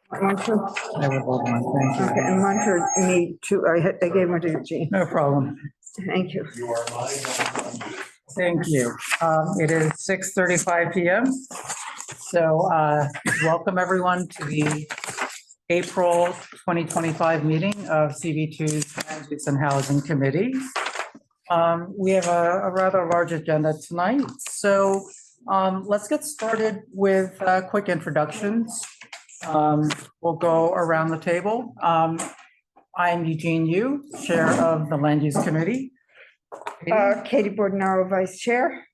One, two. I will hold on, thank Okay, you. and one for me too. I gave one to Jean. No problem. Thank you. Thank you. It is 6:35 PM. So welcome everyone to the April 2025 meeting of CB2's Land Use and Housing Committee. We have a rather large agenda tonight. So let's get started with quick introductions. We'll go around the table. I'm Eugene Yu, Chair of the Land Use Committee. Katie Bordenaro, Vice Chair.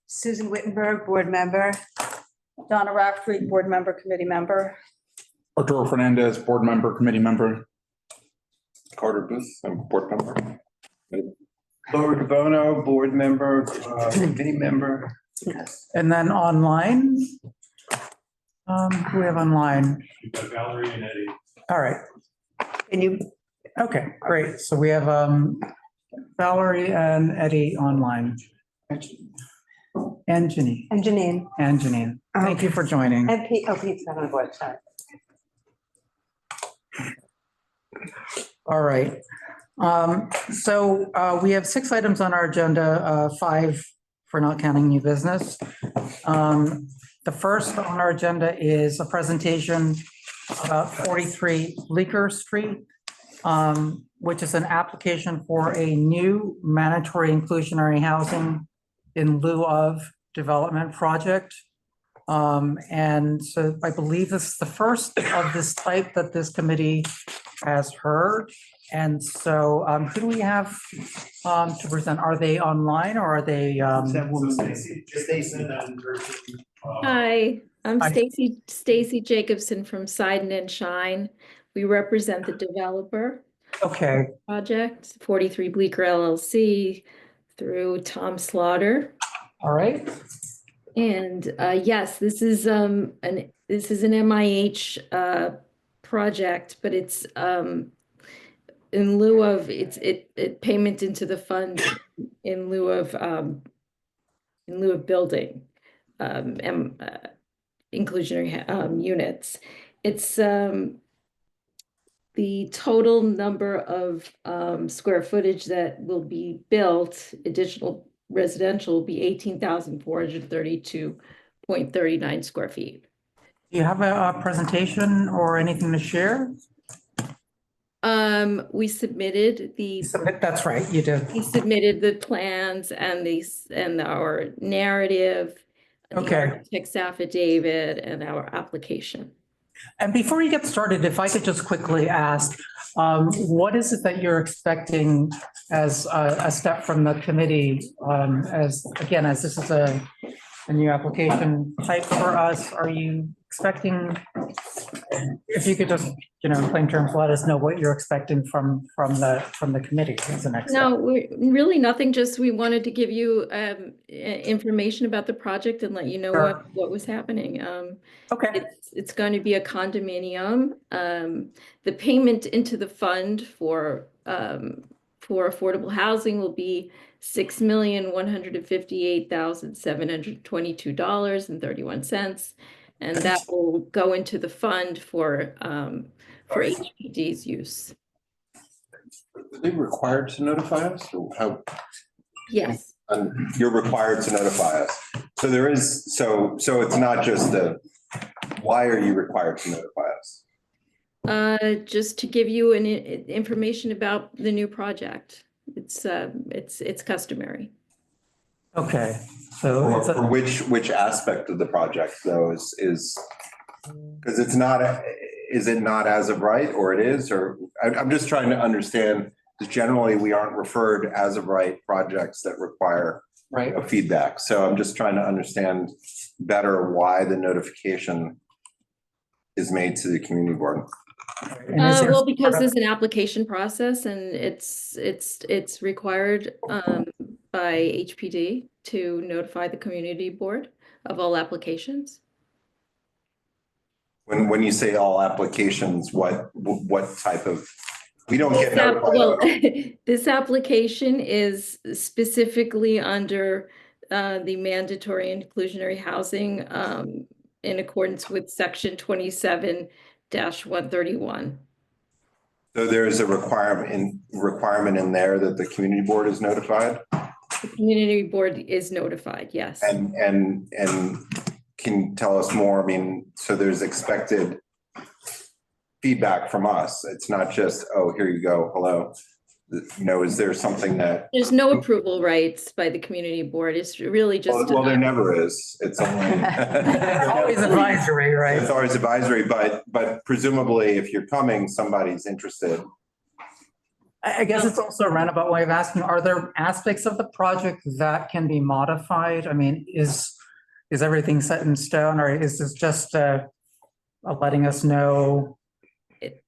Susan Wittenberg, board member. Donna Raftery, Board Member, Committee Member. Arturo Fernandez, board member, committee member. Carter Booth, I'm board member. Laura DeBono, board member, committee member. And then online. Who we have online? Valerie and Eddie. All right. Can you, Okay, great. So we have Valerie and Eddie online. And Janine. And Janine. And Janine. Thank you for joining. And Pete, oh, Pete's not on the board, sorry. All right. So we have 6 items on our agenda, 5 for not counting new business. The first on our agenda is a presentation about 43 Bleecker Street, which is an application for a new mandatory inclusionary housing in lieu of development project. And so I believe this is the first of this type that this committee has heard. And so who do we have to present? Are they online or are they? Hi, I'm Hi. Stacy Jacobson from Sidon and Shine. We represent the developer Okay, project, 43 Bleecker LLC through Tom Slaughter. all right. And yes, this is an MIH project, but it's in lieu of it payment into the fund in lieu of building inclusionary units. It's the total number of square footage that will be built, additional residential, will be 18,432.39 square feet. Do you have a presentation or anything to share? We submitted That's right, you did. we submitted the plans and our narrative, the Okay. architect's affidavit, and our application. And before you get started, if I could just quickly ask, what is it that you're expecting as a step from the committee? As this is a new application type for us, are you expecting, if you could just, in plain terms, let us know what you're expecting from the committee as the next step? No, really nothing, just we wanted to give you information about the project and let you know Sure. what was happening. Okay, It's going to be a condominium. The payment into the fund for affordable housing will be $6,158,722.31, and that will go into the fund for HPD's use. Are they required to notify us or how? Yes. You're required to notify us. So there is, so it's not just why are you required to notify us? Just to give you information about the new project. It's customary. okay. So it's For which aspect of the project though is, because it's not, is it not as of right or it is, or I'm just trying to understand, because generally we aren't referred as of right projects that require right. a feedback. So I'm just trying to understand better why the notification is made to the community board. And is there Well, because sort of- there's an application process and it's required by HPD to notify the community board of all applications. When you say all applications, what type of, we don't get notified. Well, this application is specifically under the mandatory inclusionary housing in accordance with section 27-131. So there is a requirement in there that the community board is notified? The community board is notified, yes. And can you tell us more? I mean, so there's expected feedback from us. It's not just, oh, here you go, hello. You know, is there something that? There's no approval rights by the community board. It's really just. Well, there never is. It's only. Always advisory, right? It's always advisory, but presumably if you're coming, somebody's interested. I guess it's also a roundabout way of asking, are there aspects of the project that can be modified? I mean, is everything set in stone, or is this just letting us know?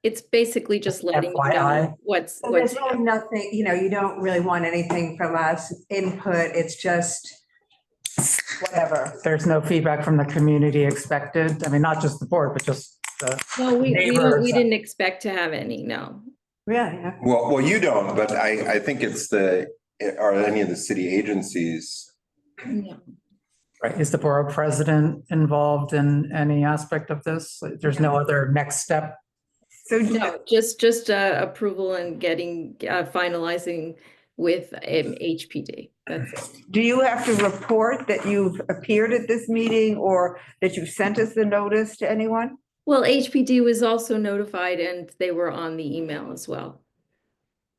It's basically just letting you know FYI. what's. So there's really nothing, you know, you don't really want anything from us, input, it's just whatever. There's no feedback from the community expected? I mean, not just the board, but just the. No, we neighbors. didn't expect to have any, no. Really? Yeah. Well, you don't, but I think it's are any of the city agencies? No. Right, is the borough president involved in any aspect of this? There's no other next step? So No, just approval and getting finalizing with HPD. That's it. Do you have to report that you've appeared at this meeting or that you've sent us the notice to anyone? Well, HPD was also notified and they were on the email as well.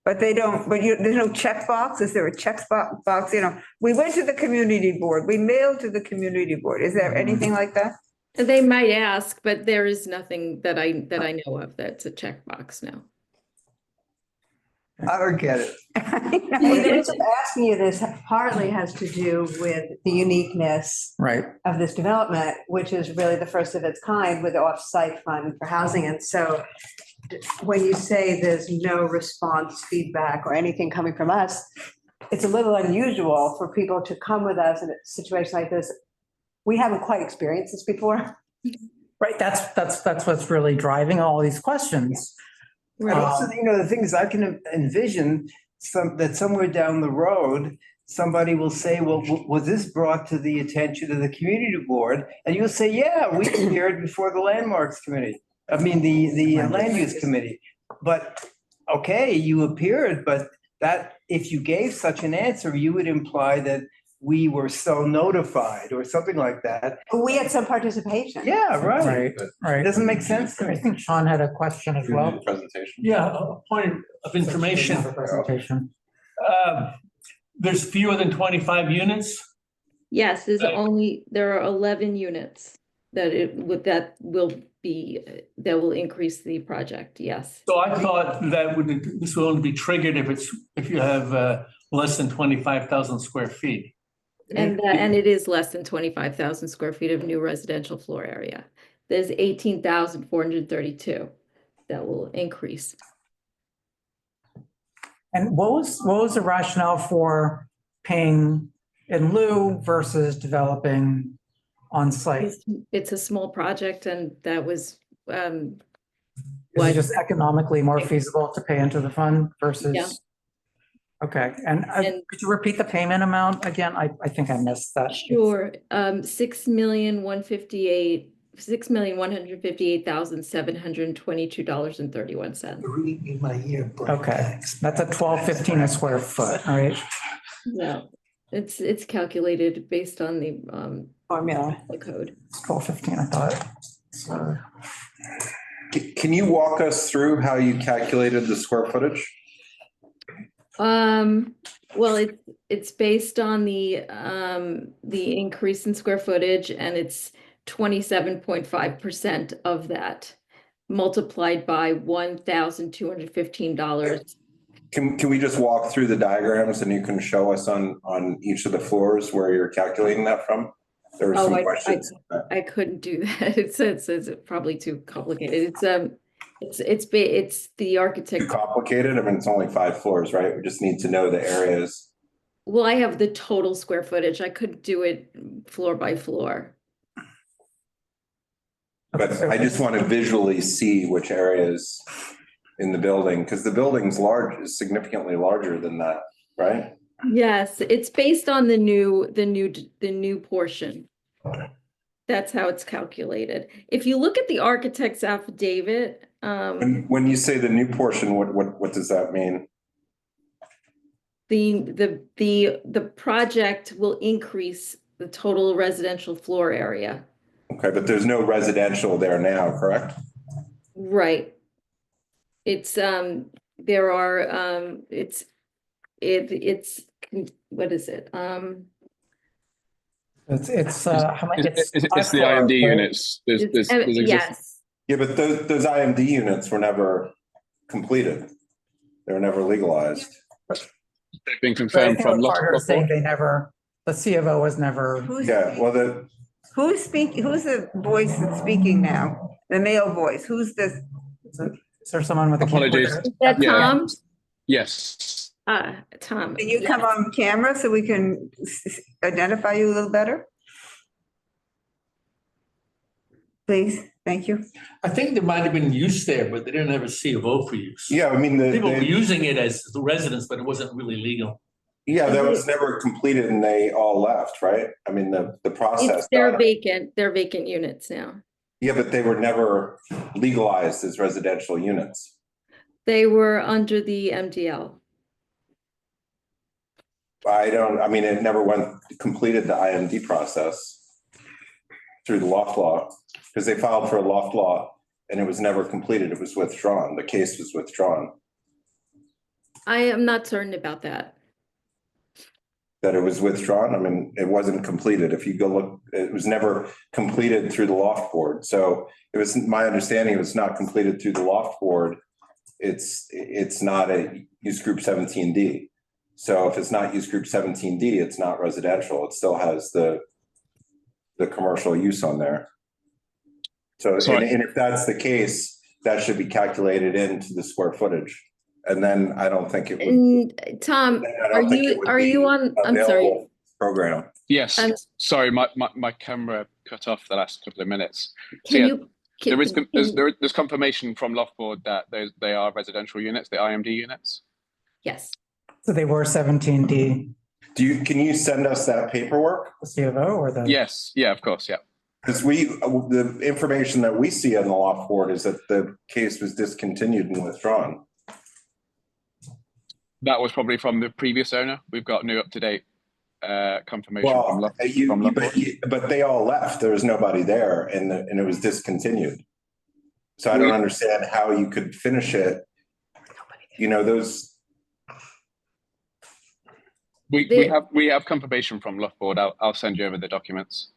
But they don't, there's no checkbox? Is there a checkbox? You know, we went to the community board, we mailed to the community board. Is there anything like that? They might ask, but there is nothing that I know of that's a checkbox now. I don't get it. The reason I'm asking you this partly has to do with the uniqueness Right, of this development, which is really the first of its kind with the off-site fund for housing. And so when you say there's no response, feedback, or anything coming from us, it's a little unusual for people to come with us in a situation like this. We haven't quite experienced this before. right, that's what's really driving all these questions. And also, you know, the thing is, I can envision that somewhere down the road, somebody will say, well, was this brought to the attention of the community board? And you'll say, yeah, we appeared before the landmarks committee. I mean, the land use committee. But, okay, you appeared, but that, if you gave such an answer, you would imply that we were so notified or something like that. We had some participation. Yeah, right. Right, It right. doesn't make sense to I me. think Sean had a question as well. Presentation. Yeah, a point of information. Presentation. There's fewer than 25 units. Yes, there are 11 units that will increase the project, yes. So I thought that this will only be triggered if you have less than 25,000 square feet. And it is less than 25,000 square feet of new residential floor area. There's 18,432 that will increase. And what was the rationale for paying in lieu versus developing on site? It's a small project and that was, Is it just economically more feasible to pay into the fund versus? Yeah. Okay, and could you repeat the payment amount again? I think I missed that. sure, $6,158,722.31. Reading my yearbook. Okay, that's a $12.15 a square foot, all right? No, it's calculated based on the Formula. the code. It's $12.15, I thought. So, Can you walk us through how you calculated the square footage? Well, it's based on the increase in square footage and it's 27.5% of that multiplied by $1,215. Can we just walk through the diagrams and you can show us on each of the floors where you're calculating that from? There were some questions. I couldn't do that. It's probably too complicated. It's the architect. Too complicated? I mean, it's only 5 floors, right? We just need to know the areas. Well, I have the total square footage. I couldn't do it floor by floor. But I just want to visually see which areas in the building, because the building's large, is significantly larger than that, right? Yes, it's based on the new portion. That's how it's calculated. If you look at the architect's affidavit, When you say the new portion, what does that mean? the project will increase the total residential floor area. Okay, but there's no residential there now, correct? Right. It's, there are, it's, what is it? It's, how much? It's the five floors, IMD right? units. There's existing. Yes, Yeah, but those IMD units were never completed. They were never legalized. They've been But I confirmed think from what Carter is saying, Lockport. they never, the C of O was never, Who's Yeah, well, who's speaking, who's the voice that's speaking now? The male voice, who's this? is there someone with a? Apologies. is that Yeah. Tom? Yes. Tom. Can you come on camera so we can identify you a little better? Please, thank you. I think there might have been use there, but they didn't have a C of O for use. yeah, I mean, People were using it as the residents, but it wasn't really legal. yeah, that was never completed and they all left, right? I mean, the process. They're vacant units now. Yeah, but they were never legalized as residential units. They were under the MDL. I mean, it never completed the IMD process through the loft law, because they filed for a loft law and it was never completed. It was withdrawn. The case was withdrawn. I am not certain about that. That it was withdrawn. I mean, it wasn't completed. If you go look, it was never completed through the loft board. So it was my understanding it was not completed through the loft board. It's not a use group 17D. So if it's not use group 17D, it's not residential. It still has the commercial use on there. So, and if that's the case, that should be calculated into the square footage. And then I don't think it would. And Tom, are you on, I'm sorry. Program. Yes. Sorry, my camera cut off the last couple of minutes. There's confirmation from Loftboard that they are residential units, the IMD units. Yes. So they were 17D, Can you send us that paperwork? the C of O or the? Yes. Yeah, of course. Yeah. Because the information that we see on the loft board is that the case was discontinued and withdrawn. That was probably from the previous owner. We've got new up-to-date confirmation from Well, Loftboard. but they all left. There was nobody there and it was discontinued. So I don't understand how you could finish it. You know, those. We have confirmation from Loftboard. I'll send you over the documents.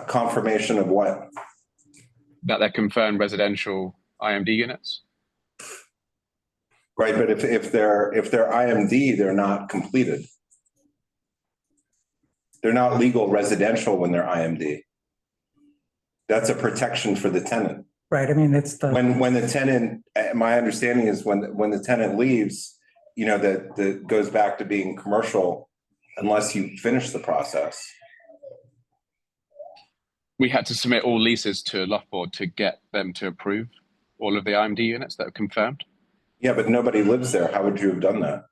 Confirmation of what? That they're confirmed residential IMD units. Right, but if they're IMD, they're not completed. They're not legal residential when they're IMD. That's a protection for the tenant. Right, I mean, it's the. When the tenant, my understanding is when the tenant leaves, you know, that goes back to being commercial unless you finish the process. We had to submit all leases to Loftboard to get them to approve all of the IMD units that are confirmed. Yeah, but nobody lives there. How would you have done that?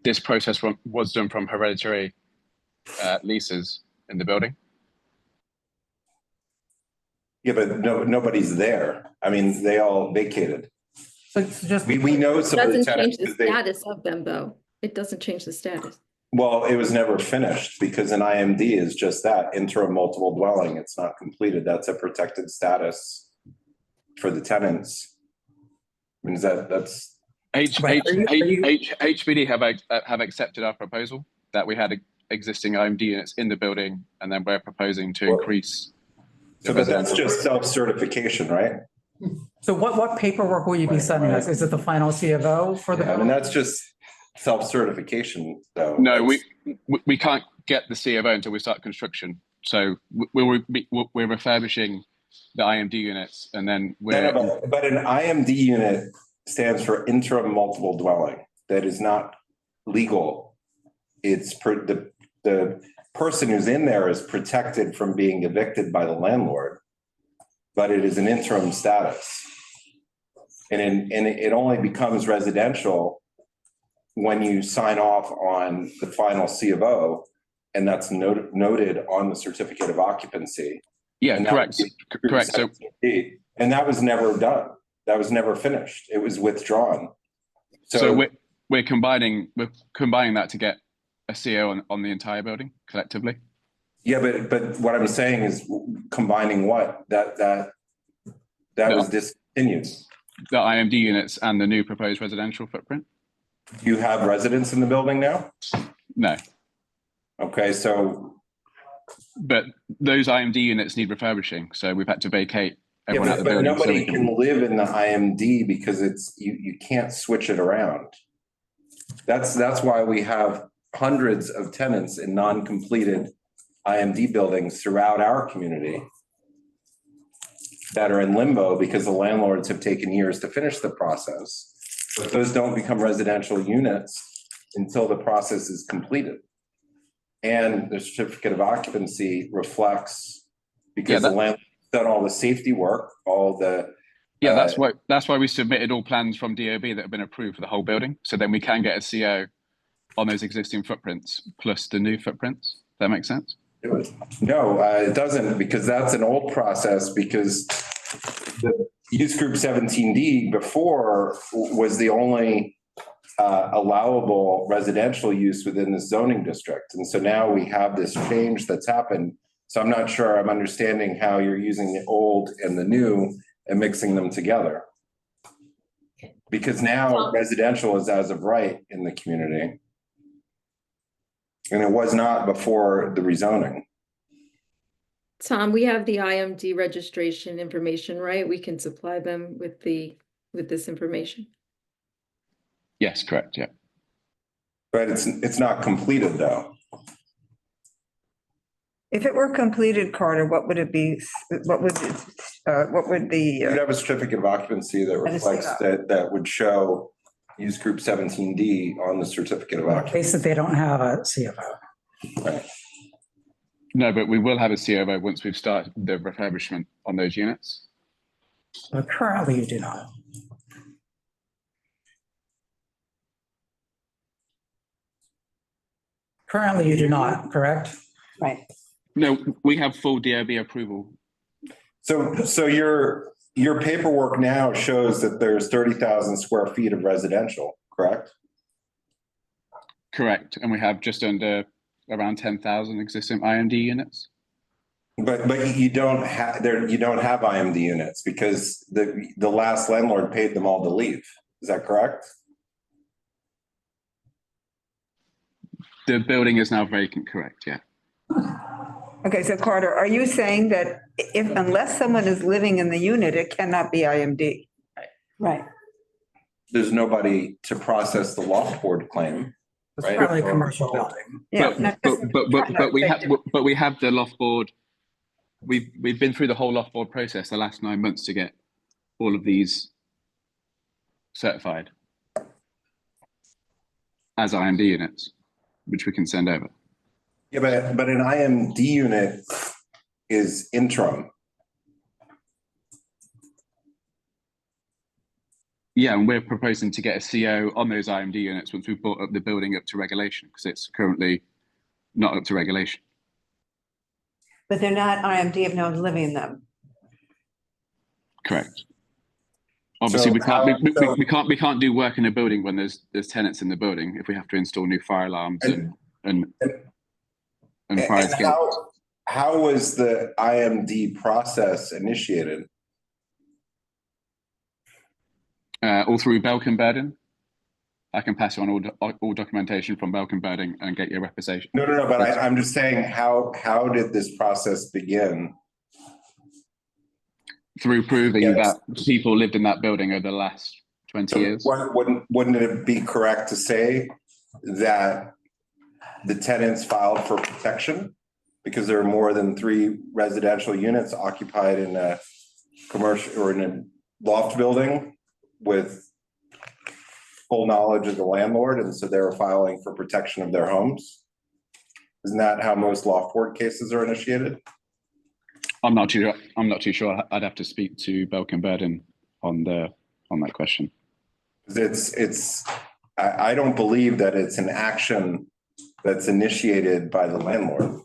This process was done from hereditary leases in the building. Yeah, but nobody's there. I mean, they all vacated. So it's just. We know some of the Doesn't change tenants. the status of them, though. It doesn't change the status. Well, it was never finished because an IMD is just that, interim multiple dwelling. It's not completed. That's a protected status for the tenants. I mean, that's. HPD have accepted our proposal that we had existing IMD units in the building, and then we're proposing to increase. So, but that's just self-certification, right? So what paperwork will you be sending us? Is it the final C of O for the? I mean, that's just self-certification, though. No, we can't get the C of O until we start construction. So we're refurbishing the IMD units, and then we're. No, but an IMD unit stands for interim multiple dwelling. That is not legal. It's the person who's in there is protected from being evicted by the landlord, but it is an interim status. And it only becomes residential when you sign off on the final C of O and that's noted on the certificate of occupancy. Yeah, And that correct. would be Correct. So 17D. And that was never done. That was never finished. It was withdrawn. so we're combining that to get a CO on the entire building collectively. Yeah, but what I'm saying is combining what? That was discontinued. The IMD units and the new proposed residential footprint? You have residents in the building now? No, Okay, so. but those IMD units need refurbishing, so we've had to vacate Yeah, everyone out the but building. so nobody we can live in the IMD because you can't switch it around. That's why we have hundreds of tenants in non-completed IMD buildings throughout our community that are in limbo because the landlords have taken years to finish the process. But those don't become residential units until the process is completed. And the certificate of occupancy reflects, because the landlord's done all the safety work, all the. Yeah, that's why we submitted all plans from DOB that have been approved for the whole building. So then we can get a CO on those existing footprints plus the new footprints. That makes sense? No, it doesn't, because that's an old process, because the use group 17D before was the only allowable residential use within the zoning district. And so now we have this change that's happened. So I'm not sure I'm understanding how you're using the old and the new and mixing them together. Because now residential is as of right in the community. And it was not before the rezoning. Tom, we have the IMD registration information, right? We can supply them with this information. Yes, correct. Yeah. But it's not completed though. If it were completed, Carter, what would it be? What would You'd the, have a certificate of occupancy that reflects that would show use group 17D on the certificate of In occupancy. case that they don't have a CFO. Right. No, but we will have a COO once we've started the refurbishment on those units. But currently you do not. Currently you do not, correct? Right. No, we have full DOB approval. So your paperwork now shows that there's 30,000 square feet of residential, correct? Correct. And we have just under around 10,000 existing IMD units. But you don't have IMD units because the last landlord paid them all to leave. Is that correct? The building is now vacant, correct? Yeah. okay, so Carter, are you saying that unless someone is living in the unit, it cannot be IMD? Right. There's nobody to process the loft board claim. It's Right. probably a commercial building. Yeah. But we have the loft board. We've been through the whole loft board process the last 9 months to get all of these certified as IMD units, which we can send over. Yeah, but an IMD unit is interim. Yeah, and we're proposing to get a CO on those IMD units once we've brought up the building up to regulation, because it's currently not up to regulation. But they're not IMD if no one's living in them. Correct. Obviously, we can't do work in a building when there's tenants in the building if we have to install new fire alarms and fire escape. How was the IMD process initiated? All through Belkin-Burden. I can pass you on all documentation from Belkin-Burden and get your representation. No, but I'm just saying, how did this process begin? Through proving that people lived in that building over the last 20 years. Wouldn't it be correct to say that the tenants filed for protection because there are more than 3 residential units occupied in a commercial or in a loft building with full knowledge of the landlord, and so they were filing for protection of their homes? Isn't that how most loft board cases are initiated? I'm not too sure. I'd have to speak to Belkin-Burden on that question. I don't believe that it's an action that's initiated by the landlord.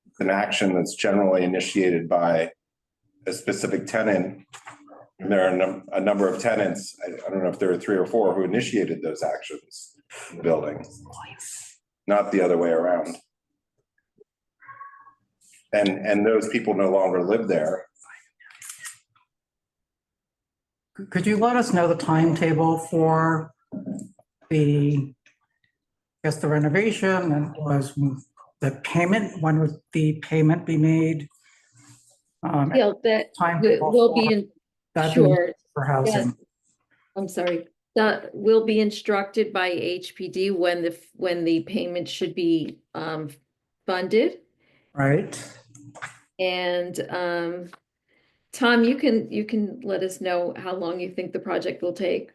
It's an action that's generally initiated by a specific tenant. And there are a number of tenants, I don't know if there are 3 or 4 who initiated those actions in the building, not the other way around. And those people no longer live there. Could you let us know the timetable for the, I guess, the renovation, and was the payment, when would the payment be made? Yeah, that Timetable will be for in, that sure. For housing, I'm sorry, that will be instructed by HPD when the payment should be funded. right? And Tom, you can let us know how long you think the project will take.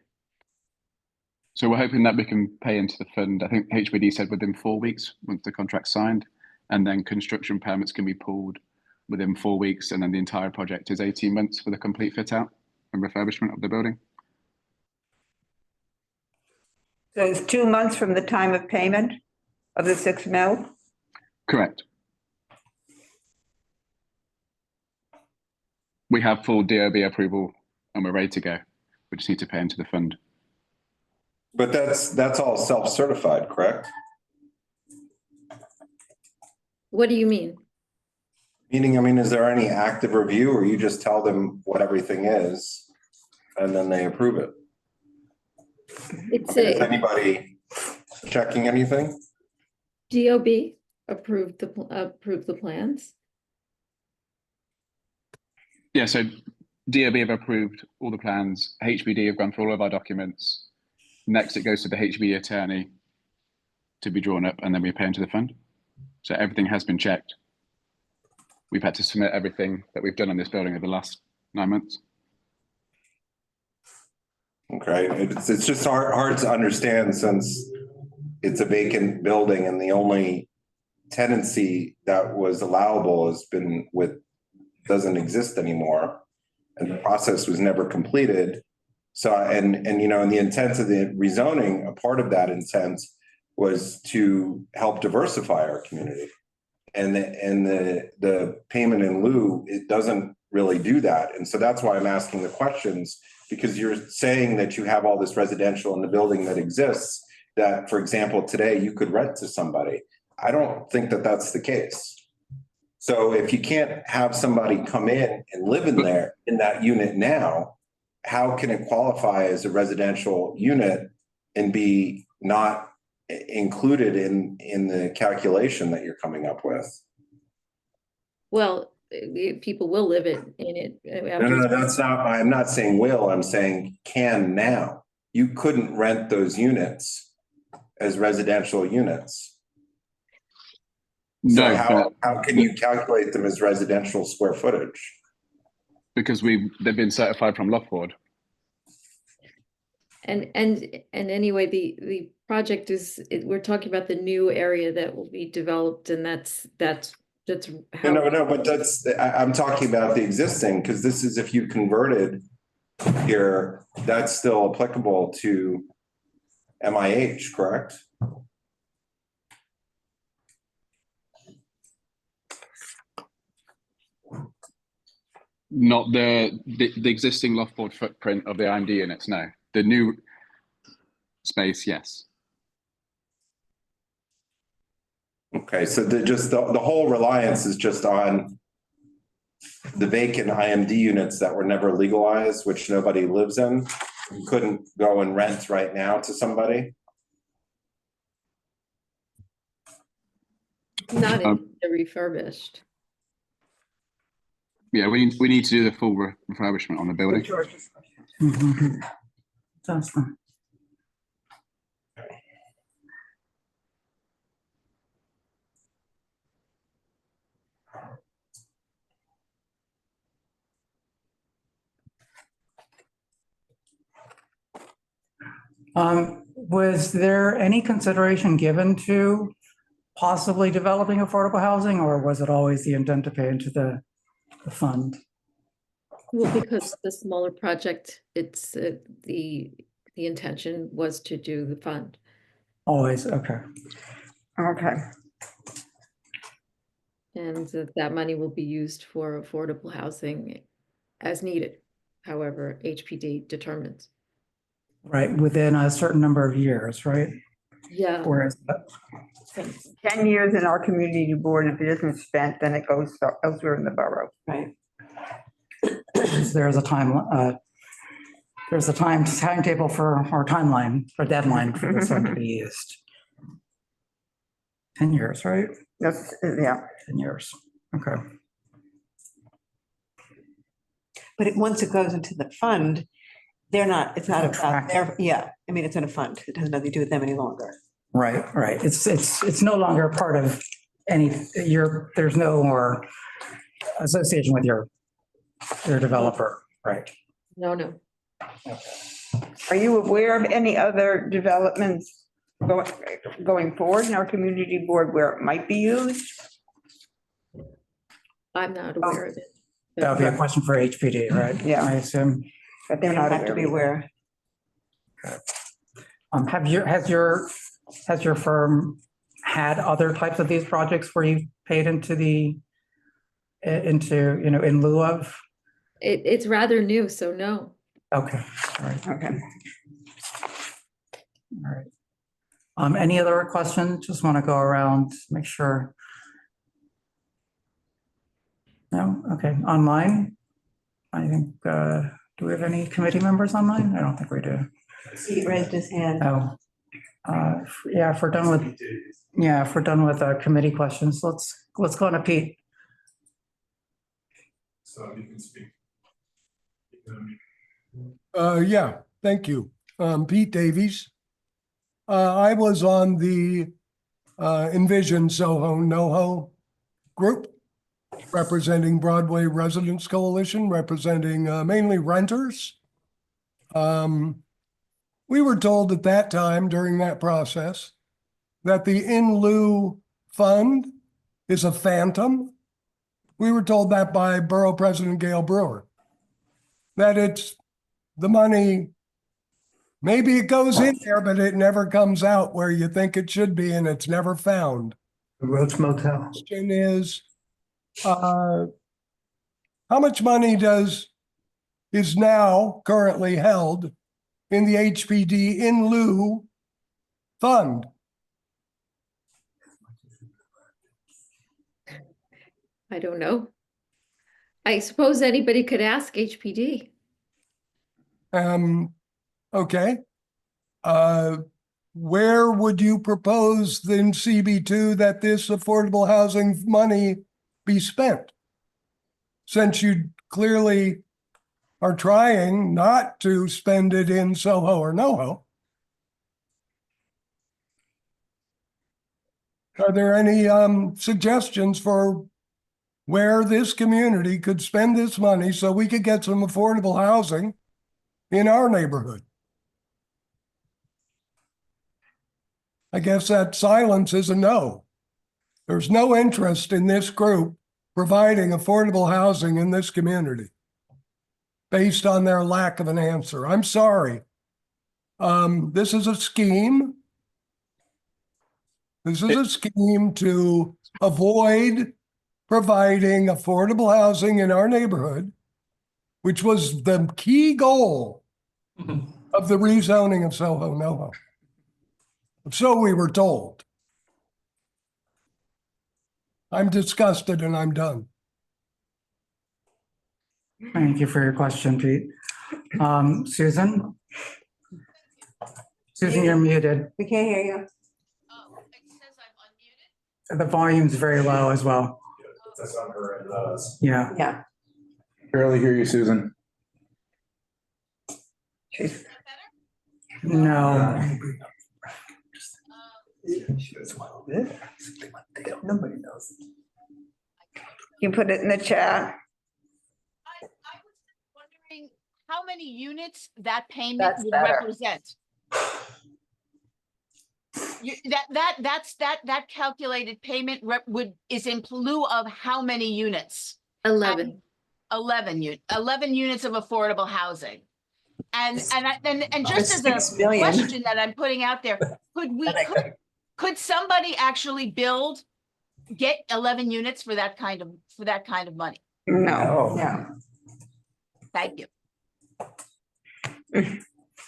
So we're hoping that we can pay into the fund. I think HBD said within 4 weeks once the contract's signed, and then construction permits can be pulled within 4 weeks, and then the entire project is 18 months for the complete fit out and refurbishment of the building. So it's 2 months from the time of payment of the 6 mil? Correct. We have full DOB approval and we're ready to go. We just need to pay into the fund. But that's all self-certified, correct? What do you mean? Meaning, I mean, is there any active review, or you just tell them what everything is and then they approve it? It's Is a anybody checking anything? DOB approved the plans. Yeah, so DOB have approved all the plans. HBD have gone through all of our documents. Next, it goes to the HBD attorney to be drawn up, and then we pay into the fund. So everything has been checked. We've had to submit everything that we've done on this building over the last 9 months. Okay, it's just hard to understand, since it's a vacant building and the only tenancy that was allowable has been doesn't exist anymore, and the process was never completed. So, and you know, and the intent of the rezoning, a part of that intent was to help diversify our community. And the payment in lieu, it doesn't really do that. And so that's why I'm asking the questions, because you're saying that you have all this residential in the building that exists, that, for example, today you could rent to somebody. I don't think that that's the case. So if you can't have somebody come in and live in there, in that unit now, how can it qualify as a residential unit and be not included in the calculation that you're coming up with? Well, people will live in it. No, that's not, I'm not saying will, I'm saying can now. You couldn't rent those units as residential units. So No, how can you calculate them as residential square footage? because they've been certified from Loft Board. And anyway, the project is, we're talking about the new area that will be developed, and that's how. No, but I'm talking about the existing, because this is, if you converted here, that's still applicable to MIH, correct? Not the existing Loft Board footprint of the IMD units, no. The new space, yes. Okay, so the whole reliance is just on the vacant IMD units that were never legalized, which nobody lives in. You couldn't go and rent right now to somebody. Not in the refurbished. Yeah, we need to do the full refurbishment on the building. Mhm. That's fine. Was there any consideration given to possibly developing affordable housing, or was it always the intent to pay into the fund? Well, because the smaller project, it's, the intention was to do the fund. Always, okay. Okay, And that money will be used for affordable housing as needed, however HPD determines. Right, within a certain number of years, right? Yeah. Whereas, 10 years in our community board, if it isn't spent, then it goes elsewhere in the borough. Right. there's a timetable for, or timeline, or deadline for this one to be used. 10 years, right? That's, yeah. 10 years, okay. But once it goes into the fund, it's not about Attract- yeah, I mean, it's in a fund. It has nothing to do with them any longer. Right, right. It's no longer part of there's no more association with your developer, right? No. Are you aware of any other developments going forward in our community board where it might be used? I'm not aware of it. That would be a question for HPD, right? Yeah. I assume. But They they're don't not have to be aware. aware. Has your firm had other types of these projects where you paid in lieu of? It's rather new, so no. Okay, all right, Okay. all right. Any other questions? Just want to go around, make sure. No, okay, online? I think, do we have any committee members online? I don't think we do. He raised his hand. Oh, yeah, if we're done with committee questions, let's go on to Pete. So you can speak. Yeah, thank you. Pete Davies. I was on the Envision Soho NoHo group, representing Broadway Residents Coalition, representing mainly renters. We were told at that time during that process that the in lieu fund is a phantom. We were told that by Borough President Gail Brewer, that it's the money, maybe it goes in there, but it never comes out where you think it should be, and it's never found. The Roach Motel. Question is, how much money is now currently held in the HPD in lieu fund? I don't know. I suppose anybody could ask HPD. Okay. Where would you propose in CB2 that this affordable housing money be spent? Since you clearly are trying not to spend it in Soho or NoHo. Are there any suggestions for where this community could spend this money so we could get some affordable housing in our neighborhood? I guess that silence is a no. There's no interest in this group providing affordable housing in this community based on their lack of an answer. I'm sorry. This is a scheme. This is a scheme to avoid providing affordable housing in our neighborhood, which was the key goal of the rezoning of Soho NoHo. So we were told. I'm disgusted and I'm done. Thank you for your question, Pete. Susan? Susan, you're muted. We can't hear you. Oh, it says I'm unmuted. The volume's very low as well. That's on her end. Yeah. Yeah. Barely hear you, Susan. Is that better? No. Nobody knows. You put it in the chat. I was wondering how many units that payment That's would better. represent. That calculated payment is in lieu of how many units? 11. 11 units of affordable housing. And just as That's a 6 million. question that I'm putting out there, could somebody actually get 11 units for that kind of money? No. Yeah, Thank you.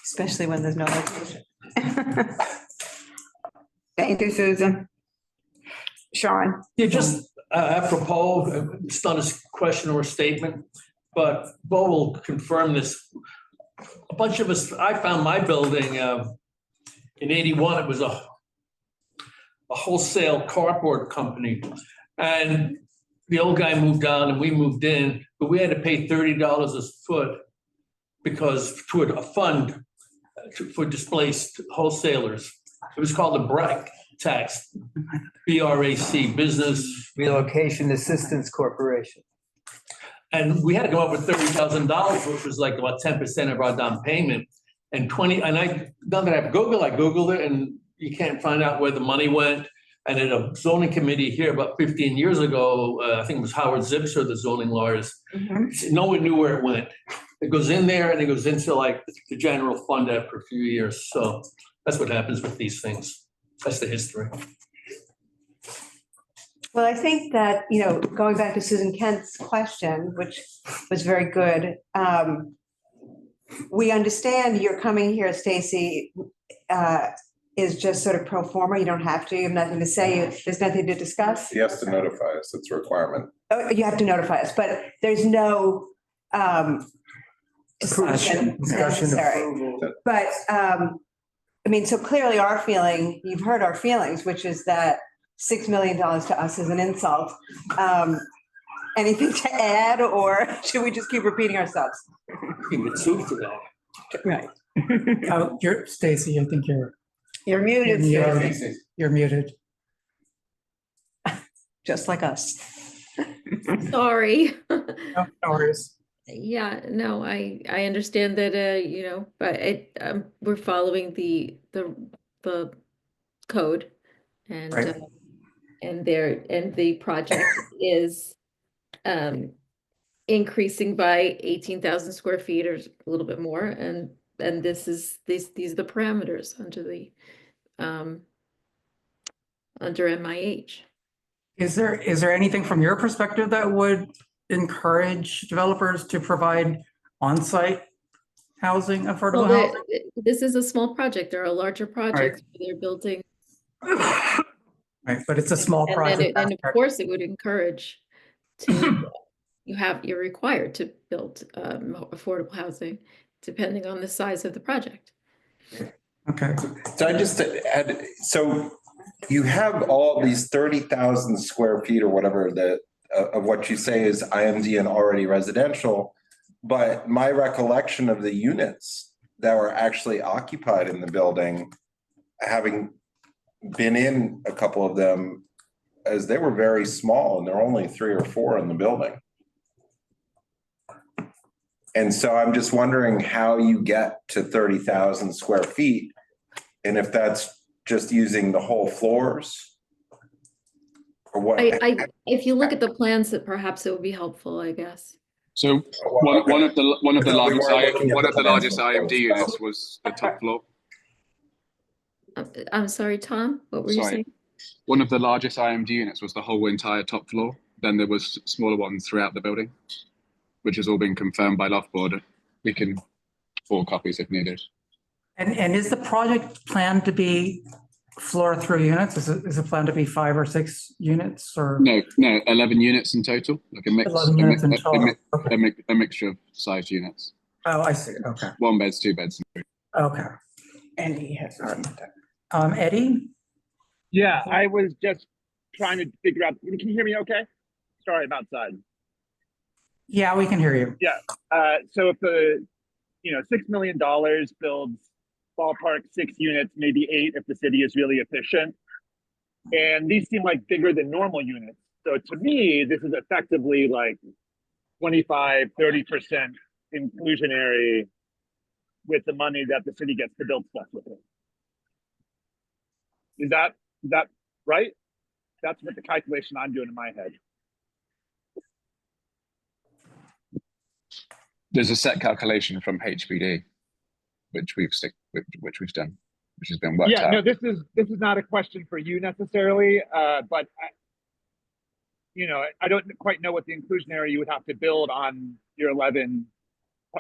especially when there's no location. Thank you, Susan. Sean? Yeah, just apropos, it's not a question or a statement, but Bo will confirm this. A bunch of us, I found my building in 81, it was a wholesale cardboard company. And the old guy moved out and we moved in, but we had to pay $30 a foot because toward a fund for displaced wholesalers. It was called the BRAC tax, BRAC, Business Relocation Assistance Corporation. And we had to come up with $30,000, which was like about 10% of our down payment. And now that I Googled it, and you can't find out where the money went. And at a zoning committee here about 15 years ago, I think it was Howard Zipser, the zoning lawyers, no one knew where it went. It goes in there and it goes into like the general fund after a few years. So that's what happens with these things. That's the history. Well, I think that, going back to Susan Kent's question, which was very good, we understand you're coming here, Stacy, is just sort of pro forma. You don't have to, you have nothing to say, there's nothing to discuss. He has to notify us, it's a requirement. Oh, you have to notify us, but there's no discussion necessary. approval. But, so clearly you've heard our feelings, which is that $6 million to us is an insult. Anything to add, or should we just keep repeating ourselves? You get sued for that. Right. Stacy, I think You're muted, Stacy. you're muted. Just like us. Sorry. No worries. Yeah, no, I understand that, but we're following the code and, Right. And the project is, increasing by 18,000 square feet or a little bit more. And these are the parameters under MIH. Is there anything from your perspective that would encourage developers to provide on-site housing, affordable Well, housing? this is a small project. There are larger projects where they're building. Right, but it's a small project. And of course, it would encourage you're required to build affordable housing depending on the size of the project. Okay. So I just add, so you have all these 30,000 square feet or whatever of what you say is IMD and already residential, but my recollection of the units that were actually occupied in the building, having been in a couple of them, as they were very small and there are only 3 or 4 in the building. And so I'm just wondering how you get to 30,000 square feet and if that's just using the whole floors or what? If you look at the plans, that perhaps it would be helpful, I guess. So one of the largest IMD units was the top floor. I'm sorry, Tom, what were you saying? One of the largest IMD units was the whole entire top floor. Then there was smaller ones throughout the building, which has all been confirmed by Loft Board. We can forward copies if needed. And is the project planned to be floor through units? Is it planned to be 5 or 6 units or? No, 11 units in total, like a mix, 11 units in total. a mixture of sized units. Oh, I see. Okay. 1 beds, 2 beds. Okay. And he has. Eddie? Yeah, I was just trying to figure out, can you hear me okay? Sorry, I'm outside. Yeah, we can hear you. Yeah, so if the, $6 million builds ballpark 6 units, maybe 8 if the city is really efficient. And these seem like bigger than normal units. So to me, this is effectively like 25, 30% inclusionary with the money that the city gets to build stuff with it. Is that right? That's what the calculation I'm doing in my head. There's a set calculation from HBD, which we've done, which has been worked Yeah, no, out. this is not a question for you necessarily, but I don't quite know what the inclusionary you would have to build on your 11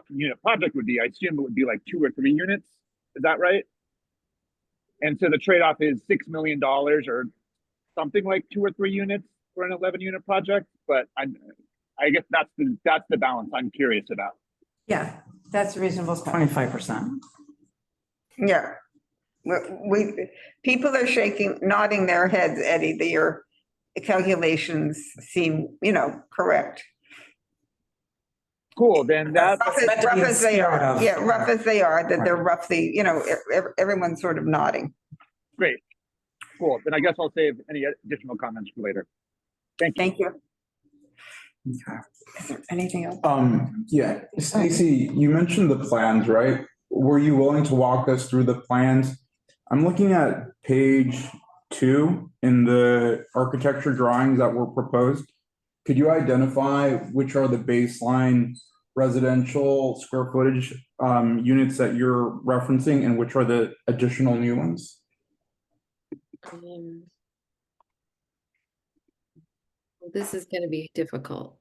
unit project would be. I assume it would be like 2 or 3 units. Is that right? And so the trade-off is $6 million or something like 2 or 3 units for an 11 unit project. But I guess that's the balance I'm curious about. Yeah, that's reasonable. 25%. Yeah. People are nodding their heads, Eddie, your calculations seem, correct. Cool, then that's Rough as they are, yeah, rough as they are, that they're roughly, everyone's sort of nodding. great. Cool, then I guess I'll save any additional comments for later. Thank you. Thank you. Okay. Is there anything else? Yeah, Stacy, you mentioned the plans, right? Were you willing to walk us through the plans? I'm looking at page 2 in the architecture drawings that were proposed. Could you identify which are the baseline residential square footage units that you're referencing and which are the additional new ones? This is going to be difficult.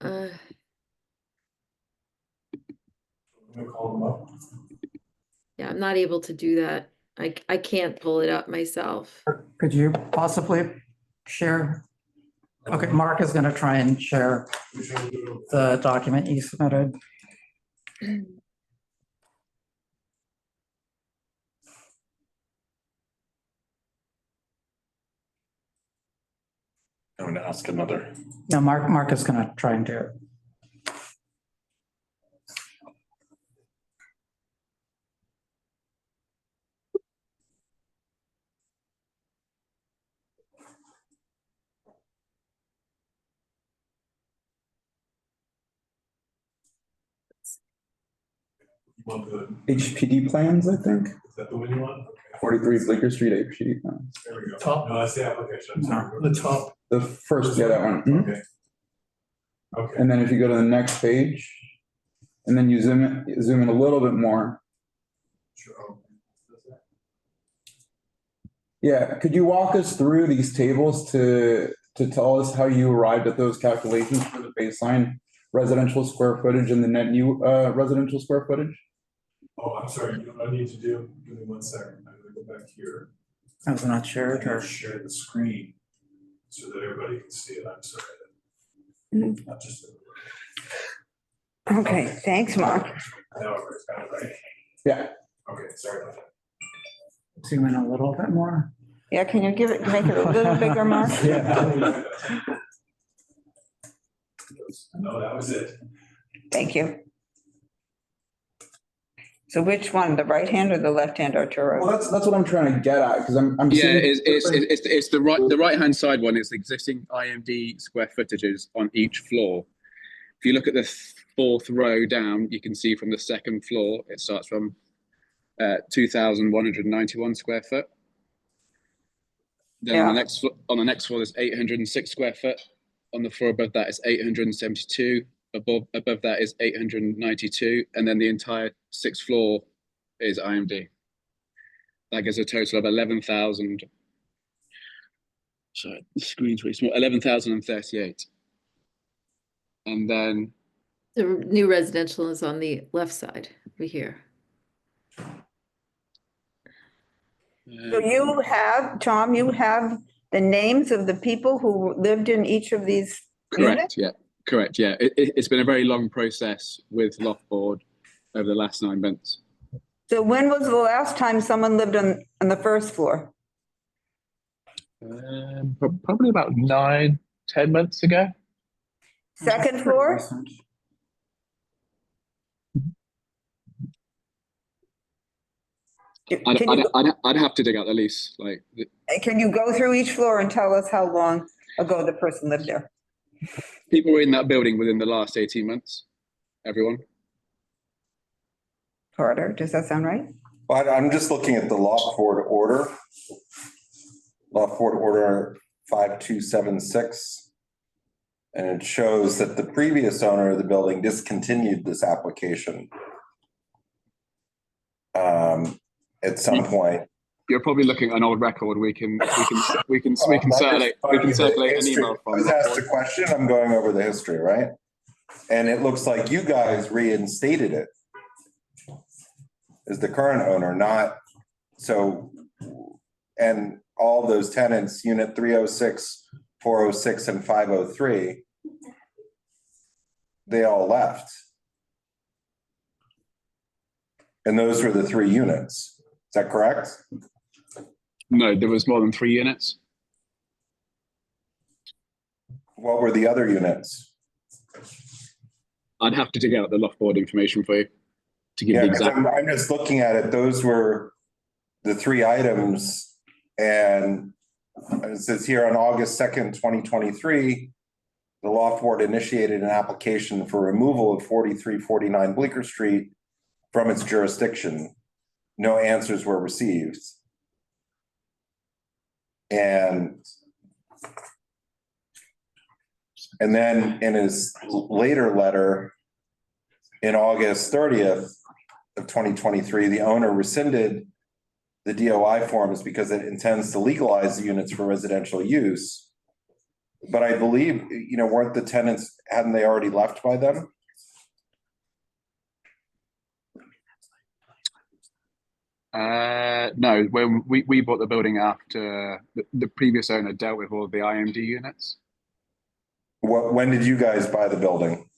Yeah, I'm not able to do that. I can't pull it up myself. Could you possibly share? Okay, Mark is going to try and share the document you submitted. I'm going to ask another. Yeah, Mark is going to try and do it. HPD plans, I think. Is that the one you want? 43 Bleecker Street HPD plans. There we go. Top. No, that's the application. I'm sorry. The top. The first, yeah, that one. Mhm. Okay. Okay. And then if you go to the next page, and then you zoom in a little bit more. Sure. Yeah, could you walk us through these tables to tell us how you arrived at those calculations for the baseline residential square footage and the net new residential square footage? Oh, I'm sorry. You know what I need to do? Give me 1 second. I'm gonna go back here. I was not shared or Share the screen so that everybody can see it. I'm sorry. Mhm. Not just. Okay, thanks, Mark. Now it's got it right. Yeah. Okay, sorry about that. zoom in a little bit more. Yeah, can you make it a little bigger, Mark? Yeah. No, that was it. Thank you. So which one, the right hand or the left hand, Arturo? Well, that's what I'm trying to get at because I'm Yeah, seeing it's the right hand side one is the existing IMD square footages on each floor. If you look at the 4th row down, you can see from the 2nd floor, it starts from 2,191 square foot. Then on the next floor, there's 806 square foot. On the floor above that is 872. Above that is 892, and then the entire 6th floor is IMD. That gives a total of 11,000. Sorry, the screen's really small. 11,038. And then The new residential is on the left side over here. So you have, Tom, you have the names of the people who lived in each of these units? correct, yeah. Correct, yeah. It's been a very long process with Loft Board over the last 9 months. So when was the last time someone lived on the 1st floor? Probably about 9-10 months ago. 2nd floor? I'd have to dig out the lease. Can you go through each floor and tell us how long ago the person lived there? People were in that building within the last 18 months. Everyone. Carter, does that sound right? But I'm just looking at the Loft Board order. Loft Board order 5276. And it shows that the previous owner of the building discontinued this application at some point. You're probably looking at an old record. We can circulate an email I was asked a question, I'm going over the history, right? And it looks like you guys reinstated it as the current owner, not so. And all those tenants, unit 306, 406, and 503, they all left. And those were the 3 units. Is that correct? No, there was more than 3 units. What were the other units? I'd have to dig out the loft board information for you to give Yeah, the 'cause exact. I'm just looking at it. Those were the 3 items. And it says here on August 2nd, 2023, the loft board initiated an application for removal of 4349 Bleecker Street from its jurisdiction. No answers were received. And then in his later letter, in August 30th of 2023, the owner rescinded the DOI forms because it intends to legalize the units for residential use. But I believe, weren't the tenants, hadn't they already left by then? No, when we bought the building after the previous owner dealt with all the IMD units. When did you guys buy the building?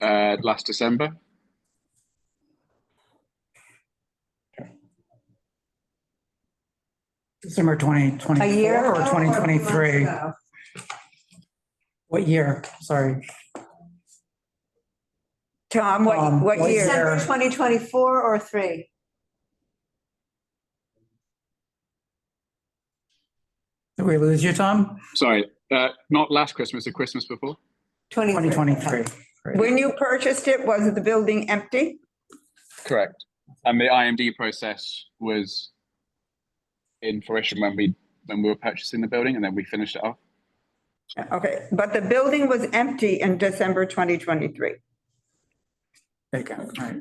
Last December. December 2024 A year or ago 2023? months ago? What year? Sorry. Tom, what what year? December 2024 or 3? Did we lose you, Tom? Sorry, not last Christmas, the Christmas before. 2023. When you purchased it, was the building empty? Correct. And the IMD process was in fruition when we were purchasing the building, and then we finished it off. Okay, but the building was empty in December 2023. Okay, all right.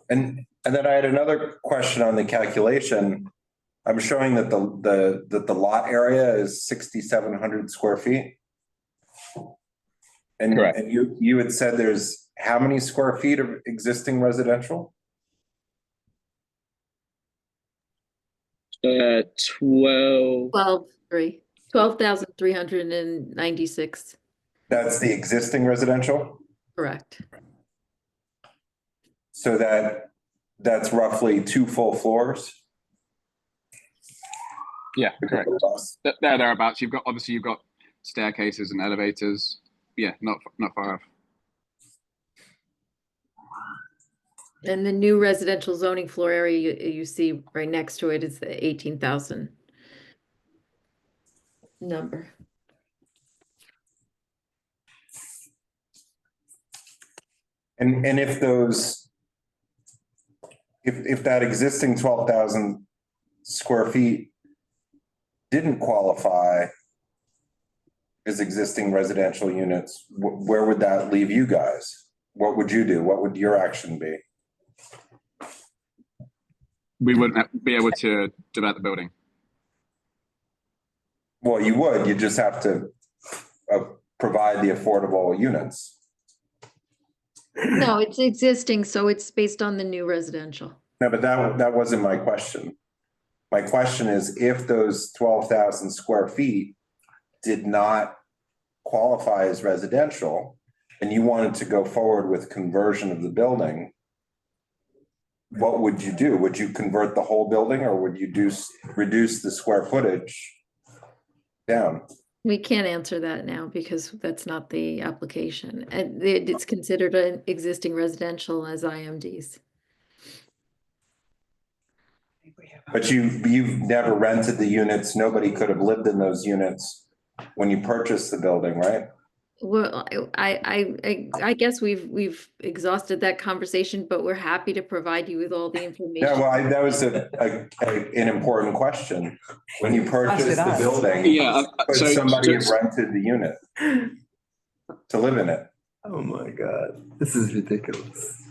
And then I had another question on the calculation. I'm showing that the lot area is 6,700 square feet. And, Correct. and you had said there's how many square feet of existing residential? 12,396, That's the existing residential? correct. So that's roughly 2 full floors? Yeah, correct. Thereabouts. You've got staircases and elevators. Yeah, not far off. And the new residential zoning floor area you see right next to it is the 18,000 number. And if that existing 12,000 square feet didn't qualify as existing residential units, where would that leave you guys? What would you do? What would your action be? We wouldn't be able to develop the building. Well, you would, you just have to provide the affordable units. No, it's existing, so it's based on the new residential. No, but that wasn't my question. My question is, if those 12,000 square feet did not qualify as residential and you wanted to go forward with conversion of the building, what would you do? Would you convert the whole building, or would you reduce the square footage down? We can't answer that now because that's not the application. And it's considered an existing residential as IMDs. But you've never rented the units. Nobody could have lived in those units when you purchased the building, right? Well, I guess we've exhausted that conversation, but we're happy to provide you with all the information. Yeah, well, that was an important question. When you purchased the building, Yeah, could somebody have rented the unit? to live in it. Oh my God, this is ridiculous.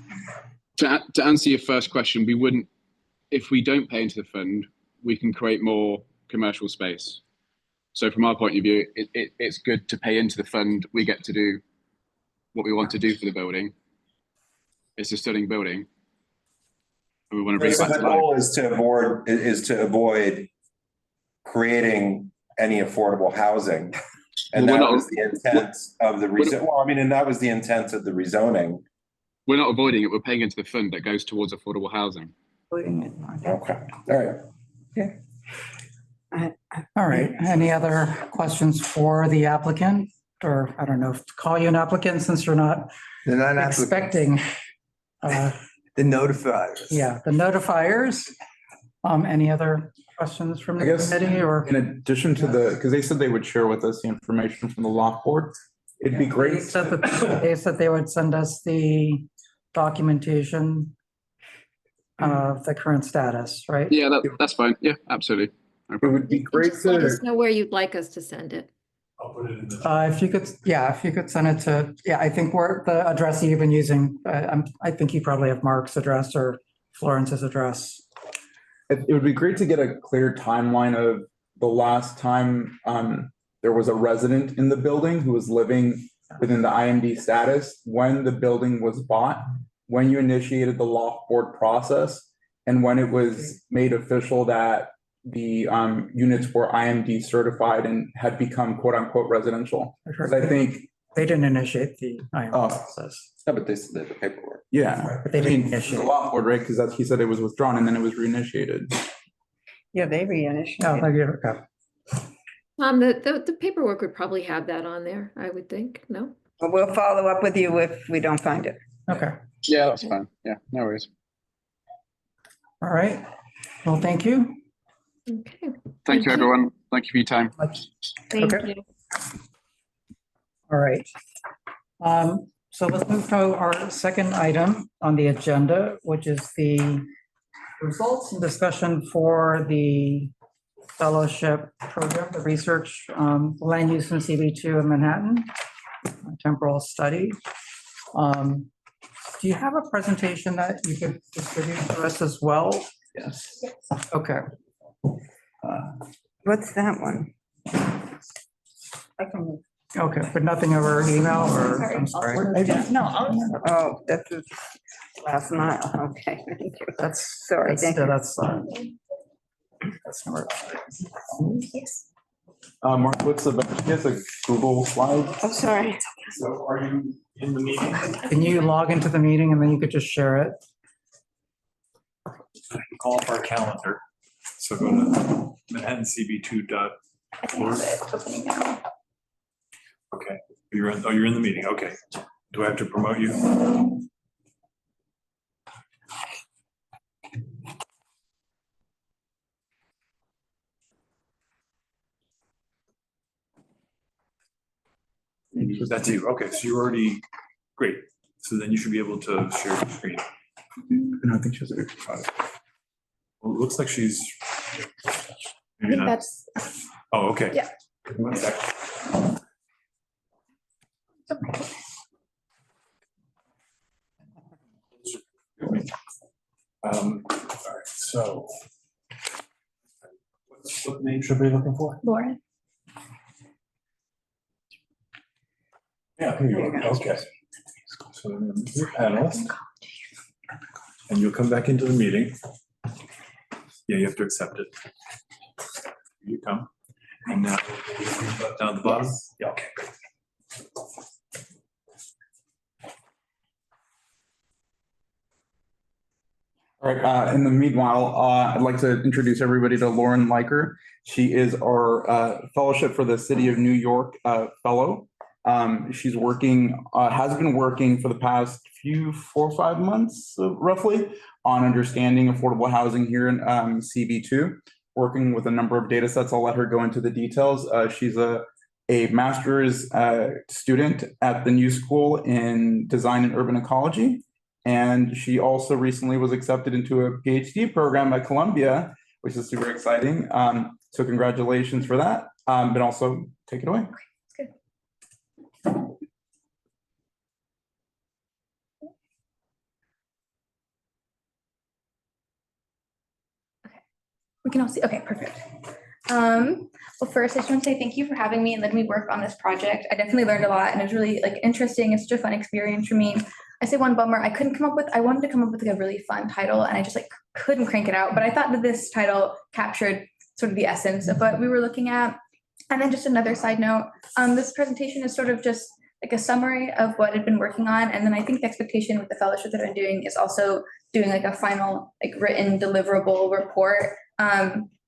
To answer your first question, we wouldn't, if we don't pay into the fund, we can create more commercial space. So from our point of view, it's good to pay into the fund. We get to do what we want to do for the building. It's a stunning building. And we want to bring it So back the to life. goal is to avoid creating any affordable housing. And Well, that was the intent of the and that was the intent of the rezoning. We're not avoiding it. We're paying into the fund that goes towards affordable housing. Okay, all right. All right, any other questions for the applicant? Or I don't know if to call you an applicant since you're not They're not applicants. expecting. The notifiers. Yeah, the notifiers. Any other questions from I the guess committee or? in addition to because they said they would share with us the information from the loft board. It'd be great. They said they would send us the documentation of the current status, right? Yeah, that's fine. Yeah, absolutely. It would be great Just let us to, know where you'd like us to send it. I'll put it in the. If you could send it to, I think the address you've been using, I think you probably have Mark's address or Florence's address. it would be great to get a clear timeline of the last time there was a resident in the building who was living within the IMD status, when the building was bought, when you initiated the loft board process, and when it was made official that the units were IMD certified and had become quote unquote residential. Because I think they didn't initiate the IMD process. Yeah, but they submitted the paperwork. Yeah, But they didn't initiate. the loft board, right? Because he said it was withdrawn and then it was reinitiated. Yeah, they Oh, reinitiated. okay. The paperwork would probably have that on there, I would think, no? But we'll follow up with you if we don't find it. Okay. Yeah, that's fine. Yeah, no worries. All right. Well, thank you. Okay. Thank you, everyone. Thank you for your time. Thank Okay. you. All right. So let's move to our second item on the agenda, which is the results and discussion for the fellowship program, the research land use in CB2 in Manhattan, temporal study. Do you have a presentation that you could distribute to us as well? Yes. Okay. What's that one? Okay, but nothing over email or, I'm sorry. Oh, that's the last mile. Okay, thank you. That's, Sorry, that's, thank you. that's not. Mark, what's the best? He has a Google slide. Oh, sorry. So are you in the meeting? Can you log into the meeting and then you could just share it? Call up our calendar. So go to manhattancb2.org. Okay, you're in the meeting. Okay. Do I have to promote you? That's you. Okay, so you're already great. So then you should be able to share your screen. No, I think she has a. Well, it looks like she's. I Maybe think not. that's, Oh, okay. Yeah. One sec. All right, so. What name should we be looking for? Lauren. Yeah, here you go. Okay. So then your panel. And you'll come back into the meeting. Yeah, you have to accept it. Here you come. And now down the bottom. Yeah, okay, great. All right, in the meanwhile, I'd like to introduce everybody to Lauren Leiker. She is our fellowship for the City of New York fellow. She's working, has been working for the past 4 or 5 months, roughly, on understanding affordable housing here in CB2, working with a number of data sets. I'll let her go into the details. She's a master's student at the New School in Design and Urban Ecology. And she also recently was accepted into a PhD program at Columbia, which is super exciting. So congratulations for that. But also take it away. We can all see, okay, perfect. Well, first, I just want to say thank you for having me and letting me work on this project. I definitely learned a lot and it was really like interesting. It's such a fun experience for me. I say one bummer, I wanted to come up with like a really fun title and I just like couldn't crank it out, but I thought that this title captured sort of the essence of what we were looking at. And then just another side note, this presentation is sort of just like a summary of what I've been working on. And then I think the expectation with the fellowship that I'm doing is also doing like a final like written deliverable report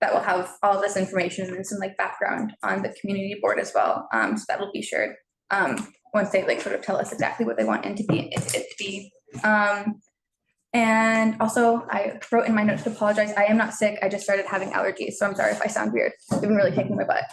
that will have all this information and some like background on the community board as well. So that will be shared once they like sort of tell us exactly what they want it to be. And also I wrote in my notes to apologize. I am not sick. I just started having allergies. So I'm sorry if I sound weird. I've been really kicking my butt.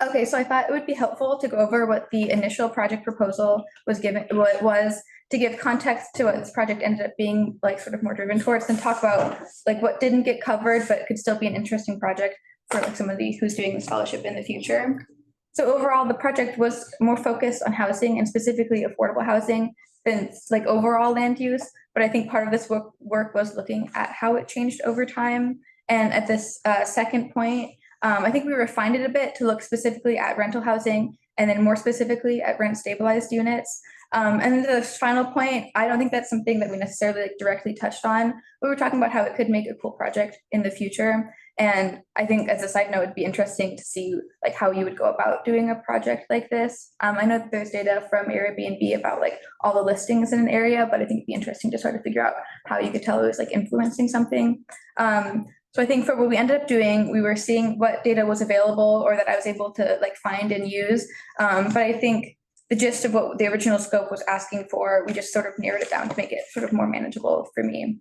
Okay, so I thought it would be helpful to go over what the initial project proposal was given, what it was, to give context to what this project ended up being like sort of more driven towards, and talk about like what didn't get covered but could still be an interesting project for like somebody who's doing this fellowship in the future. So overall, the project was more focused on housing and specifically affordable housing than like overall land use. But I think part of this work was looking at how it changed over time. And at this second point, I think we refined it a bit to look specifically at rental housing and then more specifically at rent stabilized units. And then the final point, I don't think that's something that we necessarily like directly touched on. We were talking about how it could make a cool project in the future. And I think as a side note, it'd be interesting to see like how you would go about doing a project like this. I know that there's data from Airbnb about like all the listings in an area, but I think it'd be interesting to sort of figure out how you could tell it was like influencing something. So I think for what we ended up doing, we were seeing what data was available or that I was able to like find and use. But I think the gist of what the original scope was asking for, we just sort of narrowed it down to make it sort of more manageable for me.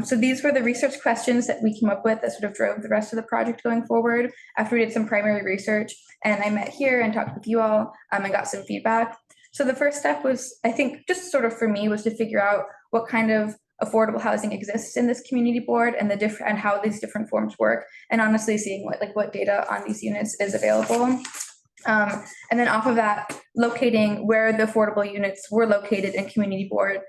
So these were the research questions that we came up with that sort of drove the rest of the project going forward after we did some primary research. And I met here and talked with you all and got some feedback. So the first step was, I think, just sort of for me, was to figure out what kind of affordable housing exists in this community board and the different and how these different forms work, and honestly seeing what data on these units is available. And then off of that, locating where the affordable units were located in the community board.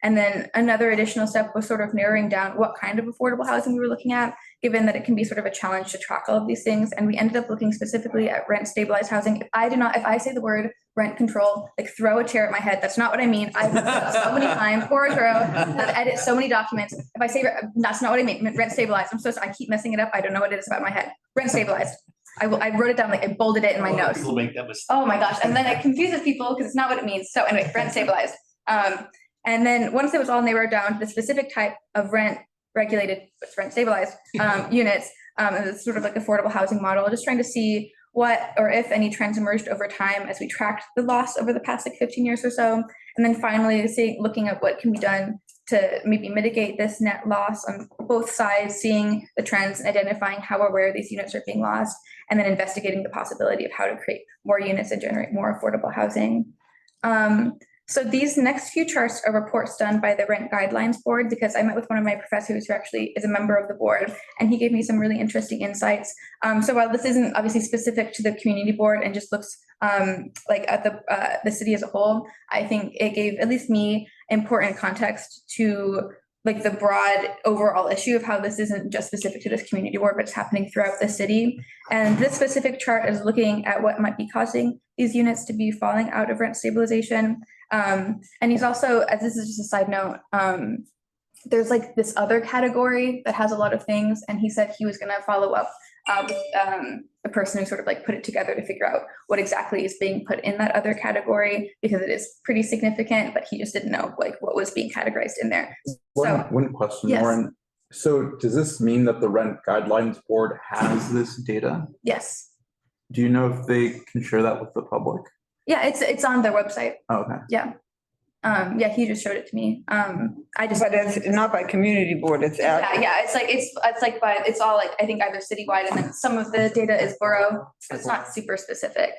And then another additional step was sort of narrowing down what kind of affordable housing we were looking at, given that it can be sort of a challenge to track all of these things. And we ended up looking specifically at rent stabilized housing. If I say the word rent control, like throw a chair at my head. That's not what I mean. I've looked it up so many times, or I've edited so many documents. If I say that's not what I mean, rent stabilized. I keep messing it up. I don't know what it is about my head. Rent stabilized. I wrote it down, like I bolded it in my notes. People make that mistake. Oh my gosh. And then it confuses people because it's not what it means. So anyway, rent stabilized. And then once it was all narrowed down to the specific type of rent regulated, rent stabilized units, and it's sort of like affordable housing model, just trying to see what or if any trends emerged over time as we tracked the loss over the past like 15 years or so. And then finally looking at what can be done to maybe mitigate this net loss on both sides, seeing the trends and identifying how aware these units are being lost, and then investigating the possibility of how to create more units and generate more affordable housing. So these next few charts are reports done by the Rent Guidelines Board, because I met with one of my professors who actually is a member of the board, and he gave me some really interesting insights. So while this isn't obviously specific to the community board and just looks like at the city as a whole, I think it gave at least me important context to like the broad overall issue of how this isn't just specific to this community board, but it's happening throughout the city. And this specific chart is looking at what might be causing these units to be falling out of rent stabilization. And he's also, as this is just a side note, there's like this other category that has a lot of things. And he said he was gonna follow up with the person who sort of like put it together to figure out what exactly is being put in that other category, because it is pretty significant, but he just didn't know like what was being categorized in there. One question, Yes. Lauren. So does this mean that the Rent Guidelines Board has this data? Yes. Do you know if they can share that with the public? Yeah, it's on their website. Oh, okay. Yeah. Yeah, he just showed it to me. I just. But it's not by community board, it's out. Yeah, it's all like, I think either citywide, and then some of the data is borough. It's not super specific.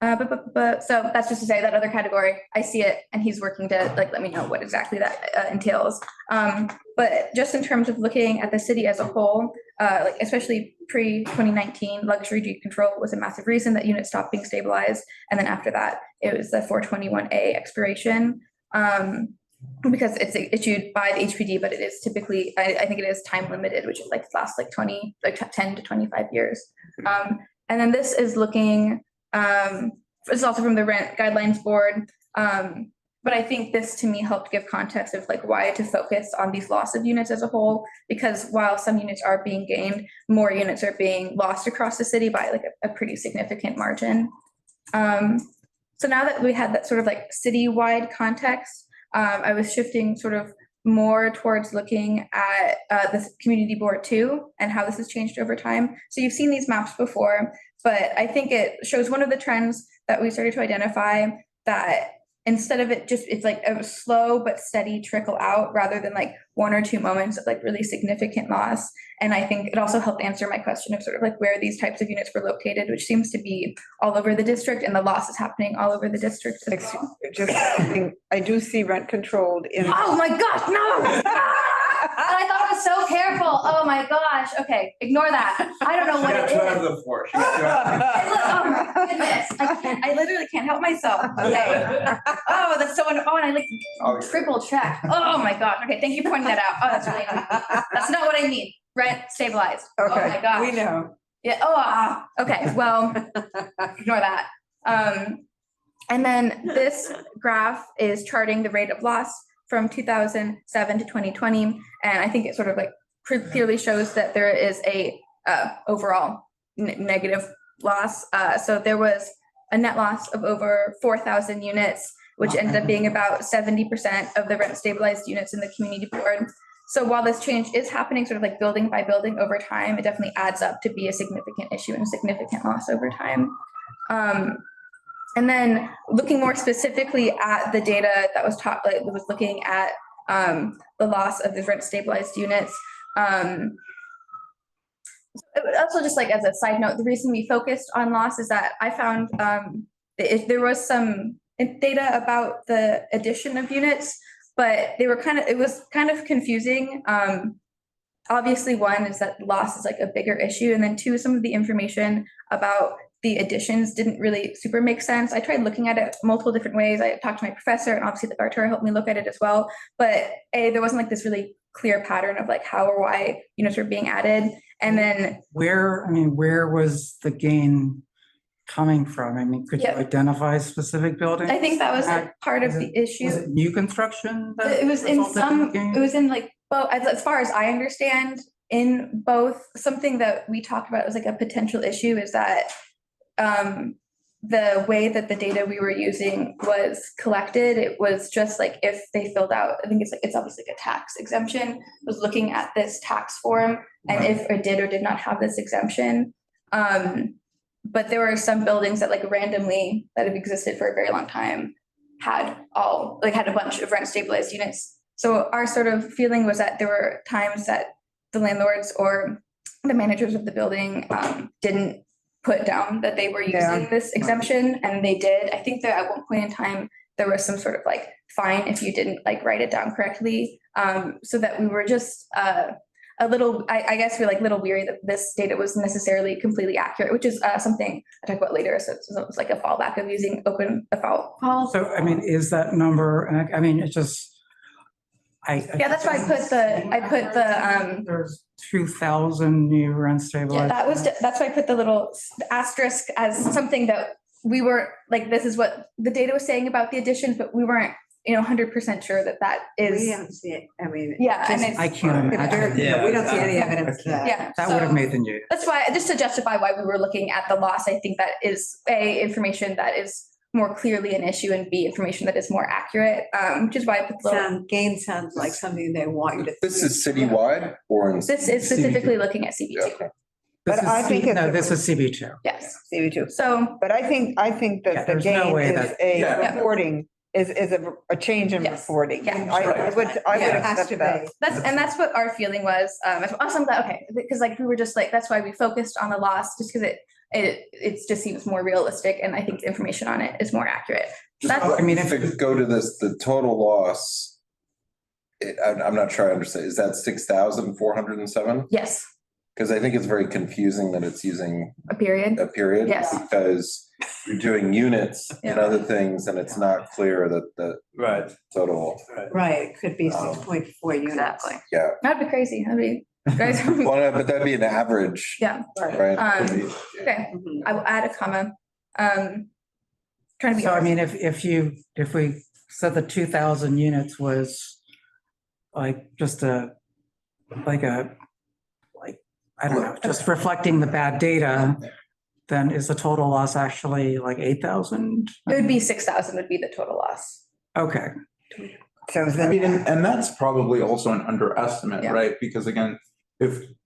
But so that's just to say that other category, I see it, and he's working to like let me know what exactly that entails. But just in terms of looking at the city as a whole, like especially pre-2019, luxury deed control was a massive reason that units stopped being stabilized, and then after that, it was the 421A expiration. because it's issued by the HPD, but it is typically, I think it is time limited, which is like lasts like 10 to 25 years. And then this is looking, it's also from the Rent Guidelines Board. But I think this to me helped give context of like why to focus on these loss of units as a whole, because while some units are being gained, more units are being lost across the city by like a pretty significant margin. So now that we had that sort of like citywide context, I was shifting sort of more towards looking at the community board too, and how this has changed over time. So you've seen these maps before, but I think it shows one of the trends that we started to identify, that instead of it's like a slow but steady trickle out rather than like 1 or 2 moments of like really significant loss. And I think it also helped answer my question of sort of like where these types of units were located, which seems to be all over the district, and the loss is happening all over the district as well. I do see rent controlled in. Oh my gosh, no! I thought I was so careful. Oh my gosh. Okay, ignore that. I don't know what it is. Oh my goodness. I literally can't help myself. Okay. Oh, that's so, and I like triple check. Oh my gosh. Okay, thank you for pointing that out. Oh, that's really annoying. That's not what I need. Rent stabilized. Oh my gosh. We know. Yeah. Oh, okay. Well, ignore that. And then this graph is charting the rate of loss from 2007 to 2020. And I think it sort of like clearly shows that there is a overall negative loss. So there was a net loss of over 4,000 units, which ended up being about 70% of the rent stabilized units in the community board. So while this change is happening sort of like building by building over time, it definitely adds up to be a significant issue and a significant loss over time. And then looking more specifically at the data that was taught, like was looking at the loss of the rent stabilized units. Also, just like as a side note, the reason we focused on loss is that I found there was some data about the addition of units, but they were it was kind of confusing. Obviously, one is that loss is like a bigger issue, and then two, some of the information about the additions didn't really super make sense. I tried looking at it multiple different ways. I talked to my professor, and obviously the Bartura helped me look at it as well. But there wasn't like this really clear pattern of like how or why units were being added. And then where was the gain coming from? I mean, could you identify specific buildings? I think that was like part of the issue. Was it new construction? It was in it was in like both, as far as I understand, in both. Something that we talked about was like a potential issue is that the way that the data we were using was collected, it was just like if they filled out, I think it's obviously like a tax exemption, was looking at this tax form and if it did or did not have this exemption. But there were some buildings that like randomly that have existed for a very long time had a bunch of rent stabilized units. So our sort of feeling was that there were times that the landlords or the managers of the building didn't put down that they were using this exemption, and they did. I think that at one point in time, there was some sort of like fine if you didn't like write it down correctly. So that we were just a little, I guess we're like a little weary that this data was necessarily completely accurate, which is something I talk about later. So it's like a fallback of using a fall. So, I mean, is that number, I mean, it's just, yeah, that's why I put the there's 2,000 new rent stabilized. Yeah, that's why I put the little asterisk as something that we were like, this is what the data was saying about the additions, but we weren't 100% sure that is. We don't see it. I mean, yeah, and I can't imagine. We don't see any evidence of that. Yeah, that would have made the news. That's why, just to justify why we were looking at the loss, I think that is information that is more clearly an issue, and B, information that is more accurate, which is why I put the gain sounds like something they want you to. This is citywide or in? This is specifically looking at CB2. But I think this is CB2. Yes. CB2. So, but I think that the gain is a reporting is a change in reporting. Yeah. I would accept that. That's what our feeling was. Awesome. Okay, because like we were just like, that's why we focused on the loss, just because it just seems more realistic, and I think the information on it is more accurate. I mean, if it go to this, the total loss, I'm not sure I understand. Is that 6,407? Yes. Because I think it's very confusing that it's using A period. a period. Yes. Because you're doing units and Yeah. other things, and it's not clear that the Right. total, Right, it could be 6.4 units. Exactly. yeah. That'd be crazy. That'd be, guys. Well, no, but that'd be an average, Yeah. right? Okay, Mhm. I will add a comma. Trying to be. So I mean, if we said the 2,000 units was like just like, I don't know, just reflecting the bad data, then is the total loss actually like 8,000? It would be 6,000 would be the total loss. Okay. So I then, mean, and that's probably also an underestimate, Yeah. right? Because again,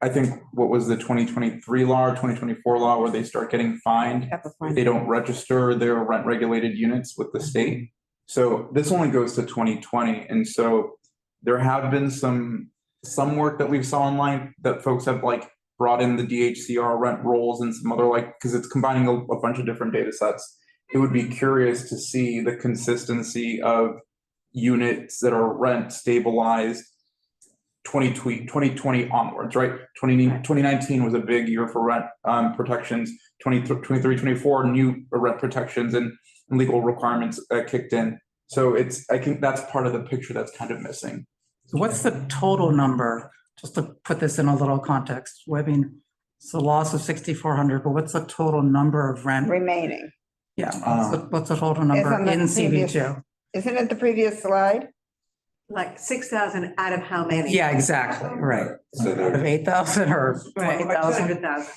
I think, what was the 2023 law or 2024 law where they start getting fined if they don't register their rent regulated units with the state? So this only goes to 2020. And so there have been some work that we've saw online that folks have like brought in the DHCR rent rolls and some other because it's combining a bunch of different data sets. It would be curious to see the consistency of units that are rent stabilized 2020 onwards, right? 2019 was a big year for rent protections. 23, 24 new rent protections and legal requirements kicked in. So I think that's part of the picture that's kind of missing. So what's the total number, just to put this in a little context? I mean, it's a loss of 6,400, but what's the total number of rent? remaining, Yeah, what's the total It's number on the in previous- CB2? isn't it the previous slide? Like 6,000 out of how many? Yeah, exactly, right. So Out of there, 8,000 or Right, 20,000? 200,000.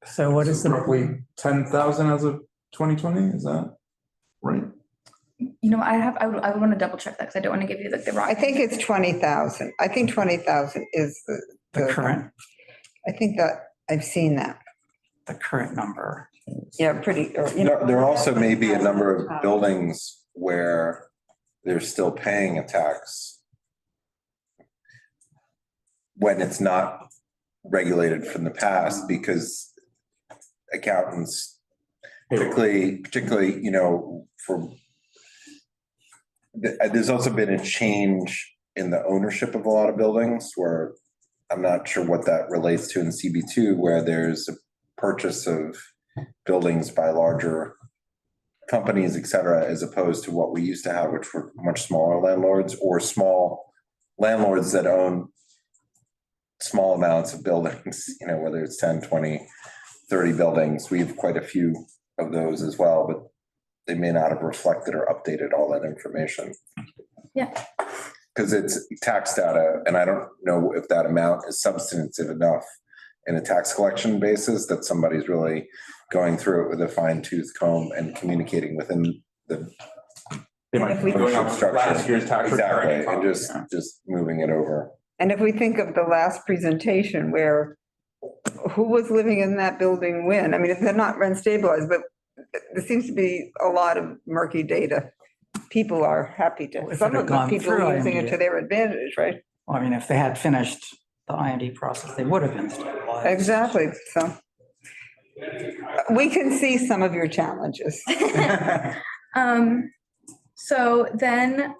So what is the, Roughly 10,000 as of 2020, is that right? You know, I would want to double check that because I don't want to give you like the wrong. I think it's 20,000. I think 20,000 is the current, I think that, I've seen that. the current number? Yeah, pretty, or, you know. there also may be a number of buildings where they're still paying a tax when it's not regulated from the past, because accountants, particularly, there's also been a change in the ownership of a lot of buildings where I'm not sure what that relates to in CB2, where there's a purchase of buildings by larger companies, et cetera, as opposed to what we used to have, which were much smaller landlords or small landlords that own small amounts of buildings, whether it's 10, 20, 30 buildings. We have quite a few of those as well, but they may not have reflected or updated all that information. Yeah. Because it's tax data, and I don't know if that amount is substantive enough in a tax collection basis that somebody's really going through it with a fine tooth comb and communicating within the They might be going off structure. last year's tax return. Exactly, and just moving it over. And if we think of the last presentation where who was living in that building when, I mean, they're not rent stabilized, but there seems to be a lot of murky data. People are happy to, If it some had of the gone people through are using it IMDA. to their advantage, right? Well, I mean, if they had finished the IND process, they would have been stabilized. Exactly, so. We can see some of your challenges. So then,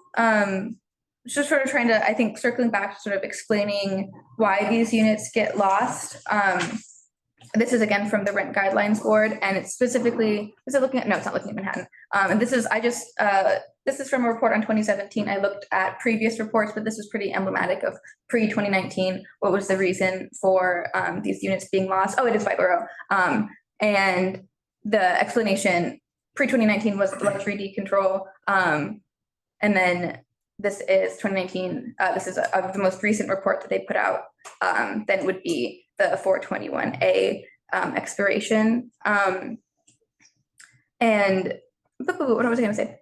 just sort of trying to, I think, circling back to sort of explaining why these units get lost. This is again from the Rent Guidelines Board, and it's specifically, is it looking at, no, it's not looking at Manhattan. And this is, this is from a report on 2017. I looked at previous reports, but this is pretty emblematic of pre-2019. What was the reason for these units being lost? Oh, it is by borough. And the explanation pre-2019 was luxury decontrol. And then this is 2019. This is the most recent report that they put out. Then would be the 421A expiration. And what was I going to say?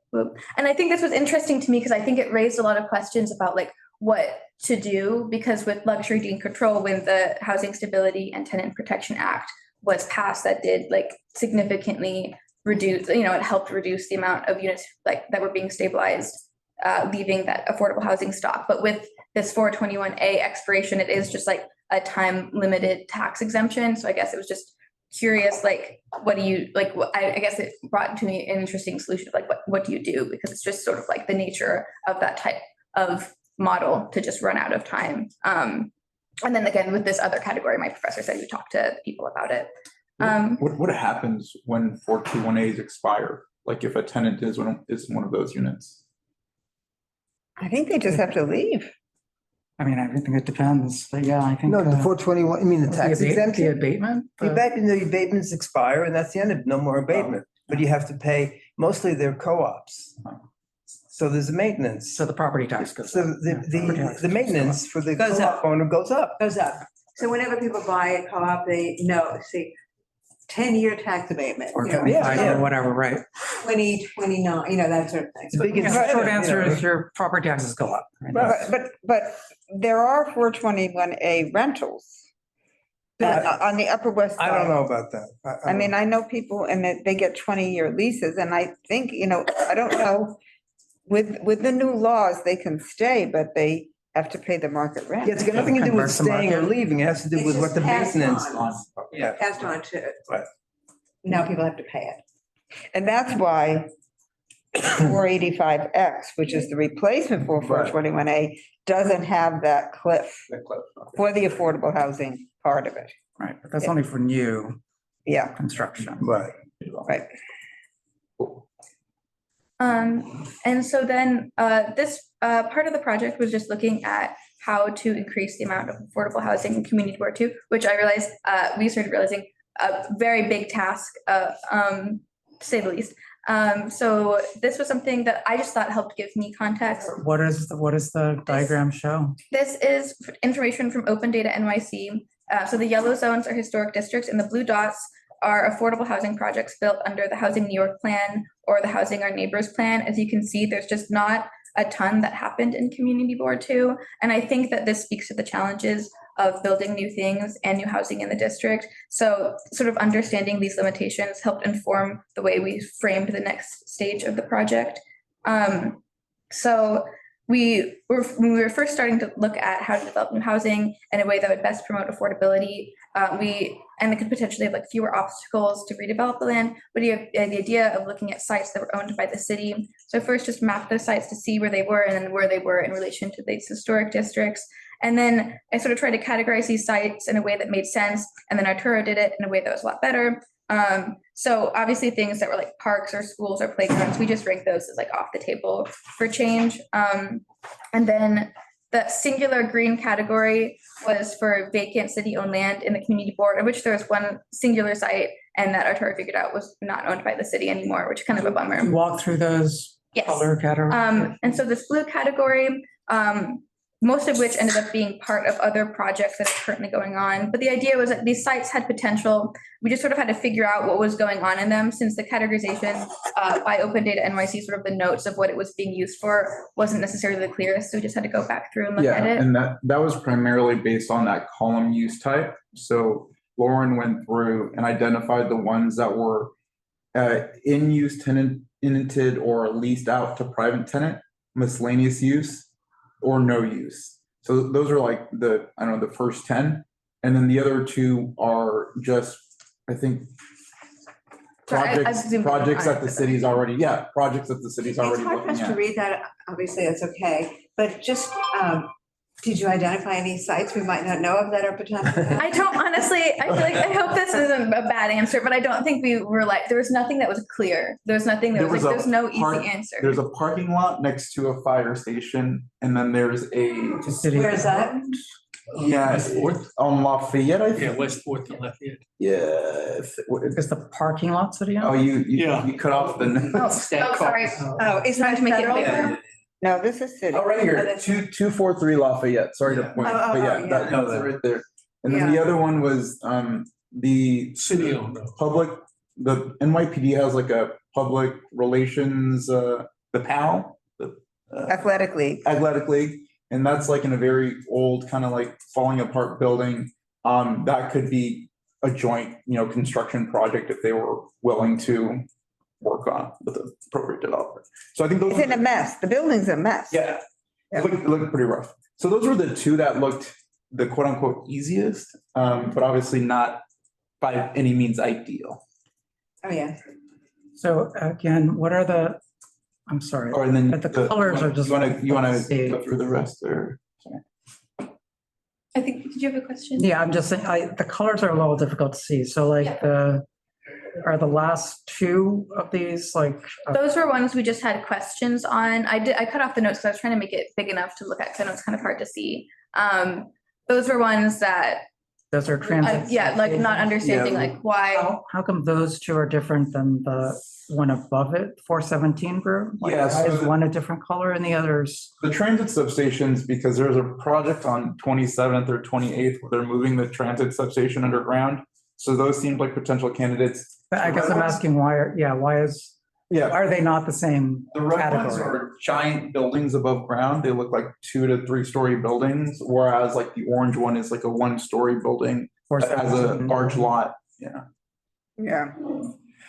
And I think this was interesting to me because I think it raised a lot of questions about like what to do, because with luxury decontrol, when the Housing Stability and Tenant Protection Act was passed, that did like significantly reduce, it helped reduce the amount of units like that were being stabilized, leaving that affordable housing stock. But with this 421A expiration, it is just like a time limited tax exemption. So I guess it was just curious, like, what do you, like, I guess it brought to me an interesting solution of like, what do you do? Because it's just sort of like the nature of that type of model to just run out of time. And then again, with this other category, my professor said he would talk to people about it. What happens when 421As expire? Like if a tenant is one of those units? I think they just have to leave. I mean, I think it depends, but yeah, I think. No, the 421, I mean, the tax The exemption. abatement? The abatements expire and that's the end of it, no more abatement, but you have to pay, mostly they're co-ops. So there's a maintenance. So the property tax goes So up. the maintenance for the Goes up. co-op owner goes up. Goes up. So whenever people buy a co-op, they know, see, 10-year tax abatement. Or you know, 25 yeah. or whatever, right? 2029, that sort of thing. It's a big The incentive, short answer you know. is your property taxes go up. right? But there are 421A rentals on the Upper West Side. I don't know about that. I mean, I know people and they get 20-year leases and I think, I don't know, with the new laws, they can stay, but they have to pay the market rent. Yeah, it's got nothing to do with Convert the staying or market. leaving. It has to do It's with what just the passed maintenance. on. Yeah. Passed on to, Right. now people have to pay it. And that's why 485X, which is the replacement for 421A, doesn't have that cliff for the affordable housing part of it. Right, but that's only for new Yeah, construction. Right. right. And so then this part of the project was just looking at how to increase the amount of affordable housing in community board two, which I realized, we started realizing a very big task, to say the least. So this was something that I just thought helped give me context. What does the diagram show? This is information from Open Data NYC. So the yellow zones are historic districts and the blue dots are affordable housing projects built under the Housing New York Plan or the Housing Our Neighbors Plan. As you can see, there's just not a ton that happened in Community Board 2. And I think that this speaks to the challenges of building new things and new housing in the district. So sort of understanding these limitations helped inform the way we framed the next stage of the project. So when we were first starting to look at how to develop new housing in a way that would best promote affordability, and it could potentially have like fewer obstacles to redevelop the land, but you have the idea of looking at sites that were owned by the city. So first just map those sites to see where they were and then where they were in relation to these historic districts. And then I sort of tried to categorize these sites in a way that made sense. And then Arturo did it in a way that was a lot better. So obviously things that were like parks or schools or playgrounds, we just ranked those as like off the table for change. And then the singular green category was for vacant city-owned land in the community board, of which there was one singular site and that Arturo figured out was not owned by the city anymore, which is kind of a bummer. Walk through those Yes. color categories. And so this blue category, most of which ended up being part of other projects that are currently going on. But the idea was that these sites had potential. We just sort of had to figure out what was going on in them since the categorization by Open Data NYC, sort of the notes of what it was being used for wasn't necessarily the clearest. So we just had to go back through and look at it. And that was primarily based on that column use type. So Lauren went through and identified the ones that were in use tenanted or leased out to private tenant, miscellaneous use, or no use. So those are like the first 10. And then the other two are just, I think, projects that the city's already, projects that the city's already It's hard for looking us to at. read that, obviously, that's okay, but just, did you identify any sites we might not know of that are potential? I don't honestly, I feel like, I hope this isn't a bad answer, but I don't think we were like, there was nothing that was clear. There's nothing that was like, there's no easy answer. There's a parking lot next to a fire station, and then there's a. Where is that? Yeah, on Lafayette, I Yeah, think. West Fourth and Lafayette. Yeah. Is the parking lot city? Oh, you cut off the. Oh, sorry. Oh, is Trying that to make it federal? bigger. No, this is city. Oh, right here, 243 Lafayette, sorry to point, Oh, but yeah, yeah. that's right there. And then the other one was, the City owned. public, the NYPD has like a public relations, the PAL, the Athletic League. Athletic League. And that's like in a very old, kind of like falling apart building. That could be a joint, construction project if they were willing to work on with the appropriate developer. So I think those. It's in a mess. The building's a mess. Yeah, it looked pretty rough. So those were the two that looked the quote unquote easiest, but obviously not by any means ideal. Oh, yeah. So again, what are the, I'm sorry, Or and then but the colors are just. You wanna go through the rest or? I think Did you have a question? Yeah, I'm just saying, the colors are a little difficult to see. So like are the last two of these like? Those were ones we just had questions on. I cut off the notes because I was trying to make it big enough to look at, because I know it's kind of hard to see. Those were ones that, Those are transit. yeah, like not understanding like why. How come those two are different than the one above it, 417 group? Like, Yeah, why so is one a different color and the others? The transit substations, because there's a project on 27th or 28th where they're moving the transit substation underground. So those seemed like potential candidates. I guess I'm asking why, why are they not the same The red ones category? are giant buildings above ground. They look like 2 to 3 story buildings, whereas like the orange one is like a 1-story building that has a large lot. Yeah. Yeah.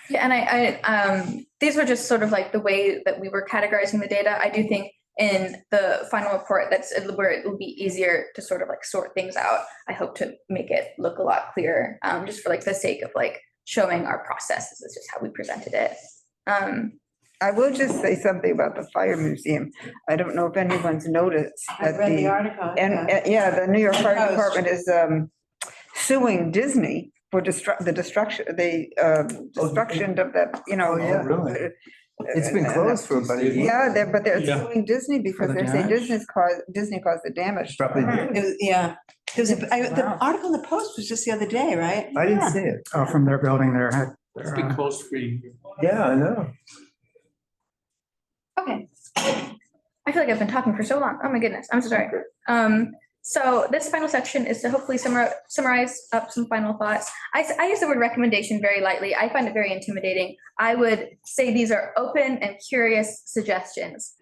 Yeah, and these were just sort of like the way that we were categorizing the data. I do think in the final report, that's where it will be easier to sort of like sort things out. I hope to make it look a lot clearer, just for like the sake of like showing our process. This is just how we presented it. I will just say something about the fire museum. I don't know if anyone's noticed I that read the article. and yeah, the New York Fire Department is suing Disney for the destruction of that, you know. Oh, yeah. Really? It's been closed for about a year. Yeah, but they're Yeah. suing Disney because the they're saying damage? Disney caused the damage. Probably did. Yeah, there's the Wow. article in the Post was just the other day, right? I didn't see it. Oh, from their building there. It's been closed for a year. Yeah, I know. Okay. I feel like I've been talking for so long. Oh my goodness, I'm so sorry. So this final section is to hopefully summarize up some final thoughts. I use the word recommendation very lightly. I find it very intimidating. I would say these are open and curious suggestions.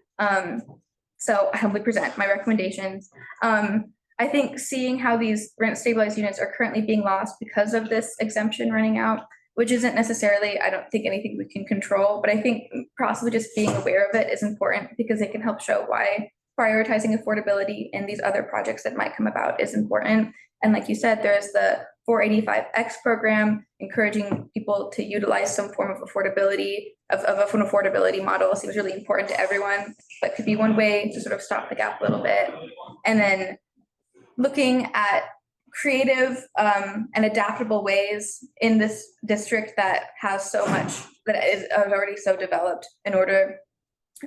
So I humbly present my recommendations. I think seeing how these rent stabilized units are currently being lost because of this exemption running out, which isn't necessarily, I don't think, anything we can control, but I think possibly just being aware of it is important because it can help show why prioritizing affordability in these other projects that might come about is important. And like you said, there's the 485X program, encouraging people to utilize some form of affordability, of an affordability model. Seems really important to everyone, but could be one way to sort of stop the gap a little bit. And then looking at creative and adaptable ways in this district that has so much, that is already so developed, in order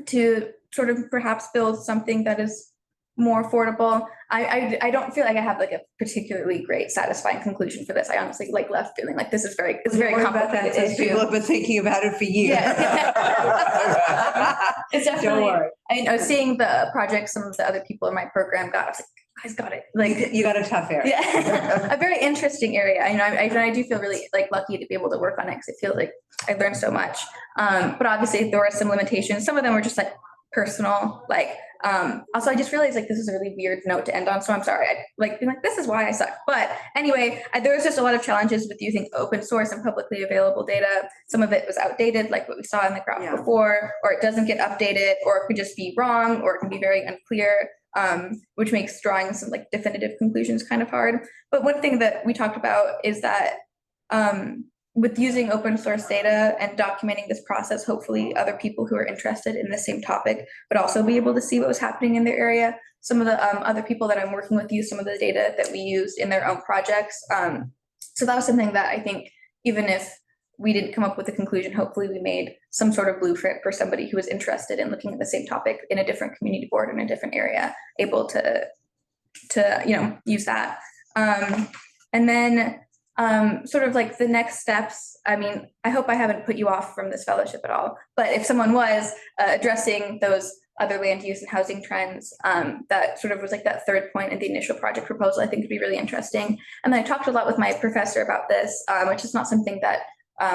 to sort of perhaps build something that is more affordable. I don't feel like I have like a particularly great satisfying conclusion for this. I honestly like left feeling like this is very complicated issue. People have been thinking about it for years. Yeah. It's Don't definitely, worry. I was seeing the project some of the other people in my program got. I was like, guys got it. Like You got a tough area. yeah, a very interesting area. I do feel really like lucky to be able to work on it because it feels like I learned so much. But obviously there were some limitations. Some of them were just like personal, like also I just realized like this is a really weird note to end on, so I'm sorry. I like being like, this is why I suck. But anyway, there was just a lot of challenges with using open source and publicly available data. Some of it was outdated, like what we saw in the graph before, or it doesn't get updated, or it could just be wrong, or it can be very unclear, which makes drawing some like definitive conclusions kind of hard. But one thing that we talked about is that with using open source data and documenting this process, hopefully other people who are interested in the same topic would also be able to see what was happening in their area. Some of the other people that I'm working with use some of the data that we used in their own projects. So that was something that I think, even if we didn't come up with a conclusion, hopefully we made some sort of blueprint for somebody who was interested in looking at the same topic in a different community board in a different area, able to use that. And then sort of like the next steps, I mean, I hope I haven't put you off from this fellowship at all, but if someone was addressing those other land use and housing trends, that sort of was like that third point in the initial project proposal, I think would be really interesting. And then I talked a lot with my professor about this, which is not something that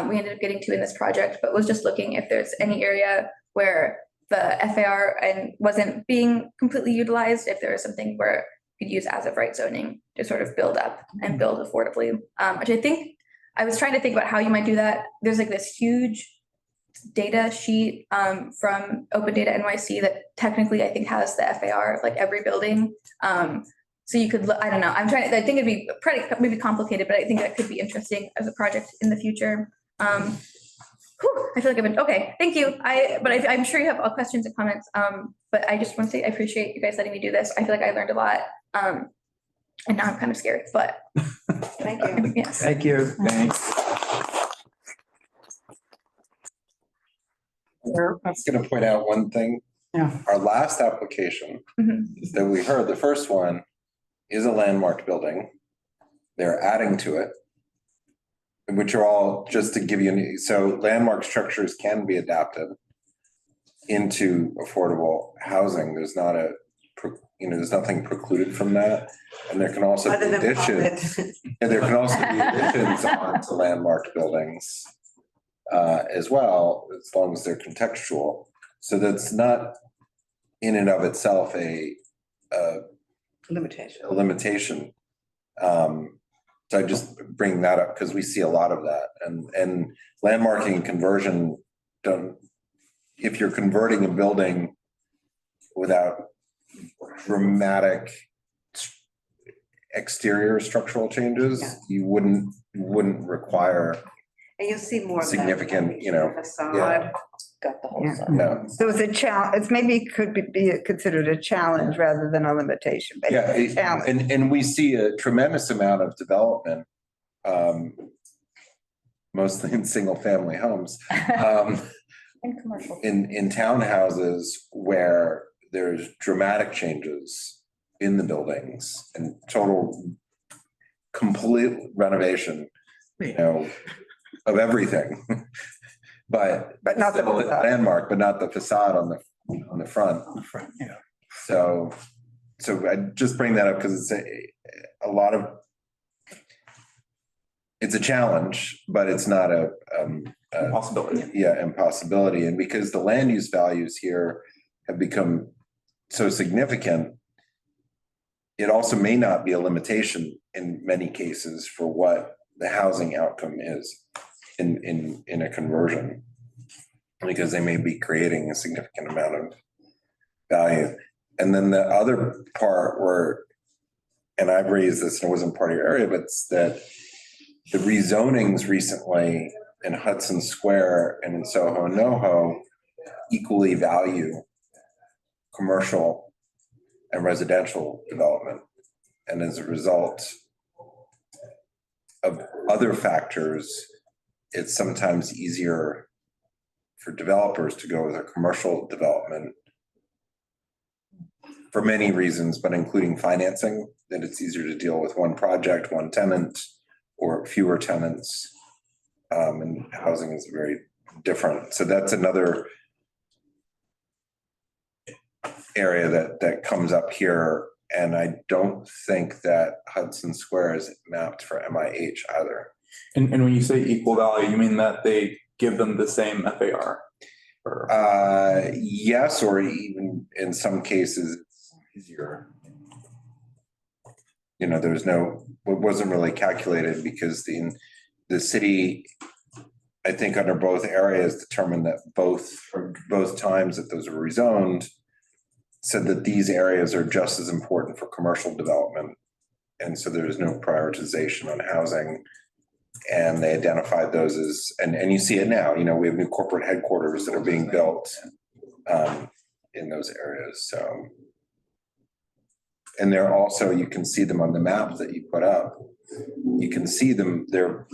we ended up getting to in this project, but was just looking if there's any area where the FAR and wasn't being completely utilized, if there was something where could use as of right zoning to sort of build up and build affordably, which I think I was trying to think about how you might do that. There's like this huge data sheet from Open Data NYC that technically I think has the FAR of like every building. So you could, I don't know, I think it'd be pretty maybe complicated, but I think that could be interesting as a project in the future. I feel like I've been, okay, thank you. I'm sure you have all questions and comments, but I just want to say I appreciate you guys letting me do this. I feel like I learned a lot. And now I'm kind of scared, but Thank you. yes. Thank you. Thanks. I was gonna point out one thing. Yeah. Our last application Mhm. that we heard, the first one is a landmark building. They're adding to it. Which are all, just to give you, so landmark structures can be adapted into affordable housing. There's not a, there's nothing precluded from that. And there can also be Other than additions. profit. And there can also be additions onto landmarked buildings as well, as long as they're contextual. So that's not in and of itself a Limitation. limitation. So I just bring that up because we see a lot of that, and landmarking and conversion if you're converting a building without dramatic exterior structural changes, Yeah. you wouldn't require And you'll see more of that. significant, Facade. Got the whole Yeah. side. no. So it's a challenge, it's maybe could be considered a challenge rather than a limitation, but Yeah, it's a challenge. and we see a tremendous amount of development, mostly in single-family homes, And commercial. in townhouses where there's dramatic changes in the buildings and total complete renovation, of everything. But not the still a facade. landmark, but not the facade on the front. Yeah. So I just bring that up because it's a lot of, it's a challenge, but it's not a Possibility. yeah, impossibility. And because the land use values here have become so significant, it also may not be a limitation in many cases for what the housing outcome is in a conversion, because they may be creating a significant amount of value. And then the other part where, and I've raised this and it wasn't part of your area, but it's that the rezonings recently in Hudson Square and in Soho and NoHo equally value commercial and residential development. And as a result of other factors, it's sometimes easier for developers to go with a commercial development for many reasons, but including financing, that it's easier to deal with one project, one tenant, or fewer tenants. And housing is very different. So that's another area that comes up here. And I don't think that Hudson Square is mapped for MIH either. And when you say equal value, you mean that they give them the same FAR? Or Yes, or even in some cases it's easier. There's it wasn't really calculated because the city, I think under both areas, determined that both times that those were rezoned, said that these areas are just as important for commercial development. And so there's no prioritization on housing. And they identified those as, and you see it now, we have new corporate headquarters that are being built in those areas. So, and they're also, you can see them on the map that you put up. You can see them, there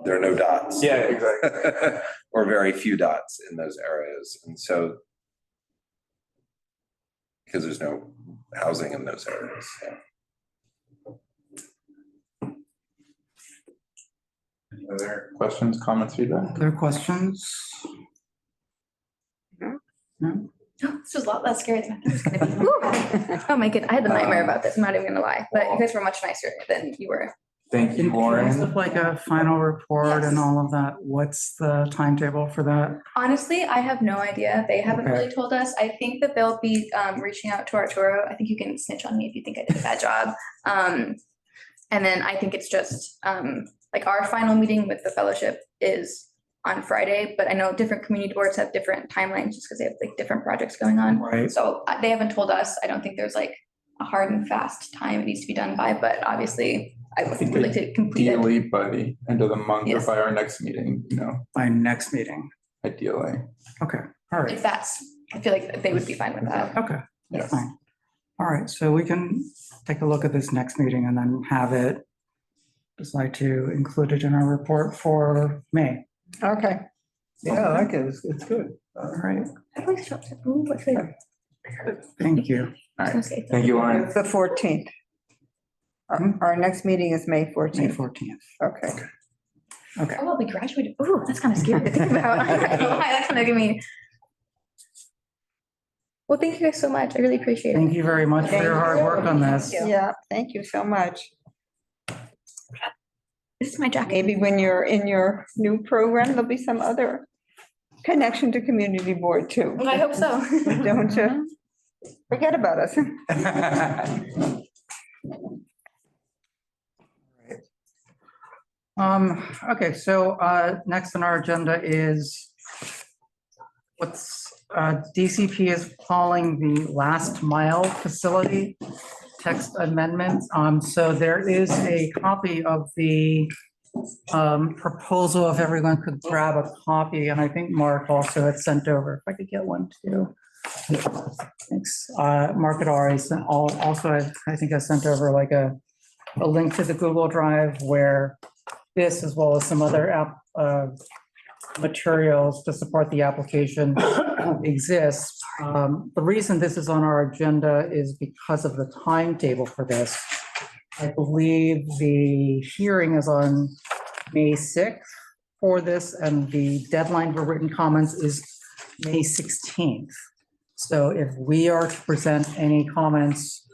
are no dots. Yeah, exactly. Or very few dots in those areas. And so, because there's no housing in those areas. So. Any other questions, comments, feedback? Other questions? No? This was a lot less scary than I thought it was gonna be. Woo! Oh my goodness, I had the nightmare about this, I'm not even gonna lie, but you guys were much nicer than you were. Thank you, In terms Lauren. of like a final report and Yes. all of that, what's the timetable for that? Honestly, I have no idea. They haven't Okay. really told us. I think that they'll be reaching out to Arturo. I think you can snitch on me if you think I did a bad job. And then I think it's just like our final meeting with the fellowship is on Friday, but I know different community boards have different timelines just because they have like different projects going on. Right. So they haven't told us. I don't think there's like a hard and fast time it needs to be done by, but obviously I would like to complete it. Ideally by the end of the month or Yes. by our next meeting, By next meeting. ideally. Okay, all right. If that's, I feel like they would be fine with that. Okay, Yes. fine. All right, so we can take a look at this next meeting and then have it, decide to include it in our report for May. Okay. Yeah, I like it. It's good. All right, Ooh, what's it? thank you. Okay. Thank you, Lauren. It's the 14th. Our next meeting is May May 14th. 14th. Okay. Oh, we graduated. Ooh, that's kind of scary to think about. I'm not gonna lie, that's gonna give me. Well, thank you guys so much. I really appreciate it. Thank you very much for your hard work on this. Yeah, thank you so much. This is my jacket. Maybe when you're in your new program, there'll be some other connection to community board too. I hope so. Don't you forget about us. Okay, so next on our agenda is what's DCP is calling the last mile facility text amendment. So there is a copy of the proposal, if everyone could grab a copy, and I think Mark also had sent over, if I could get one too. Thanks. Mark had already sent, also, I think I sent over like a link to the Google Drive where this, as well as some other materials to support the application exists. The reason this is on our agenda is because of the timetable for this. I believe the hearing is on May 6th for this, and the deadline for written comments is May 16th. So if we are to present any comments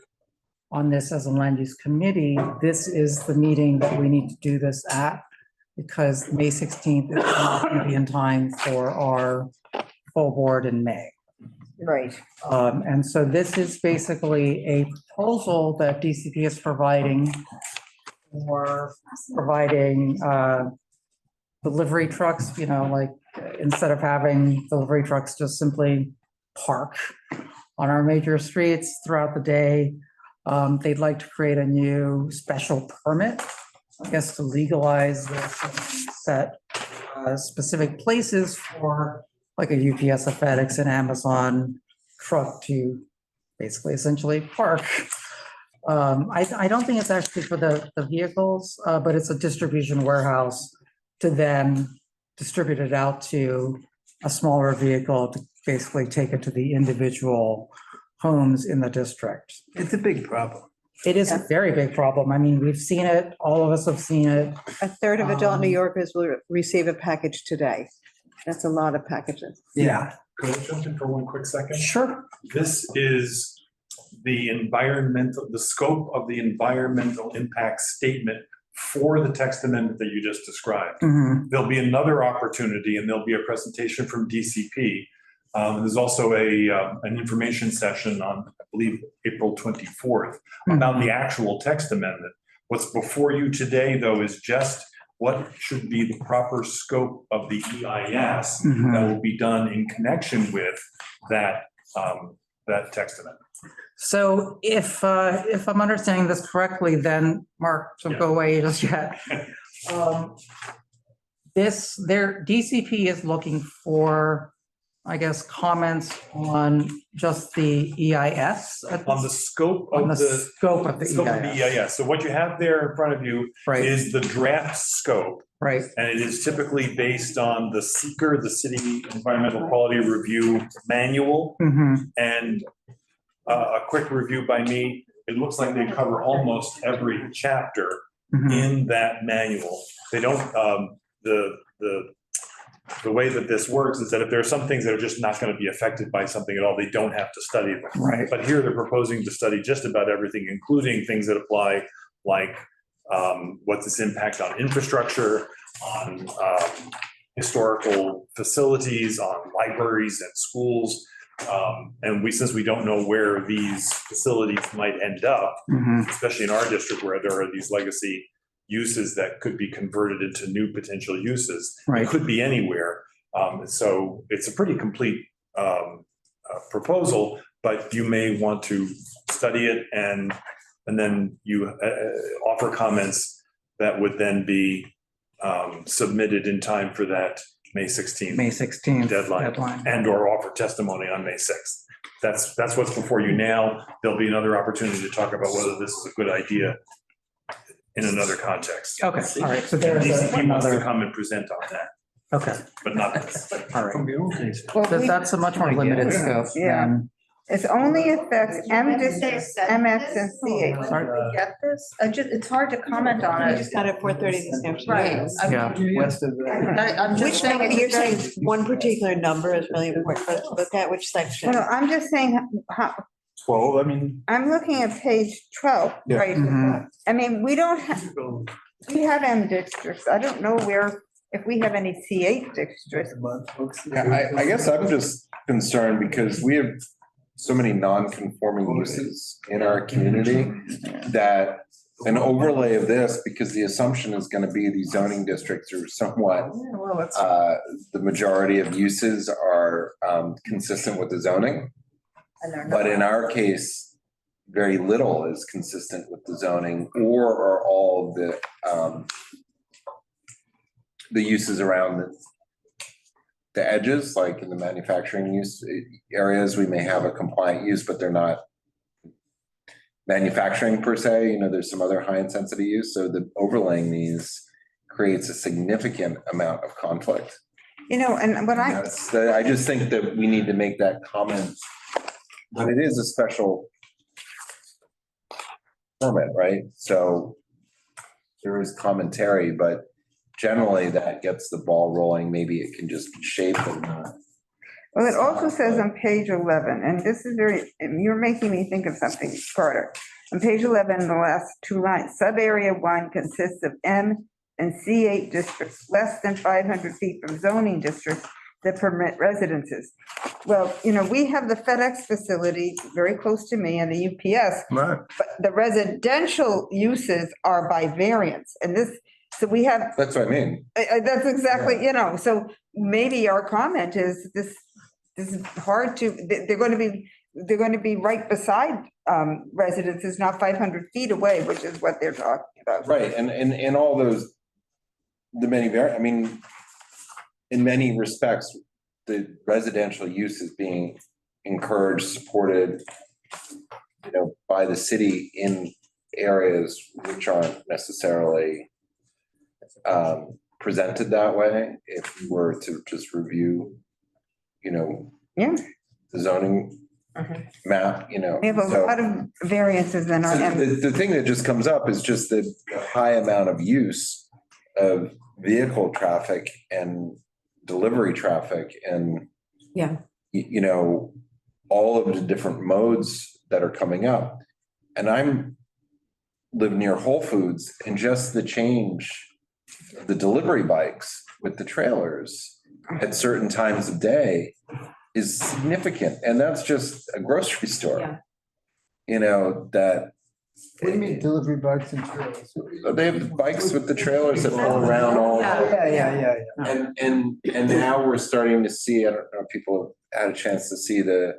on this as a land use committee, this is the meeting that we need to do this at, because May 16th is not going to be in time for our full board in May. Right. And so this is basically a proposal that DCP is providing for providing delivery trucks, you know, like instead of having delivery trucks just simply park on our major streets throughout the day. They'd like to create a new special permit, I guess, to legalize this and set specific places for like a UPS, a FedEx, and Amazon truck to basically essentially park. I don't think it's actually for the vehicles, but it's a distribution warehouse to then distribute it out to a smaller vehicle to basically take it to the individual homes in the district. It's a big problem. It is a very big problem. I mean, we've seen it, all of us have seen it. A third of adult New Yorkers will receive a package today. That's a lot of packages. Yeah. Could I jump in for one quick second? Sure. This is the scope of the environmental impact statement for the text amendment that you just described. Mhm. There'll be another opportunity and there'll be a presentation from DCP. There's also an information session on, I believe, April 24th about the actual text amendment. What's before you today, though, is just what should be the proper scope of the EIS that will be done in connection with that text amendment. So if I'm understanding this correctly, then Mark, don't go away just yet. DCP is looking for, I guess, comments on just the EIS. On the scope of the scope of the EIS. So what you have there in front of you is the draft scope. Right. And it is typically based on the seeker, the City Environmental Quality Review Manual. And a quick review by me, it looks like they cover almost every chapter in that manual. They don't, the way that this works is that if there are some things that are just not going to be affected by something at all, they don't have to study them. Right. But here they're proposing to study just about everything, including things that apply like what's its impact on infrastructure, on historical facilities, on libraries and schools. And since we don't know where these facilities might end up, especially in our district where there are these legacy uses that could be converted into new potential uses. It could be anywhere. So it's a pretty complete proposal, but you may want to study it and then you offer comments that would then be submitted in time for that May 16th deadline and or offer testimony on May 6th. That's what's before you now. There'll be another opportunity to talk about whether this is a good idea in another context. Okay, all right, so And there's DCP wants to another, come and present on that, okay, but not this. all right. Well, So we- that's a much more limited scope Yeah. than, It only affects M districts, MX and CH. Sorry? Get this? It's hard to comment on We it. just got it 4:30 this afternoon. Right. yeah. West of the. I'm Which, just saying, you're saying one particular number is really important for us to look at, which section? No, I'm just saying, how, 12, I mean, I'm looking at page 12, Yeah. right? Mhm. I mean, we don't have, we have M districts. I don't know if we have any C8 districts. Yeah, I guess I'm just concerned because we have so many non-conforming uses in our community that an overlay of this, because the assumption is gonna be these zoning districts are somewhat, the majority of uses are consistent with the zoning. But in our case, very little is consistent with the zoning, or are all of the uses around the edges, like in the manufacturing use areas, we may have a compliant use, but they're not manufacturing per se, there's some other high intensity use, so the overlaying these creates a significant amount of conflict. And when I just think that we need to make that comment, but it is a special permit, right? So there is commentary, but generally that gets the ball rolling. Maybe it can just be shaped and not. Well, it also says on page 11, and this is you're making me think of something, Carter. On page 11, the last two lines, sub-area 1 consists of M and C8 districts, less than 500 feet from zoning districts that permit residences. Well, we have the FedEx facility very close to me and the UPS, Right. but the residential uses are by variance. And so we have, That's what I mean. that's exactly, so maybe our comment is this is hard they're going to be right beside residences, not 500 feet away, which is what they're talking about. Right, and all those, in many respects, the residential use is being encouraged, supported, by the city in areas which aren't necessarily presented that way. If we were to just review, Yeah. the zoning map, We have a so- lot of variances in our, So the thing that just comes up is just the high amount of use of vehicle traffic and delivery traffic and, Yeah. all of the different modes that are coming up. And live near Whole Foods, and just the change, the delivery bikes with the trailers at certain times of day is significant. And that's just a grocery store. Yeah. That. What do you mean delivery bikes and trailers? They have the bikes with the trailers that pull around all. Yeah. And now we're starting to see, I don't know if people have had a chance to see the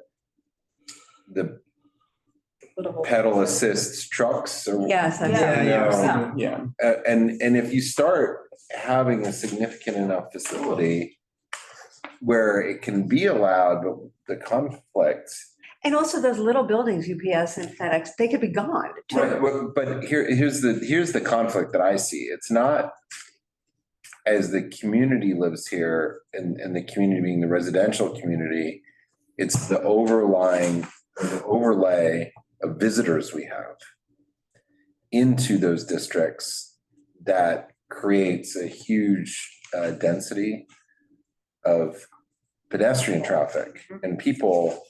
pedal assist trucks. Yes, I've Yeah. yeah. And if you start having a significant enough facility where it can be allowed, but the conflict. And also those little buildings, UPS and FedEx, they could be gone too. Right, but here's the conflict that I see. It's not as the community lives here and the community being the residential community, it's the overlay of visitors we have into those districts that creates a huge density of pedestrian traffic and people.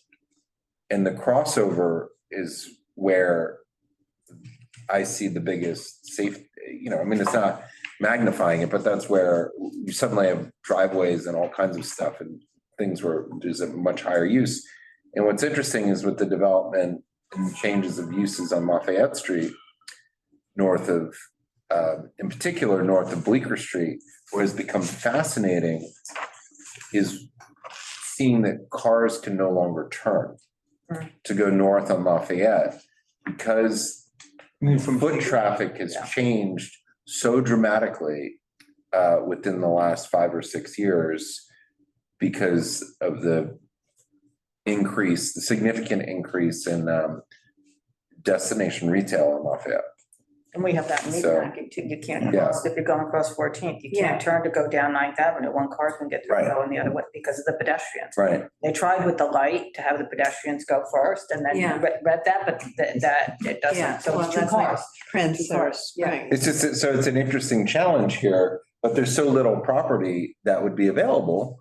And the crossover is where I see the biggest it's not magnifying it, but that's where you suddenly have driveways and all kinds of stuff and things where there's a much higher use. And what's interesting is with the development and changes of uses on Lafayette Street, in particular, north of Bleecker Street, what has become fascinating is seeing that cars can no longer turn to go north on Lafayette because foot traffic has changed so dramatically within the last 5 or 6 years because of the increase, the significant increase in destination retail in Lafayette. And we have that in So- Meadowbank too. You can't Yeah. cross, if you're going across 14th, you Yeah. can't turn to go down 9th Avenue. One car can get through Right. going the other way because of the pedestrians. Right. They tried with the light to have the pedestrians go first and then Yeah. read that, but that, it Yeah, doesn't, so well, it's two that's like cars. Prince Two or cars, yeah. Spring. It's just, so it's an interesting challenge here, but there's so little property that would be available,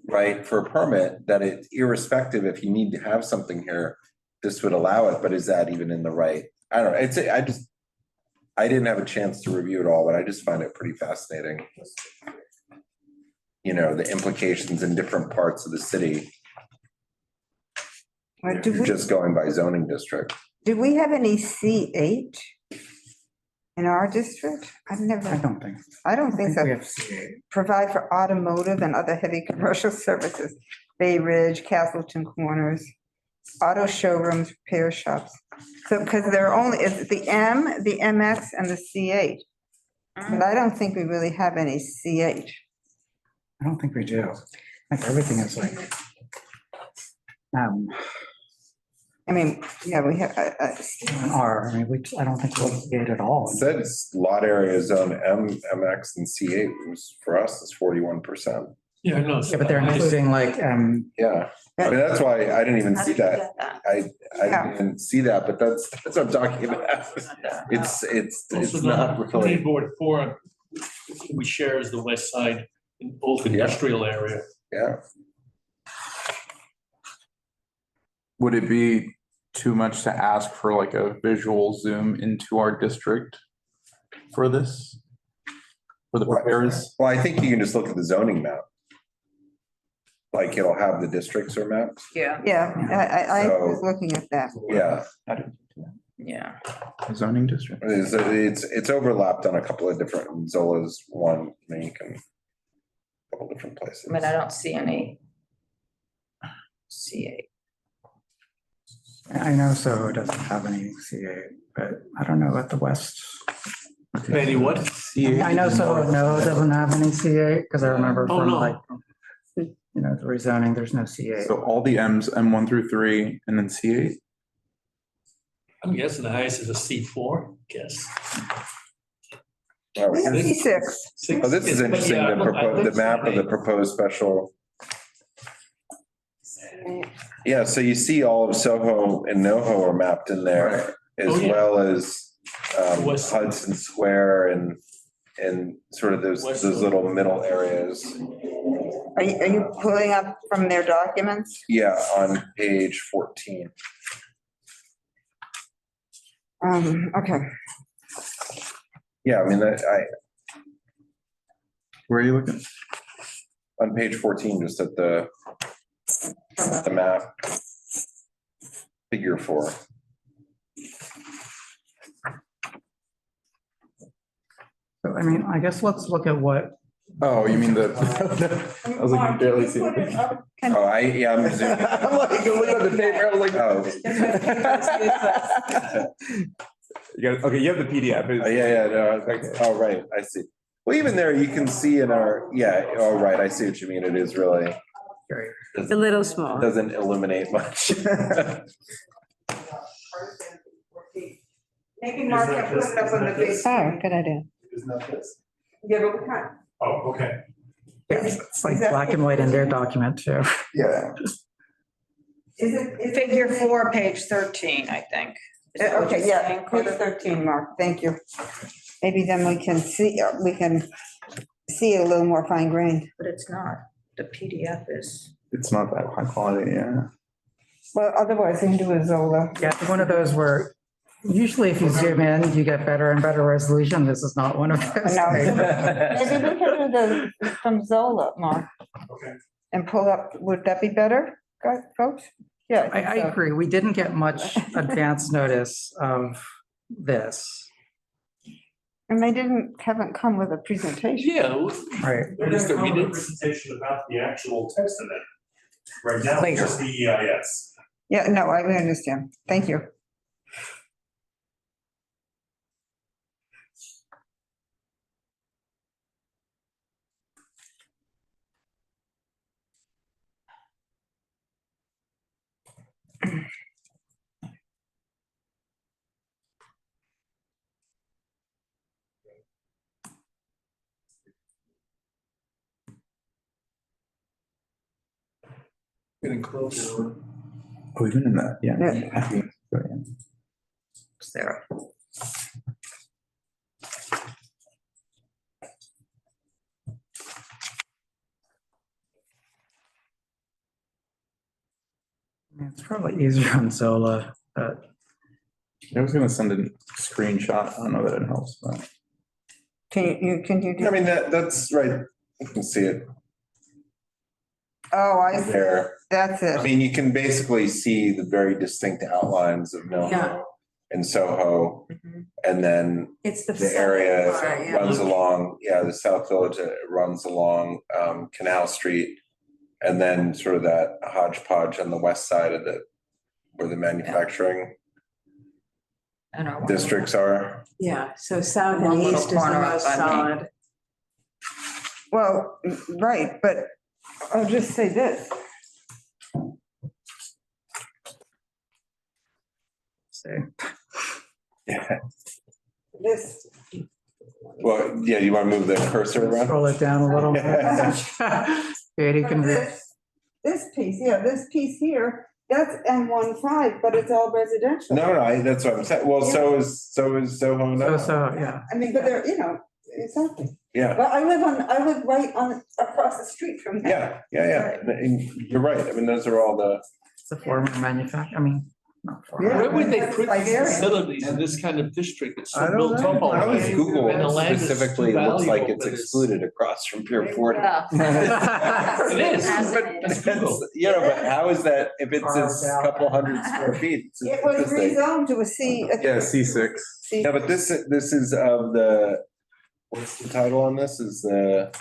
right, for a permit, that it's irrespective if you need to have something here, this would allow it, but is that even in the right? I don't know, I didn't have a chance to review it all, but I just find it pretty fascinating. You know, the implications in different parts of the city, just going by zoning district. Do we have any CH in our district? I've I never, don't think. I don't think so. We have CA. Provide for automotive and other heavy commercial services, Bay Ridge, Castleton Corners, auto showrooms, repair shops. So, because there are only, it's the M, the MX, and the CH. But I don't think we really have any CH. I don't think we do. I think everything is like. I mean, yeah, we have, R, I mean, I don't think we'll see it at all. It says lot area zone M, MX and C8 was, for us, is 41%. Yeah, I know. Yeah, but they're including like, Yeah, I mean, that's why I didn't even How see did you that. get that? I didn't see that, but that's what I'm talking about. It's Also, not the really, planning board forum, we share is the west side, old industrial area. yeah. Would it be too much to ask for like a visual zoom into our district for this? For the repairs? Well, I think you can just look at the zoning map. Like it'll have the districts are mapped. Yeah, yeah, I was So- looking at that. Yeah, yeah. Zoning district? it's overlapped on a couple of different, Zola's one, Make and a couple different places. I mean, I don't see any CA. I know Soho doesn't have any CA, but I don't know about the West. Any what? I know Soho doesn't have any CA because I remember Oh, from no. like, you know, the rezoning, there's no CA. So all the M's, M1 through 3, and then C8? I'm guessing the highest is a C4, guess. Oh, We have this- C6. oh, this is interesting, the map of the proposed special. Yeah, so you see all of Soho and NoHo are mapped in there, as Oh, yeah. well as West- Hudson Square and sort of those little middle areas. Are you pulling up from their documents? Yeah, on page 14. Okay. Yeah, I mean, Where are you looking? on page 14, just at the map. Figure 4. So, I mean, I guess let's look at what, Oh, you mean the, I was like, you barely see it. Oh, I'm zooming. I'm like, looking at the paper, I was like, Oh, you got, okay, you have the PDF. yeah, no, I was like, oh, right, I see. Well, even there, you can see in our, yeah, oh, right, I see what you mean. It is really, It's a little small. doesn't illuminate much. Maybe Mark can put it up on the big. Oh, good idea. Isn't that this? Yeah, but we can't. Oh, okay. it's like black and white in their document too. Yeah. Is it? Figure 4, page 13, I think. Is that what Okay, you're yeah, saying, page Carter? 13, Mark, thank you. Maybe then we can see it a little more fine grained. But it's not. The PDF is. It's not that high quality, yeah. Well, otherwise, we can do a Zola. Yeah, it's one of those where usually if you zoom in, you get better and better resolution. This is not one of those. No. Maybe we can do from Zola, Mark. Okay. And pull up, would that be better, guys, folks? Yeah. I think so. agree. We didn't get much advance notice of this. And they haven't come with a presentation. Yeah. Right. They're gonna come with a presentation about the actual text of it. Right now, it's just the EIS. Yeah, no, I understand. Thank you. Getting close. Oh, even in that, yeah. It's there. It's probably easier on Zola, but I was gonna send a screenshot. I don't know that it helps, but. Can you do? I mean, that's right. You can see it Oh, I see. there. That's I it. mean, you can basically see the very distinct outlines of Yeah. NoHo and Soho. And then It's the. the area part, yeah. runs along, the South Village runs along Canal Street. And then sort of that hodgepodge on the west side of where the manufacturing And our one districts are. Yeah, so south One and little east is the corner most up by me. solid. Well, right, but I'll just say this. Yeah. This, Well, yeah, you want to move the cursor around? scroll it down a little bit. Katie can read. this piece, yeah, this piece here, that's M15, but it's all residential. No, that's what I'm saying. Well, so is Soho now. So, yeah. I mean, but they're, exactly. Yeah, But I live right across the street from there. yeah. And you're right. I mean, those are all the. It's a former manufacturer, I mean, not former. Yeah. Where would they put Like these area. facilities in this kind of district? It's I so don't built know. up all How is over. Google And the land is too specifically looks like valuable it's for this. excluded across from Pier 40? It is. But It's Google. but how is that, if it's a couple hundred square feet? it's It was interesting. rezoned to a C. Yeah, C6. Yeah, but this is of the, what's the title on this? Is the,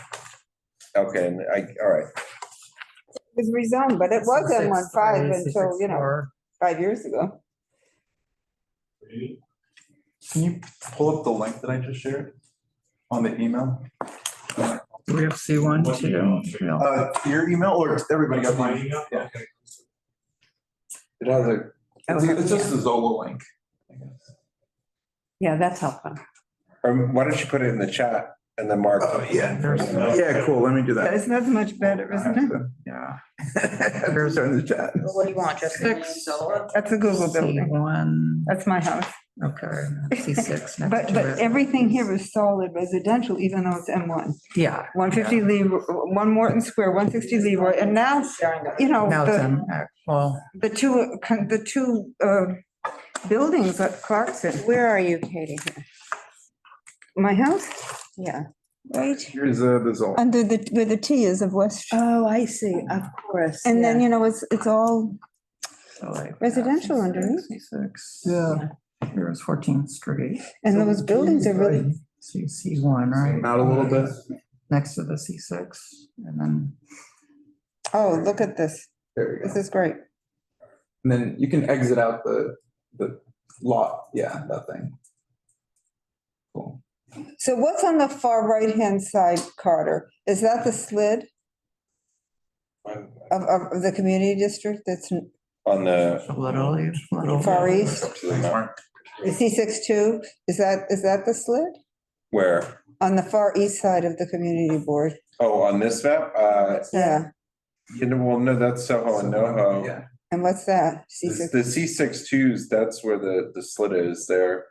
okay, all right. It was rezoned, but it was M15 until, C6-4. 5 years ago. Can you pull up the link that I just shared on the email? Do we have C1 too? No. Your email or everybody got my email? Yeah. It has It's just the Zola link, I guess. Yeah, that's helpful. why don't you put it in the chat and then Mark? Yeah, cool. Let me do that. That's much better, isn't it? Yeah. There's in the chat. What do you want, just Six. That's a Google building. C1, That's my house. okay, C6 next But to it. everything here is solid residential, even though it's M1. Yeah. 150 Leroy, 1 Morton Square, 160 Leroy, and now, Now it's in, well, the two buildings at Clarkson. Where are you, Katie? My house? Yeah. Right. Here's the Zola. Under where the T is of West. Oh, I see, of course. And then, yeah. It's all so like. residential underneath. C6. Yeah. Here's 14th Street. And those buildings are really, So C1, right? Out a little bit. Next to the C6, and then. oh, look at this. There you This go. is great. And then you can exit out the lot. Yeah, that thing. Cool. So what's on the far right-hand side, Carter? Is that the slid of the community district that's On the. Literally, little. far east? Up to the map. The C62, is that the slid? Where? On the far east side of the community board? Oh, on this map? Yeah, Well, no, that's Soho and NoHo. Yeah. and what's that? The C6? C62s, that's where the slit is there.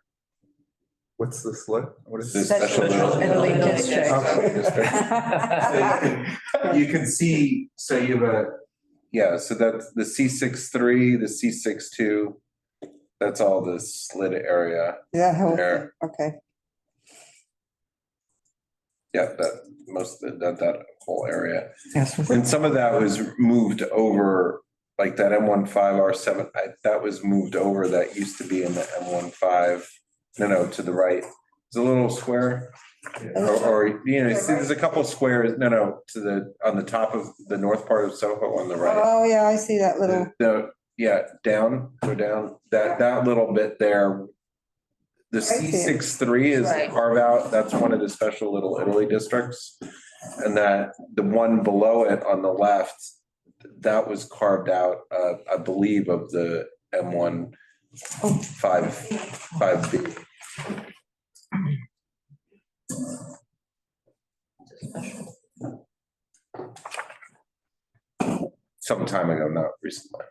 What's the slit? What is The this? special Italy little- district. Okay, district. So you can see, so you have so that's the C63, the C62. That's all the slit area. That whole, There. okay. Yeah, that whole area. Yes. And some of that was moved over, like that M15R7, that was moved over, that used to be in the M15. No, to the right. It's a little square. Or, see, there's a couple squares, on the top of the north part of Soho on the right. Oh, yeah, I see that little, Go down, that little bit there. The see it. C63 is Right. carve out, that's one of the special Little Italy districts. And that, the one below it on the left, that was carved out, I believe, of the M1 5B. some time ago, not recently.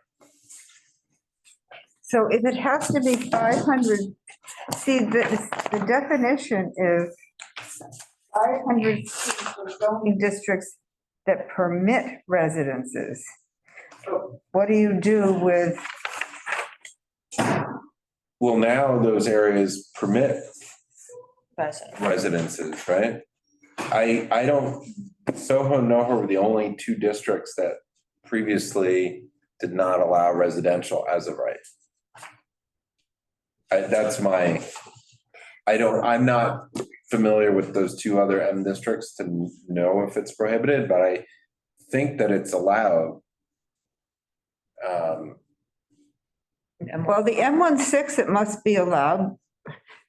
So if it has to be 500, see, the definition is 500 for zoning districts that permit residences. What do you do with, Well, now those areas permit residences, right? I don't, Soho and NoHo were the only two districts that previously did not allow residential as of right. I'm not familiar with those two other M districts to know if it's prohibited, but I think that it's allowed. well, the M16, it must be allowed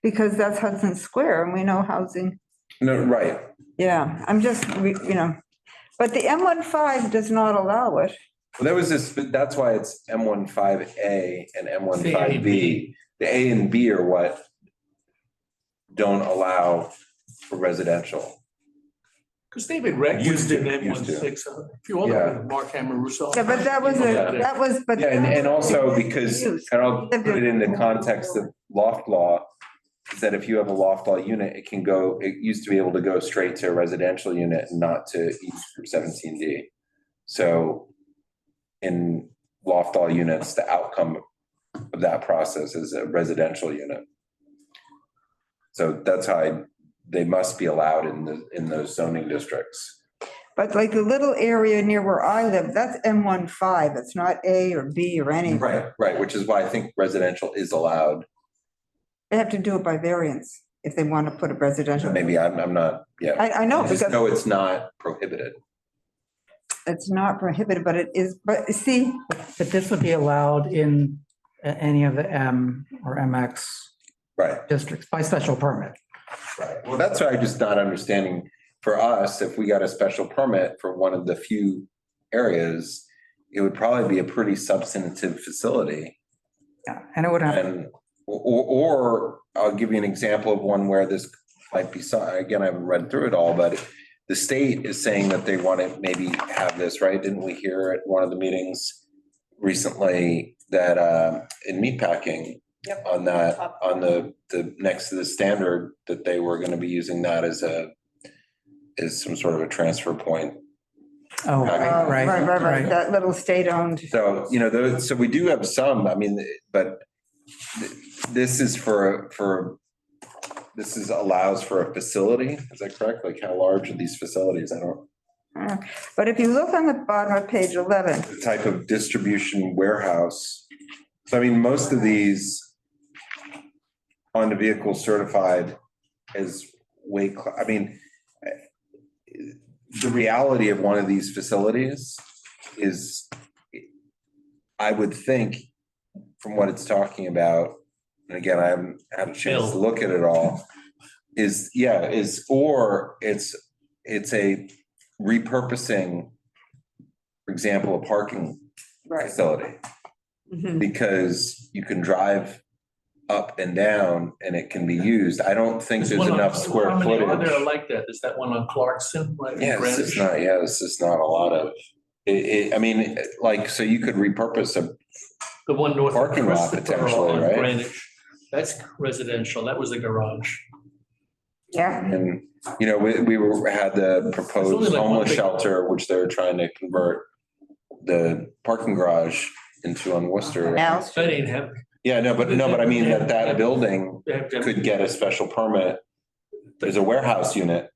because that's Hudson Square and we know housing. No, right. Yeah, I'm just, but the M15 does not allow it. Well, that's why it's M15A and M15B. The A and B are what don't allow for residential. Because David Reck used in Used to. M16, if you all Yeah. look at Mark Hammer Russo. Yeah, but but. Yeah, and also because, and I'll put it in the context of loft law, is that if you have a loft law unit, it used to be able to go straight to a residential unit and not to East Group 17D. So in loft law units, the outcome of that process is a residential unit. So that's how they must be allowed in those zoning districts. But like the little area near where I live, that's M15. It's not A or B or anything. Right, which is why I think residential is allowed. They have to do it by variance if they want to put a residential. Maybe I'm not, yeah. I know, just because know it's not prohibited. it's not prohibited, but it is, but see, But this would be allowed in any of the M or MX Right. districts by special permit. Right. Well, that's why I'm just not understanding for us, if we got a special permit for one of the few areas, it would probably be a pretty substantive facility. Yeah, and it would have, And, or I'll give you an example of one where this might be, again, I haven't read through it all, but the state is saying that they want to maybe have this, right? Didn't we hear at one of the meetings recently that in meatpacking on that, on the next to the standard, that they were going to be using that as some sort of a transfer point. oh, right, that little state-owned. So, so we do have some, I mean, but this is allows for a facility, is that correct? Like how large are these facilities? I don't. But if you look on the bottom of page 11. The type of distribution warehouse. So I mean, most of these on the vehicle certified as I mean, the reality of one of these facilities is, I would think from what it's talking about, and again, I haven't had a chance to look at it all, or it's a repurposing, for example, a parking facility. Mhm. Because you can drive up and down and it can be used. I don't think there's enough square How many are footage. there like that? Is that one on Clarkson? Right in Yeah, this Greenwich? is not a lot of, I mean, like, so you could repurpose The one north of parking lot Christopher potentially, on right? Greenwich. That's residential. That was a garage. Yeah. And, we had the There's proposed only like one homeless big- shelter, which they're trying to convert the parking garage into on Worcester. Now, That ain't happening. Yeah, but I mean that building They have to- could get a special permit. There's a warehouse unit,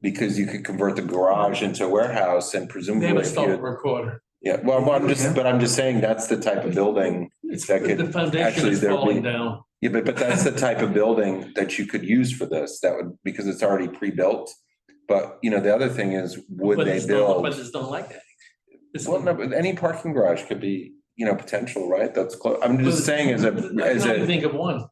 because you could convert the garage into a warehouse and They presumably. have a if stop you- recorder. Yeah, well, I'm just saying that's the type of building It's, that could. the foundation actually is there falling be- down. Yeah, but that's the type of building that you could use for this, because it's already pre-built. But, the other thing is, would they But build? it's don't like that. This Well, one- no, but any parking garage could be, potential, right? That's close. I'm just saying I can only think of one.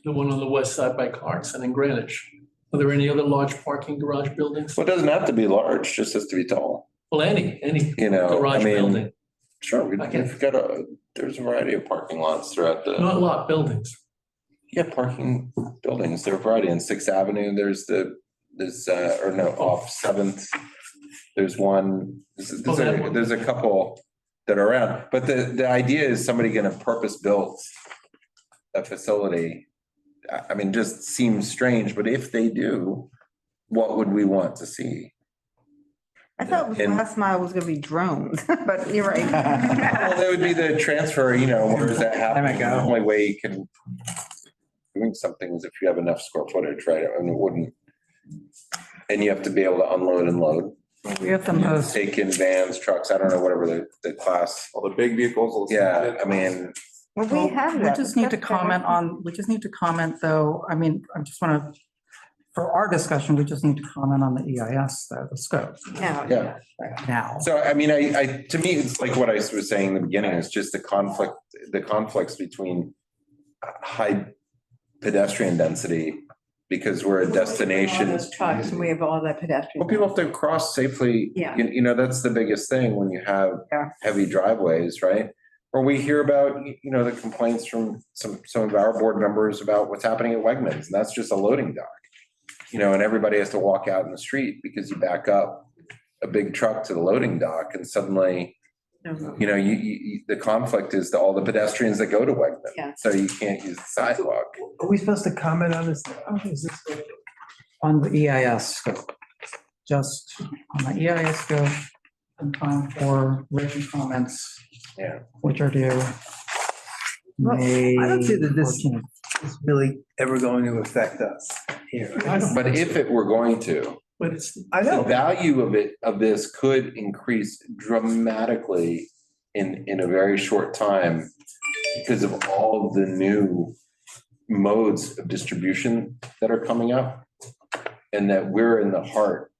The one on the west side by Clarkson and Greenwich. Are there any other large parking garage buildings? Well, it doesn't have to be large, just has to be tall. Well, any I garage mean, building, sure, Okay. we've got there's a variety of parking lots throughout not lot buildings. Yeah, parking buildings, there are a variety. In Sixth Avenue, there's off Seventh. There's one, there's a couple that are around. But the idea is somebody gonna purpose build a facility. I mean, just seems strange, but if they do, what would we want to see? I thought And- last mile was gonna be drones, but you're right. Well, that would be the transfer, you know, where does that happen? There we go. The only way you can doing something is if you have enough square footage, right? And it wouldn't. And you have to be able to unload and load. We have the most, Take in vans, trucks, I don't know, whatever the class. All the big vehicles. Yeah, I mean, Well, we have we that. just need to comment on, we just need to comment though, I mean, I just want to, for our discussion, we just need to comment on the EIS, though, the scope yeah. now. So, I mean, to me, it's like what I was saying in the beginning, it's just the conflicts between high pedestrian density, because we're a destination. Those trucks, and we have all that pedestrian. Well, people have to cross safely. Yeah. You know, that's the biggest thing when you have Yeah. heavy driveways, right? Or we hear about, you know, the complaints from some of our board members about what's happening at Wegmans, and that's just a loading dock. You know, and everybody has to walk out in the street because you back up a big truck to the loading dock and suddenly, you know, the conflict is all the pedestrians that go to Wegmans. Yeah. So you can't use the sidewalk. Are we supposed to comment on this? Oh, is this- On the EIS scope, just on the EIS scope, and time for written comments. Yeah. Which are due Well, May I don't see that this 14th. is really ever going to affect us here. But if it were going to, But it's, I the know. value of this could increase dramatically in a very short time because of all of the new modes of distribution that are coming up. And that we're in the heart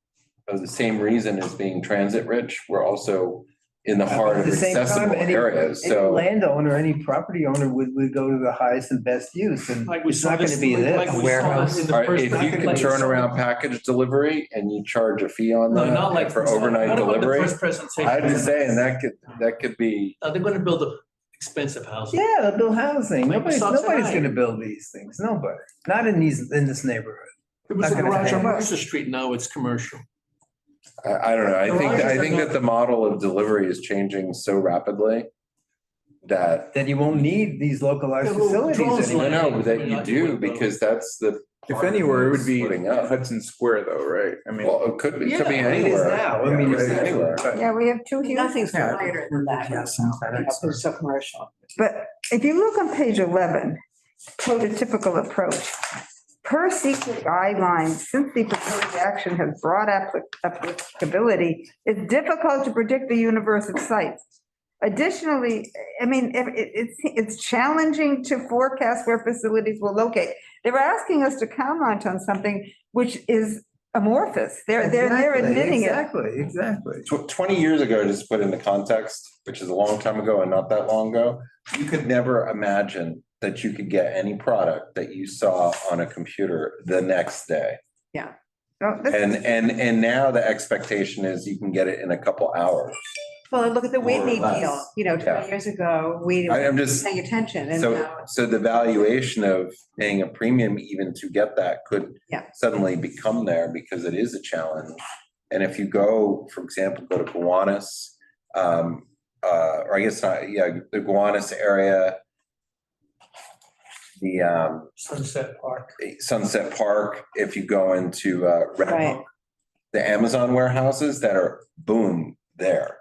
of the same reason as being transit rich, we're also in the heart At of the same time, accessible any areas, any so. landowner, any property owner would go to the highest and best use, and like we it's saw not gonna this, be like this. we saw warehouse. in the All right, first if you can place. turn around package delivery and you charge a fee on No, not like. that for overnight what about the delivery, first presentation? I'm just saying that could be, They're gonna build a expensive house. Yeah, they'll build housing. Like we Nobody's saw tonight. gonna build these things. Nobody. Not in this neighborhood. It was a Not gonna garage on happen. Mercer Street, now it's commercial. I don't know, I Garages think are that the model of delivery is changing so rapidly that, Then you won't need these localized Yeah, well, facilities drones anymore. I know Like- that you do, because that's the. If anywhere, it would be Splitting up. Hudson Square though, right? I mean. Well, it could be Yeah, it is anywhere. now. I mean, It could it's be anywhere. Yeah, we have two huge. Nothing's Yeah. wider than that. Yes, and FedEx. It's so commercial. But if you look on page 11, prototypical approach. Per secret guidelines, since the proposed action has broad applicability, it's difficult to predict the universe of sites. Additionally, I mean, it's challenging to forecast where facilities will locate. They're asking us to comment on something which is amorphous. They're admitting it. Exactly. 20 years ago, just to put into context, which is a long time ago and not that long ago, you could never imagine that you could get any product that you saw on a computer the next day. Oh, this- And now the expectation is you can get it in a couple hours. Well, look at the Whitney More or less. deal, you know, 20 Yeah. years ago, we I'm didn't just, pay attention and so, now. so the valuation of paying a premium even to get that could Yeah. suddenly become there because it is a challenge. And if you go, for example, go to Gowanus, or I guess, the Gowanus area, the Sunset Park. Sunset Park, if you go into Red Right. Hook, the Amazon warehouses that are boom there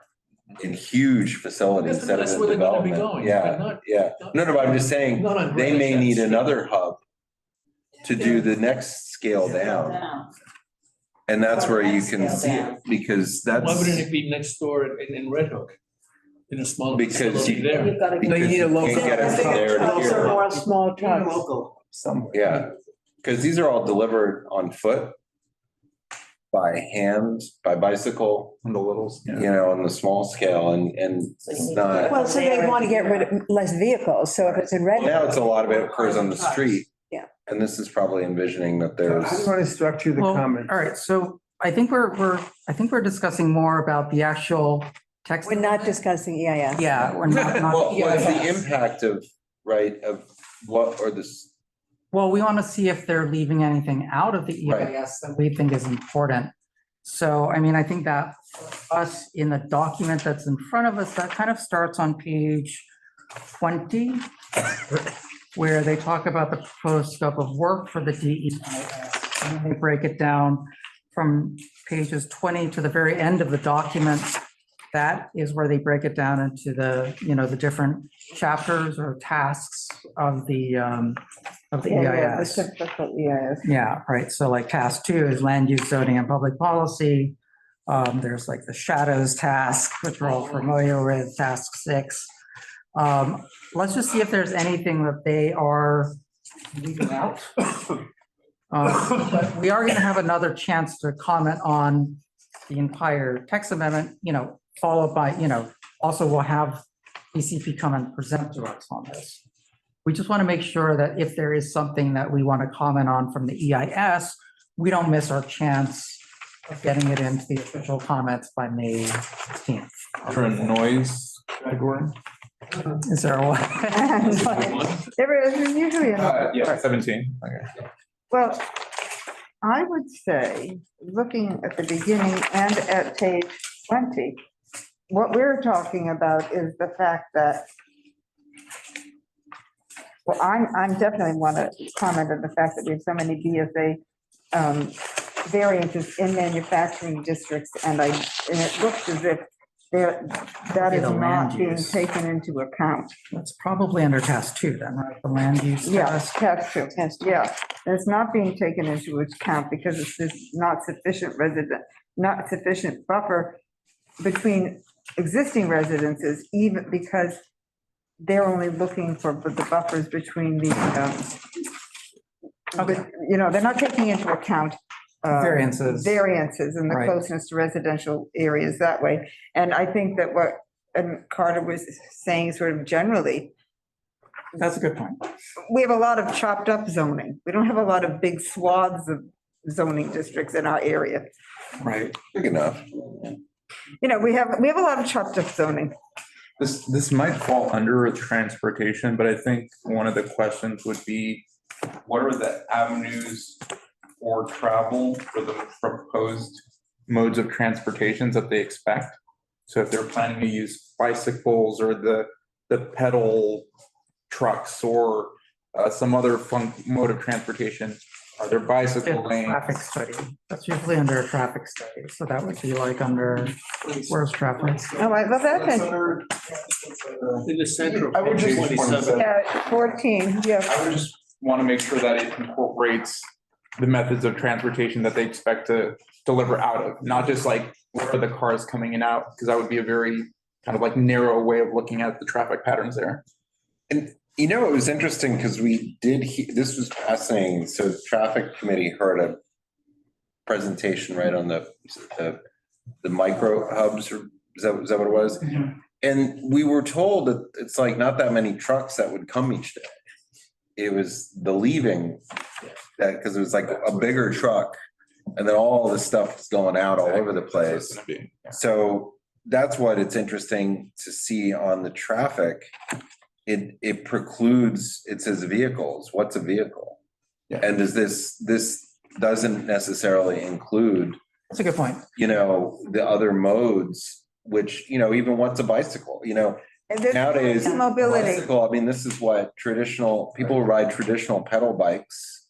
in huge facilities That's- that that's are where in they're gonna be development. going, Yeah, but not- yeah. No, but I'm just saying, Not on they may Greenwich, need that's- another hub to do the next scale down. And that's where you can see it, because Why that's, wouldn't it be next door in Red Hook? In a small Because facility you- there? You've got to. because need a you local- can't get it from there to Also here. more small trucks. Local somewhere. Yeah, because these are all delivered on foot, by hand, by bicycle, On the littles. you know, on the small scale, and it's not. Well, so they want to get rid of less vehicles, so if it's in red. Now it's a lot of it occurs on the street. Yeah. And this is probably envisioning that How do you there's, want to structure the Well, comment? all right, so I think we're discussing more about the actual text. We're not discussing EIS. Yeah, we're not. well, what's the Yes. impact of, right, of what, or this, Well, we want to see if they're leaving anything out of the Right. EIS that we think is important. So, I mean, I think that for us in the document that's in front of us, that kind of starts on page 20, where they talk about the proposed scope of work for the DEIS. And they break it down from pages 20 to the very end of the document. That is where they break it down into the, the different chapters or tasks of the EIS. Yeah, right. So like task 2 is land use, zoning, and public policy. There's like the shadows task, which we're all familiar with, task 6. Let's just see if there's anything that they are leaving out. But we are going to have another chance to comment on the entire text amendment, followed by, also we'll have ECP come and present to us on this. We just want to make sure that if there is something that we want to comment on from the EIS, we don't miss our chance of getting it into the official comments by May 16th. For a noise category? Is there one? There is usually a. Yeah, 17. Okay. Well, I would say, looking at the beginning and at page 20, what we're talking about is the fact that, well, I'm definitely want to comment on the fact that we have so many BSA variances in manufacturing districts, and it looks as if that is not being taken into account. That's probably under task 2 then, right? The land use Yes, task. task 2, yeah. It's not being taken into account because it's not sufficient not sufficient buffer between existing residences, even because they're only looking for the buffers between the, they're not taking into account Variances. and the Right. closeness to residential areas that way. And I think that what Carter was saying sort of generally, That's a good point. we have a lot of chopped up zoning. We don't have a lot of big swaths of zoning districts in our area. Right. Big enough. We have a lot of chopped up zoning. This might fall under transportation, but I think one of the questions would be, what are the avenues for travel for the proposed modes of transportations that they expect? So if they're planning to use bicycles or the pedal trucks or some other mode of transportation, are there bicycle lanes? Traffic study. That's usually under a traffic study. So that would be like under, where's traffic? Oh, I love that. In the center I would of just- 27. Yeah, 14, yeah. I would just want to make sure that it incorporates the methods of transportation that they expect to deliver out of, not just like where are the cars coming in and out, because that would be a very kind of like narrow way of looking at the traffic patterns there. And it was interesting because we did, this was fascinating. So the traffic committee heard a presentation right on the micro hubs, or is that what it was? Mhm. And we were told that it's like not that many trucks that would come each day. It was the leaving, that because it was like a bigger truck, and then all the stuff is going out all over the place. So that's what it's interesting to see on the traffic. It precludes, it says vehicles. What's a vehicle? Yeah. And does this doesn't necessarily include, That's a good point. the other modes, which, even what's a bicycle, And there's nowadays. mobility. Bicycle, I mean, this is what people ride traditional pedal bikes.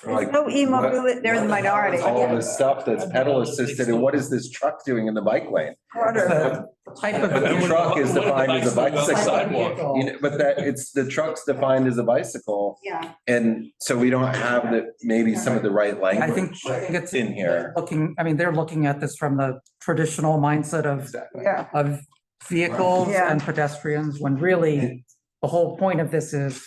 There's no e-mobility, they're in the minority. All this stuff that's pedal assisted, and what is this truck doing in the bike lane? Carter. The type of. But the truck is defined as a bicycle. Sidewalk. But the truck's defined as a bicycle, Yeah. and so we don't have maybe some of the right I think language it's in here. they're looking at this from the traditional mindset Yeah. of vehicles Yeah. and pedestrians, when really the whole point of this is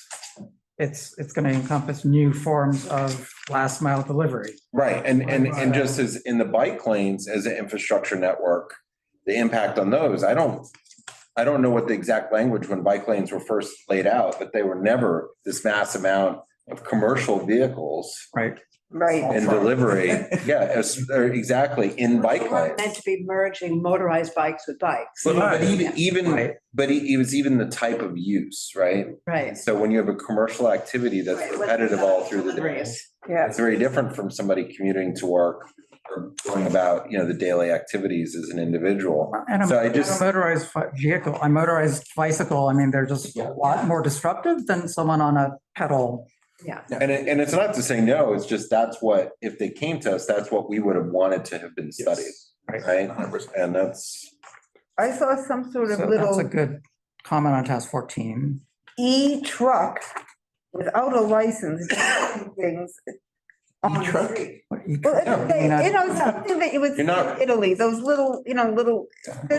it's going to encompass new forms of last mile delivery. Right, and just as in the bike lanes as an infrastructure network, the impact on those, I don't know what the exact language when bike lanes were first laid out, but they were never this mass amount of commercial vehicles Right. Right. and delivery. Yeah, exactly, in bike lanes. Meant to be merging motorized bikes with bikes. But even, Right. but it was even the type of use, right? Right. So when you have a commercial activity that's Right, repetitive all through the day, Yeah. it's very different from somebody commuting to work are going about, the daily activities as an individual. And So I a just, motorized vehicle, a motorized bicycle, I mean, they're just a lot more disruptive than someone on a pedal. and it's not to say no, it's just that's what, if they came to us, that's what we would have wanted to have been studied, right? And that's, I saw some sort of So that's a little good comment on task 14. e-truck without a license, doing things. on the E-truck? street. What you- Well, I mean, something that you would see You're not- in Italy, those little, they're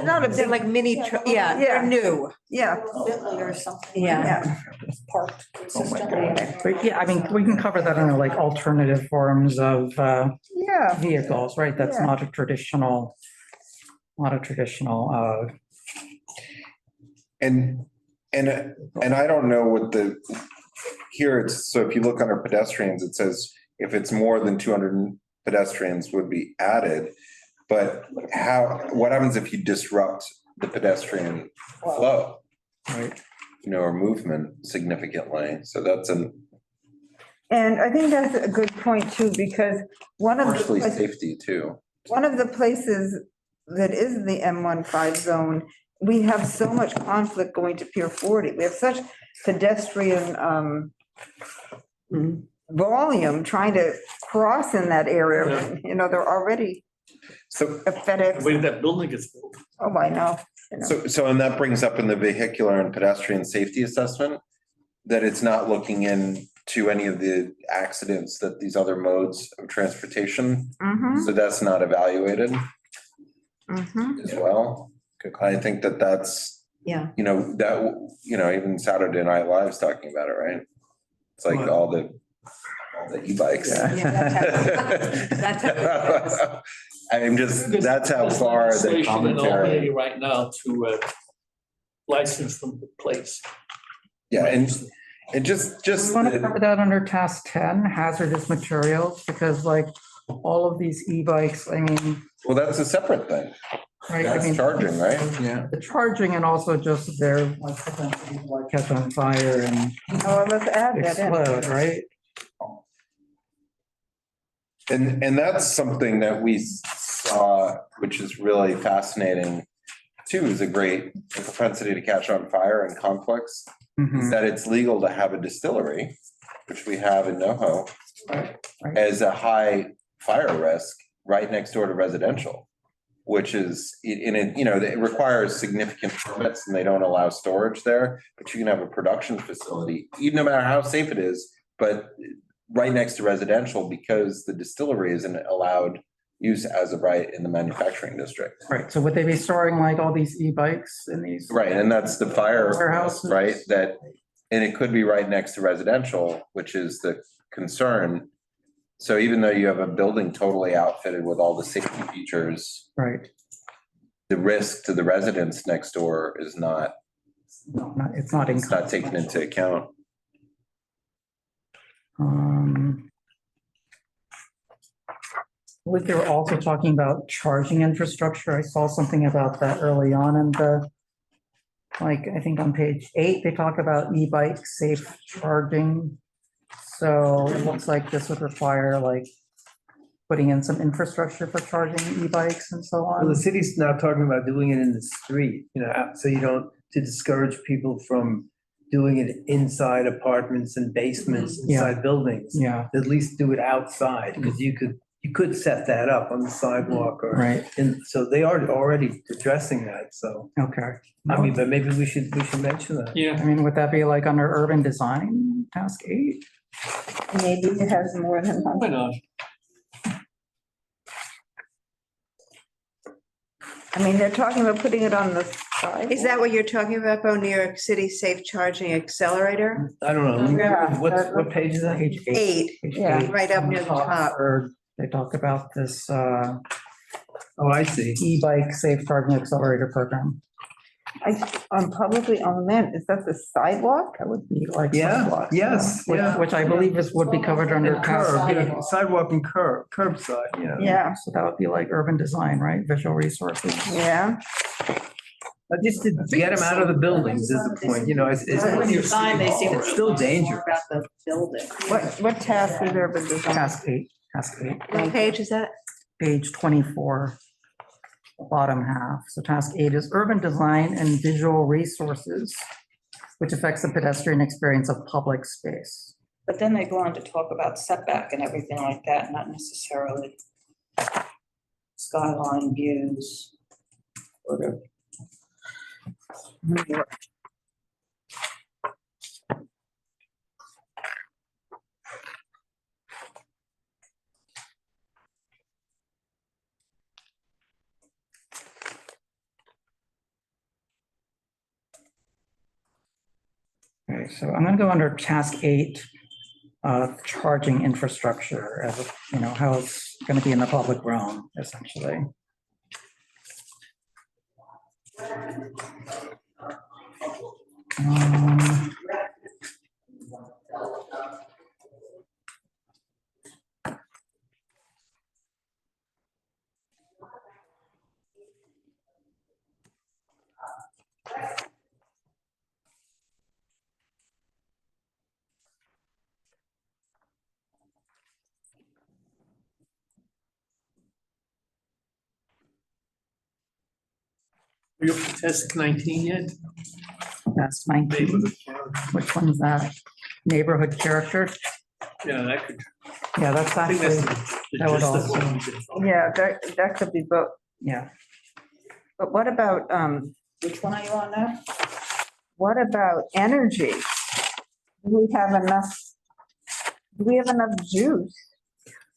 not a They're big, like mini, yeah, Yeah. they're new. yeah, Bentley or something. Yeah. Parked Oh consistently. But yeah, I mean, we can cover that under like alternative forms of yeah. vehicles, right? That's Yeah. not a traditional, and I don't know what here it's, so if you look under pedestrians, it says if it's more than 200 pedestrians would be added. But what happens if you disrupt the pedestrian flow? right? Or movement significantly? So that's And I think that's a good point too, because partially safety too. one of the places that is the M15 zone, we have so much conflict going to Pier 40. We have such pedestrian volume trying to cross in that area. They're already So, a FedEx. Where that building is built. Oh, I know. and that brings up in the vehicular and pedestrian safety assessment that it's not looking into any of the accidents that these other modes of transportation. Mhm, So that's not evaluated mhm. as well. I think that's, Yeah. even Saturday Night Live's talking about it, right? It's like all the e-bikes. That's how That's how far the Legislation in commentary. Albany right now to license them to place. Yeah, and just. We want to cover that under task 10, hazardous materials, because like all of these e-bikes, I mean, Well, that's a separate thing. right? I That's mean, charging, right? Yeah. the charging and also just their like potential to, like, catch on fire and Oh, let's add that in. explode, right? And that's something that we saw, which is really fascinating too, is a great propensity to catch on fire and conflicts. Is that it's legal to have a distillery, which we have in NoHo, as a high fire risk right next door to residential, which is it requires significant permits and they don't allow storage there, but you can have a production facility, even no matter how safe it is, but right next to residential because the distillery isn't allowed use as of right in the manufacturing district. Right, so would they be storing like all these e-bikes in these? Right, and that's the fire, Warehouses? right, and it could be right next to residential, which is the concern. So even though you have a building totally outfitted with all the safety features, Right, the risk to the residents next door is not it's not in. taken into account. I believe they were also talking about charging infrastructure. I saw something about that early on in I think on page 8, they talk about e-bike safe charging. So it looks like this would require like putting in some infrastructure for charging e-bikes and so Well, on. the city's now talking about doing it in the street, so you don't, to discourage people from doing it inside apartments and basements, inside buildings. Yeah, At least do it outside, because you could set that up on the sidewalk or. right, And so they are already addressing that, so, okay. but maybe we should mention that. Yeah. I mean, would that be like under urban design, task 8? Maybe it has more than one. Why not? I mean, they're talking about putting it on the side. Is that what you're talking about, Bo? New York City Safe Charging Accelerator? I don't know, Yeah. what page is that? Page 8. Eight, Yeah. right up near the top. Or they talk about this Oh, I see. e-bike safe charging accelerator program. Probably on that, is that the sidewalk? That would be like. Yeah, sidewalks, yes, which- yeah. Which I believe would be covered under. And task curb, 8. sidewalk and curbside, Yeah, So that would be like urban design, right? Visual resources. yeah. Just to get them out of the buildings is the point, When you sign, they seem to it's still dangerous. About the building. What task is urban design? Task 8, task 8. What page is that? page 24, bottom half. So task 8 is urban design and visual resources, which affects the pedestrian experience of public space. But then they go on to talk about setback and everything like that, not necessarily skyline views. Or Okay, so I'm gonna go under task 8, charging infrastructure, as, how it's gonna be in the public realm, essentially. Um, Are you up to task 19 yet? That's 19. Which one is that? Neighborhood character? Yeah, that could. Yeah, that's I think actually, that's the that would gist of what also, we did. Yeah, that could be both. yeah. But what about, which one are you on now? what about energy? Do we have enough juice?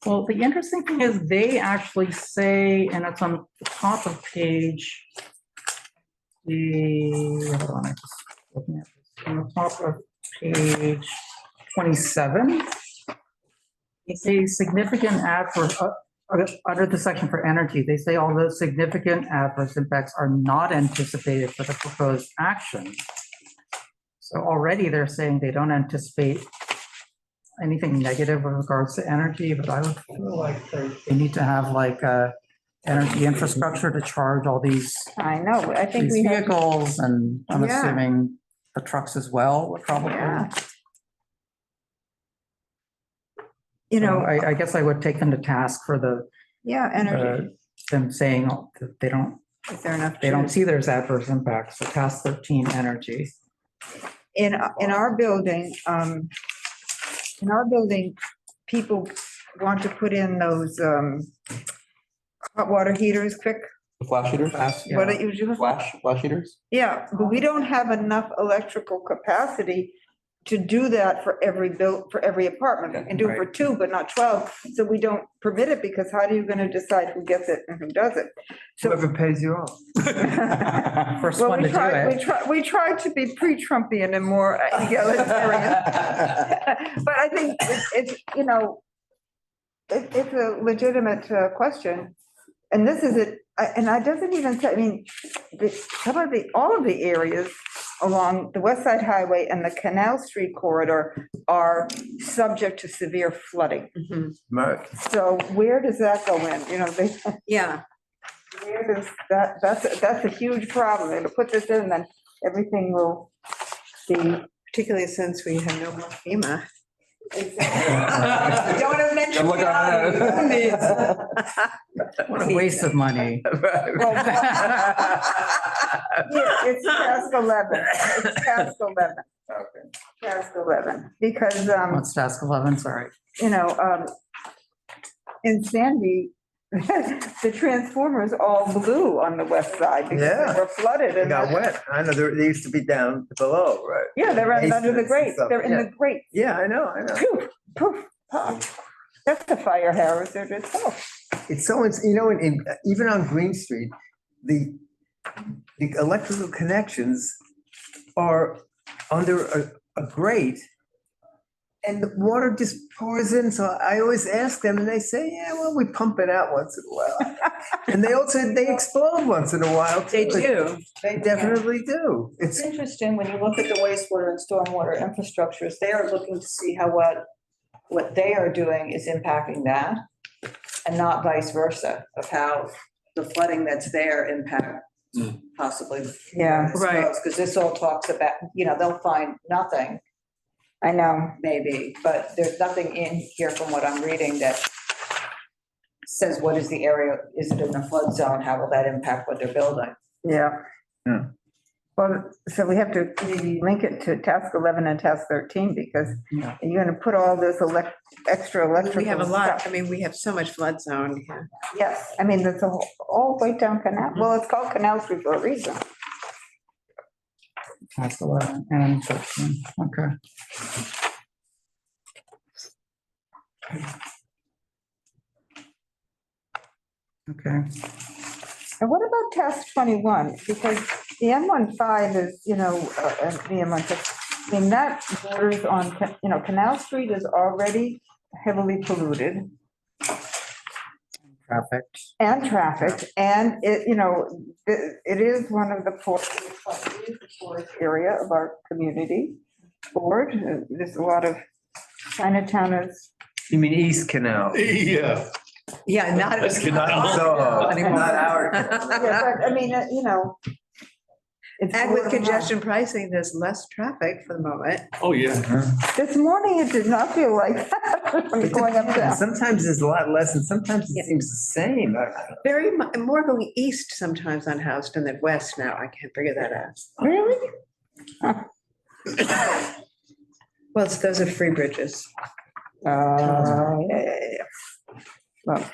Well, the interesting thing is they actually say, and it's on the top of page, hold on, I'm just looking at this. On the top of page 27, they say significant adverse, under the section for energy, they say although significant adverse impacts are not anticipated for the proposed action. So already they're saying they don't anticipate anything negative with regards to energy, but I would feel like they need to have like a energy infrastructure to charge all these I know, I think these we have, vehicles, and I'm Yeah. assuming the trucks as well, would probably. Yeah. So I guess I would take them to task for energy. them saying that they don't, Is there enough they don't juice? see there's adverse impacts. So task 13, energy. In our building, people want to put in those, hot water heaters quick. Flash heaters? Yeah. What it usually. Flash heaters? Yeah, but we don't have enough electrical capacity to do that for every apartment. We can do it for 2, but not 12. So we don't permit it, because how are you gonna decide who gets it and who doesn't? So, Whoever pays you off. First well, one to do it. we tried to be pre-Trumpian and more egalitarian. But I think it's it's a legitimate question. And this is it, and I doesn't even say, I mean, all of the areas along the West Side Highway and the Canal Street corridor are subject to severe flooding. Right. So where does that go in? Yeah. Where does that's a huge problem. It'll put this in, then everything will be. Particularly since we have no more FEMA. Don't want to mention. Good luck on What a waste of money. It's task 11. It's task 11. Okay. Task 11, because, What's task 11? Sorry. in Sandy, the transformers all blew on the west side because Yeah. they were flooded. It And got wet. I know, they used to be down below, right? Yeah, they're under the Basements and grates. stuff, They're in yeah. the grates. Yeah, I know. Poof, poof, pop. That's the fire hazard itself. It's so, even on Green Street, the electrical connections are under a grate, and the water just pours in. So I always ask them, and they say, yeah, well, we pump it out once in a while. And they explode once in a while. They do. They definitely do. It's interesting when you look at the wastewater and stormwater infrastructures, they are looking to see how what they are doing is impacting that, and not vice versa, of how the flooding that's there impact possibly. Yeah, right. Because this all talks about, they'll find nothing, I know. maybe, but there's nothing in here from what I'm reading that says what is the area, is it in a flood zone, how will that impact what they're building? Yeah. Yeah. Well, so we have to maybe link it to task 11 and task 13 because Yeah. you're gonna put all this extra electrical. We have a lot, stuff. I mean, we have so much flood zone. Yeah. Yes, I mean, that's all the way down Canal, well, it's called Canal Street for a reason. Task 11 and 13, okay. Okay, And what about task 21? Because the M15 is, the M16, I mean, that borders on, Canal Street is already heavily polluted traffic. and trafficked, and it is one of the poorest area of our community board. There's a lot of, Chinatown is. You mean East Canal? Yeah. Yeah, not. That's good. So, not our. Yeah, but I mean, it's. And with word of mouth. congestion pricing, there's less traffic for the moment. Oh, yeah. This morning, it did not feel like that when you're going up there. Sometimes it's a lot less and sometimes it seems the same. Very more going east sometimes on Houston than west now. I can't figure that out. Really? Well, those are free bridges. Yeah. Well,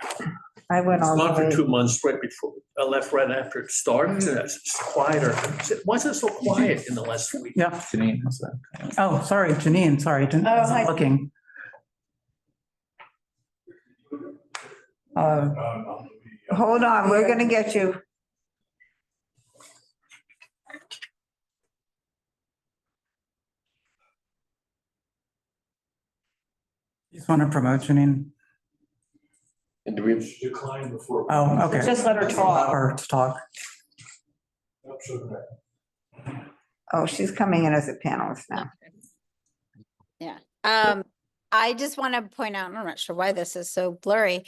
I went It's all the gone for way. 2 months, right before, I left right after it started, and it's quieter. Why is it so quiet in the last week? Yeah. Janine, how's that? Oh, sorry, Janine, sorry, didn't, Oh, wasn't hi. looking. Hold on, we're gonna get you. Just want to promote Janine. And do we, Decline before. Oh, okay. Just let her talk. Or to talk. Oh, she's coming in as a panelist now. Yeah. I just want to point out, I'm not sure why this is so blurry.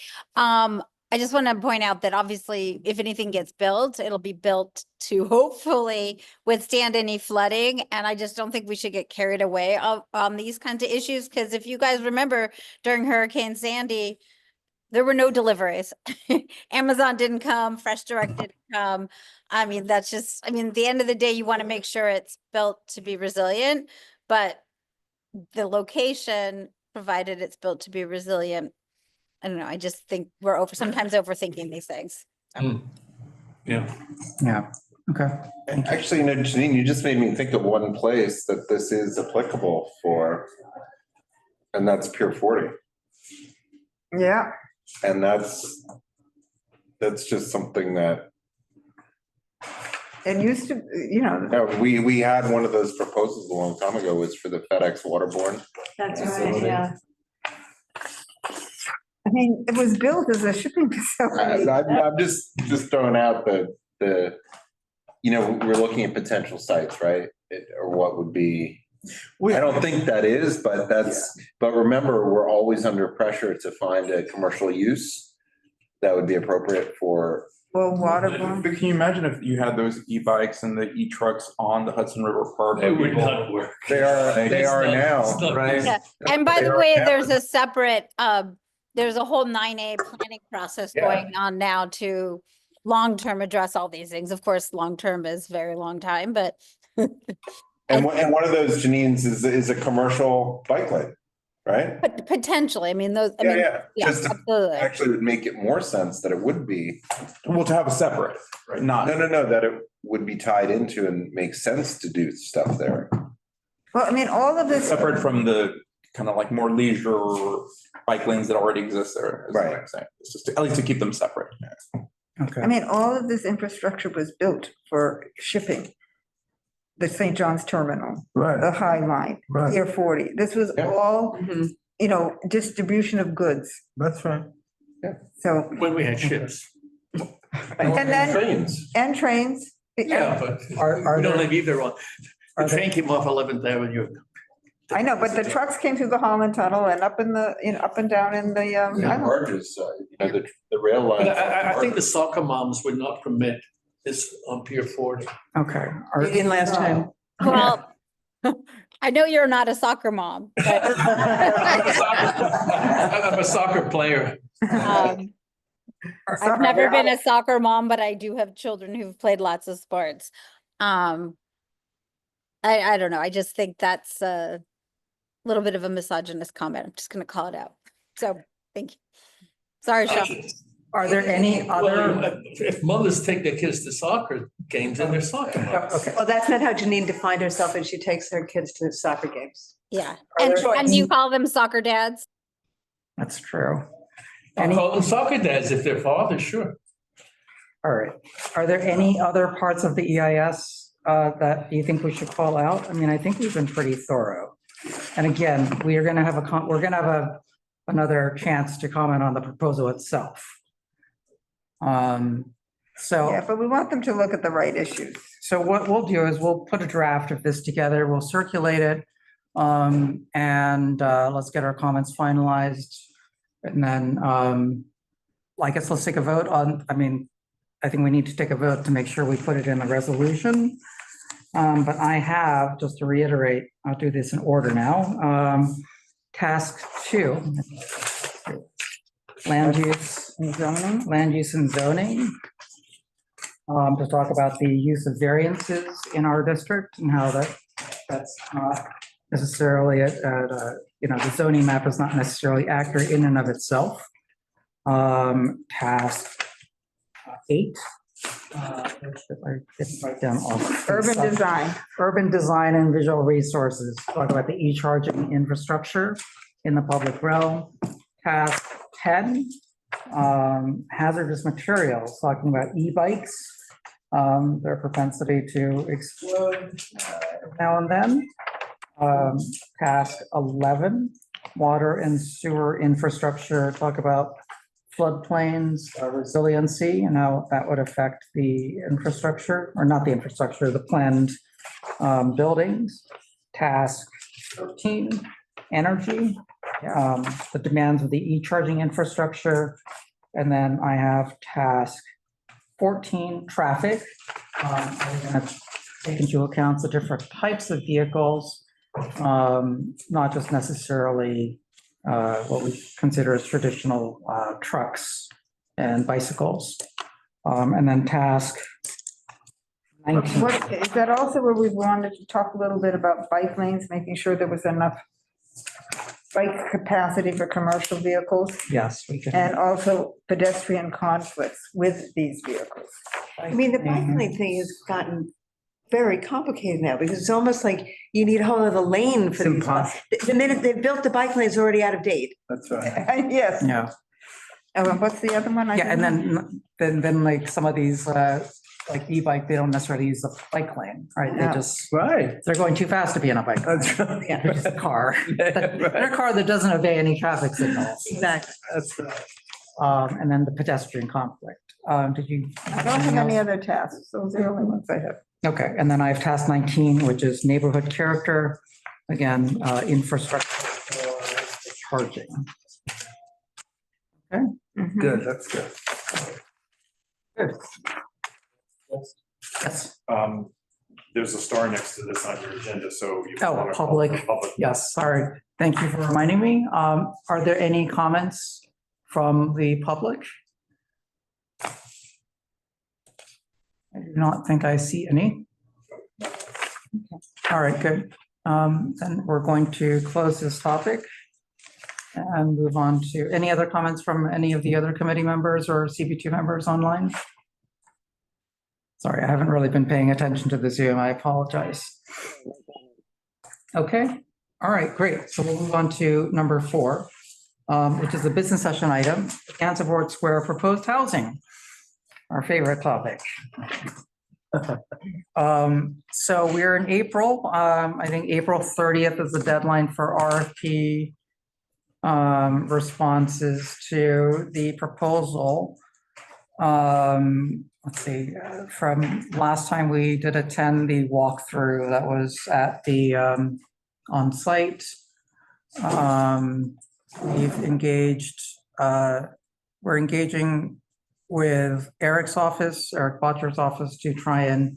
I just want to point out that obviously if anything gets built, it'll be built to hopefully withstand any flooding. And I just don't think we should get carried away on these kinds of issues. Because if you guys remember during Hurricane Sandy, there were no deliveries. Amazon didn't come, Fresh Direct didn't come. I mean, that's just, I mean, at the end of the day, you want to make sure it's built to be resilient, but the location, provided it's built to be resilient, I don't know, I just think we're sometimes overthinking these things. Yeah. Yeah, okay. actually, Janine, you just made me think of one place that this is applicable for, and that's Pier 40. Yeah, And that's just something that, it used to, we had one of those proposals a long time ago, was for the FedEx waterborne. That's Facility. yeah. I mean, it was built as a shipping facility. I'm just throwing out we're looking at potential sites, right? Or what would be, I don't think that is, but but remember, we're always under pressure to find a commercial use that would be appropriate for. Well, waterborne. But can you imagine if you had those e-bikes and the e-trucks on the Hudson River Park? It would not work. They are now, right? Yeah. And by the way, there's a separate, there's a whole 9A planning process Yeah. going on now to long-term address all these things. Of course, long-term is very long time, but And one of those, Janine's, is a commercial bike lane, right? but potentially, I mean, those, I mean, Yeah. yeah, Just absolutely. actually would make it more sense that it would be. Well, to have a separate, right? Not. No, that it would be tied into and make sense to do stuff there. Well, I mean, all of this. Separate from the kind of like more leisure bike lanes that already exist there. Is what Right. I'm saying. It's just at least to keep them separate. Okay. I mean, all of this infrastructure was built for shipping. The St. John's Terminal, Right, the High Line, right. Pier 40. This was Yeah. all, Mhm. distribution of goods. That's right. So, When we had ships. and then, Trains. and trains. Yeah, but Are we don't there- live either on. The are there- train came off 11th Avenue. I know, but the trucks came through the Holland Tunnel and up in the, up and down in the, And island. barges, the rail line. But I think the soccer moms would not permit this on Pier 40. Okay. You didn't last time. Well, I know you're not a soccer mom, but I'm a soccer player. I've never been a soccer mom, but I do have children who've played lots of sports. I don't know. I just think that's a little bit of a misogynist comment. I'm just gonna call it out. So, thank you. Sorry, Sean. Are there any other? Well, if mothers take their kids to soccer games, then they're soccer moms. Okay. Well, that's not how Janine defined herself, and she takes her kids to soccer games. Yeah, Are and there you call them soccer dads? That's true. I'll call them soccer dads if they're fathers, sure. All right. Are there any other parts of the EIS that you think we should call out? I mean, I think we've been pretty thorough. And again, we are going to have another chance to comment on the proposal itself. So. Yeah, but we want them to look at the right issues. So what we'll do is we'll put a draft of this together, we'll circulate it, and let's get our comments finalized. And then, I guess let's take a vote on, I think we need to take a vote to make sure we put it in a resolution. But I have, just to reiterate, I'll do this in order now. Task 2, land use and zoning. To talk about the use of variances in our district and how that's not necessarily the zoning map is not necessarily accurate in and of itself. Task 8. I didn't write down all. Urban design and visual resources. Talk about the e-charging infrastructure in the public realm. Task 10. Hazardous materials, talking about e-bikes, their propensity to explode now and then. Task 11, water and sewer infrastructure, talk about floodplains, resiliency, and how that would affect the infrastructure, or not the infrastructure, the planned buildings. Task 13, energy, the demands of the e-charging infrastructure. And then I have task 14, traffic. I'm going to take into account the different types of vehicles, not just necessarily what we consider as traditional trucks and bicycles. And then task 19. Is that also where we wanted to talk a little bit about bike lanes, making sure there was enough bike capacity for commercial vehicles? Yes, we can. And also pedestrian conflicts with these vehicles. I mean, the bike lane thing has gotten very complicated now, because it's almost like you need a whole other lane for these. The minute they've built the bike lane, it's already out of date. That's right. Yes. Yeah. And what's the other one? Yeah, and then like some of these, like e-bike, they don't necessarily use the bike lane, right? They just, they're going too fast to be in a bike. That's right. Yeah, they're just a car. They're a car that doesn't obey any traffic signals. Exactly. That's right. And then the pedestrian conflict. Did you? I don't have any other tasks. Those are the only ones I have. Okay, and then I have task 19, which is neighborhood character. Again, infrastructure for charging. Okay. Good, that's good. Good. Yes. There's a star next to this on your agenda, so. Oh, public. Yes, sorry. Thank you for reminding me. Are there any comments from the public? I do not think I see any. All right, good. Then we're going to close this topic and move on to any other comments from any of the other committee members or CB2 members online? Sorry, I haven't really been paying attention to the Zoom. I apologize. Okay. All right, great. So we'll move on to number 4, which is a business session item, Gansevoort Square proposed housing, our favorite topic. So we're in April. I think April 30th is the deadline for RFP responses to the proposal. Let's see, from last time we did attend the walkthrough that was at the on site. We've engaged, we're engaging with Eric Botcher's office to try and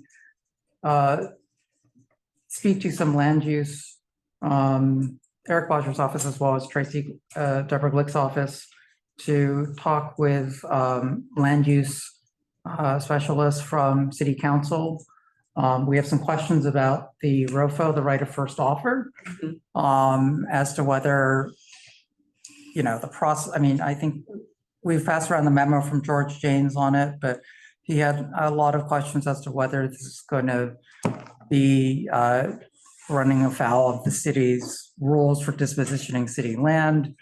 speak to some land use. Eric Botcher's office, as well as Deborah Glick's office, to talk with land use specialists from city council. We have some questions about the ROFO, the right of first offer, as to whether, the process, I mean, I think we've passed around the memo from George Janes on it, but he had a lot of questions as to whether this is going to be running afoul of the city's rules for dispositioning city land.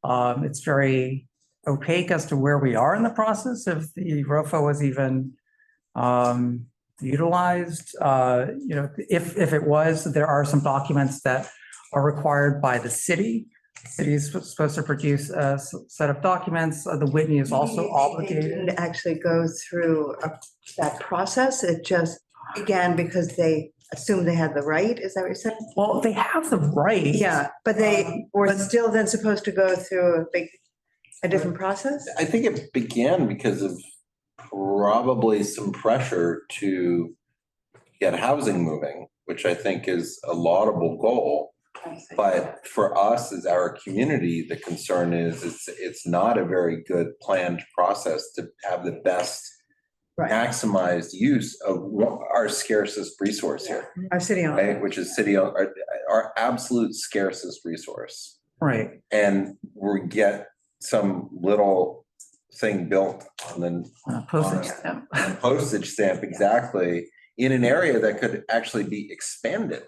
It's very opaque as to where we are in the process, if the ROFO was even utilized. If it was, there are some documents that are required by the city. The city is supposed to produce a set of documents. The Whitney is also They obligated. didn't actually go through that process. It just began because they assumed they had the right. Is that what you said? Well, they have the right. Yeah, but they were still then supposed to go through a different process? I think it began because of probably some pressure to get housing moving, which I think is a laudable goal. But for us as our community, the concern is it's not a very good planned process to have the best maximized use of our scarcest resource here. Our city owned. Right, which is our absolute scarcest resource. Right. And we get some little thing built on the Postage stamp. postage stamp, exactly, in an area that could actually be expanded.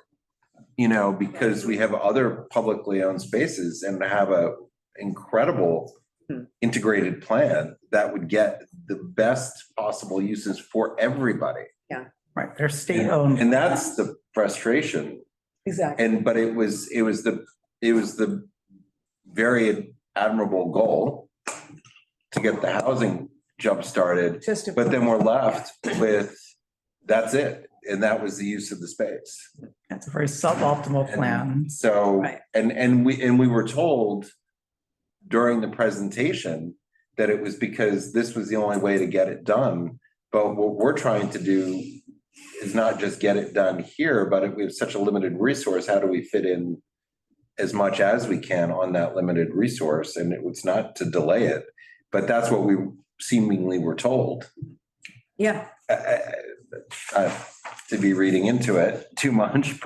Because we have other publicly owned spaces and have a incredible integrated plan that would get the best possible uses for everybody. Yeah. Right. They're state owned. And that's the frustration. Exactly. But it was the very admirable goal to get the housing jump started. But then we're left with, that's it. And that was the use of the space. It's a very suboptimal plan. So, and we were told during the presentation that it was because this was the only way to get it done. But what we're trying to do is not just get it done here, but if we have such a limited resource, how do we fit in as much as we can on that limited resource? And it's not to delay it, but that's what we seemingly were told. Yeah. To be reading into it too much,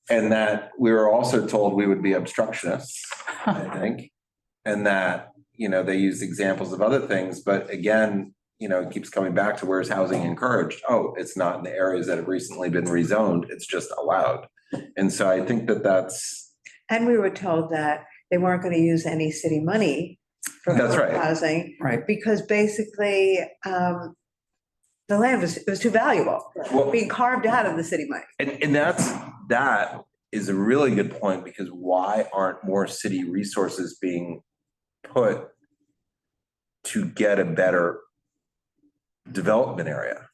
and that we were also told we would be obstructionists, I think. And that, they used examples of other things, but again, it keeps coming back to where's housing encouraged? Oh, it's not in the areas that have recently been rezoned, it's just allowed. And so I think that's. And we were told that they weren't going to use any city money for housing. Right. Because basically, the land was too valuable, being carved out of the city money. And that is a really good point, because why aren't more city resources being put to get a better development area?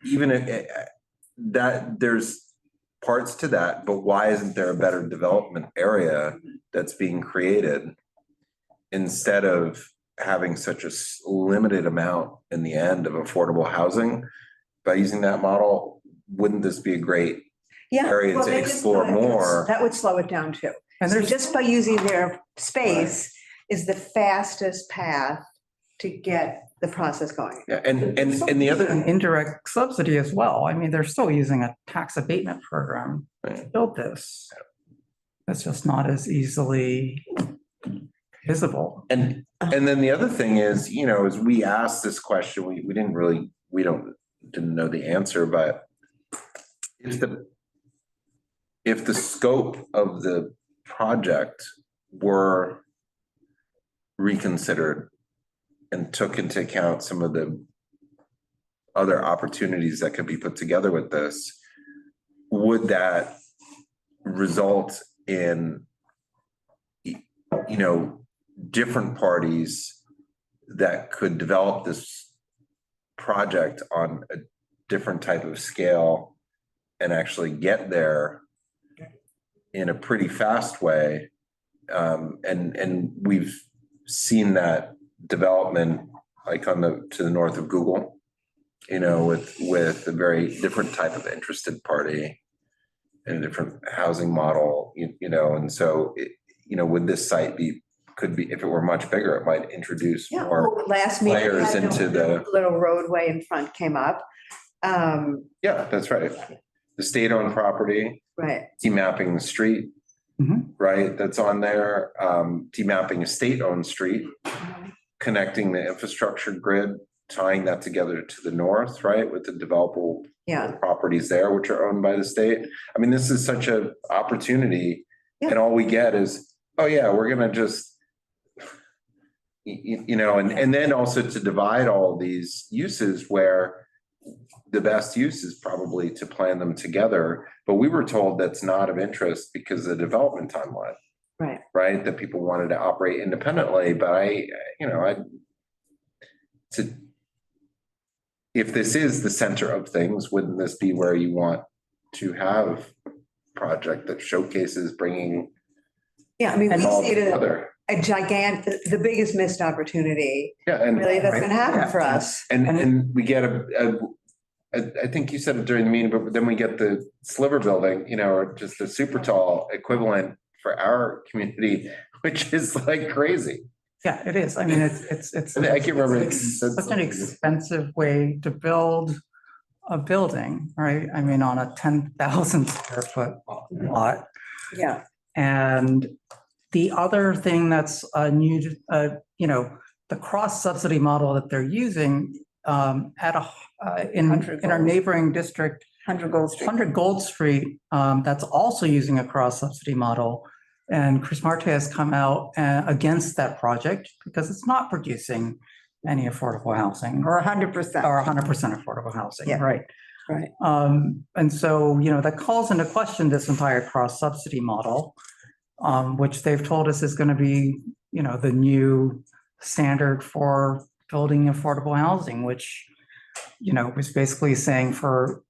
Even if that there's parts to that, but why isn't there a better development area that's being created instead of having such a limited amount in the end of affordable housing? By using that model, wouldn't this be a great area to explore more? That would slow it down too. And so just by using their space is the fastest path to get the process going. Yeah, and the other an indirect subsidy as well. I mean, they're still using a tax abatement program to build this. That's just not as easily visible. And then the other thing is, as we asked this question, we didn't know the answer, but if the scope of the project were reconsidered and took into account some of the other opportunities that could be put together with this, would that result in, different parties that could develop this project on a different type of scale and actually get there in a pretty fast way? And we've seen that development like to the north of Google, with a very different type of interested party and a different housing model, and so would this site be could be, if it were much bigger, it might introduce Yeah, more. well, last meeting, we players had into the- little roadway in front came up. Yeah, that's right. The state-owned property, Right. demapping the street, Mhm. right, that's on there, demapping a state-owned street, connecting the infrastructure grid, tying that together to the north, right, with the developable Yeah. properties there, which are owned by the state. I mean, this is such a opportunity, and all we get is, oh yeah, we're gonna just, you know, and then also to divide all these uses where the best use is probably to plan them together, but we were told that's not of interest because of the development timeline. Right. Right, that people wanted to operate independently, but if this is the center of things, wouldn't this be where you want to have a project that showcases bringing Yeah, I mean, we all see it together? a gigantic, the biggest missed opportunity, Yeah, and really, that's gonna happen for us. and we get I think you said it during the meeting, but then we get the sliver building, you know, or just a super tall equivalent for our community, which is like crazy. Yeah, it is. I mean, it's. I can't remember. It's such an expensive way to build a building, right? I mean, on a 10,000 square foot lot. Yeah. And the other thing that's new, you know, the cross subsidy model that they're using in our neighboring district, 100 Gold Street. 100 Gold Street, that's also using a cross subsidy model. And Chris Marte has come out against that project because it's not producing any affordable housing. Or 100%. Or 100% affordable housing, Yeah. right? Right. And so, you know, that calls into question this entire cross subsidy model, which they've told us is going to be, you know, the new standard for building affordable housing, which, you know, was basically saying for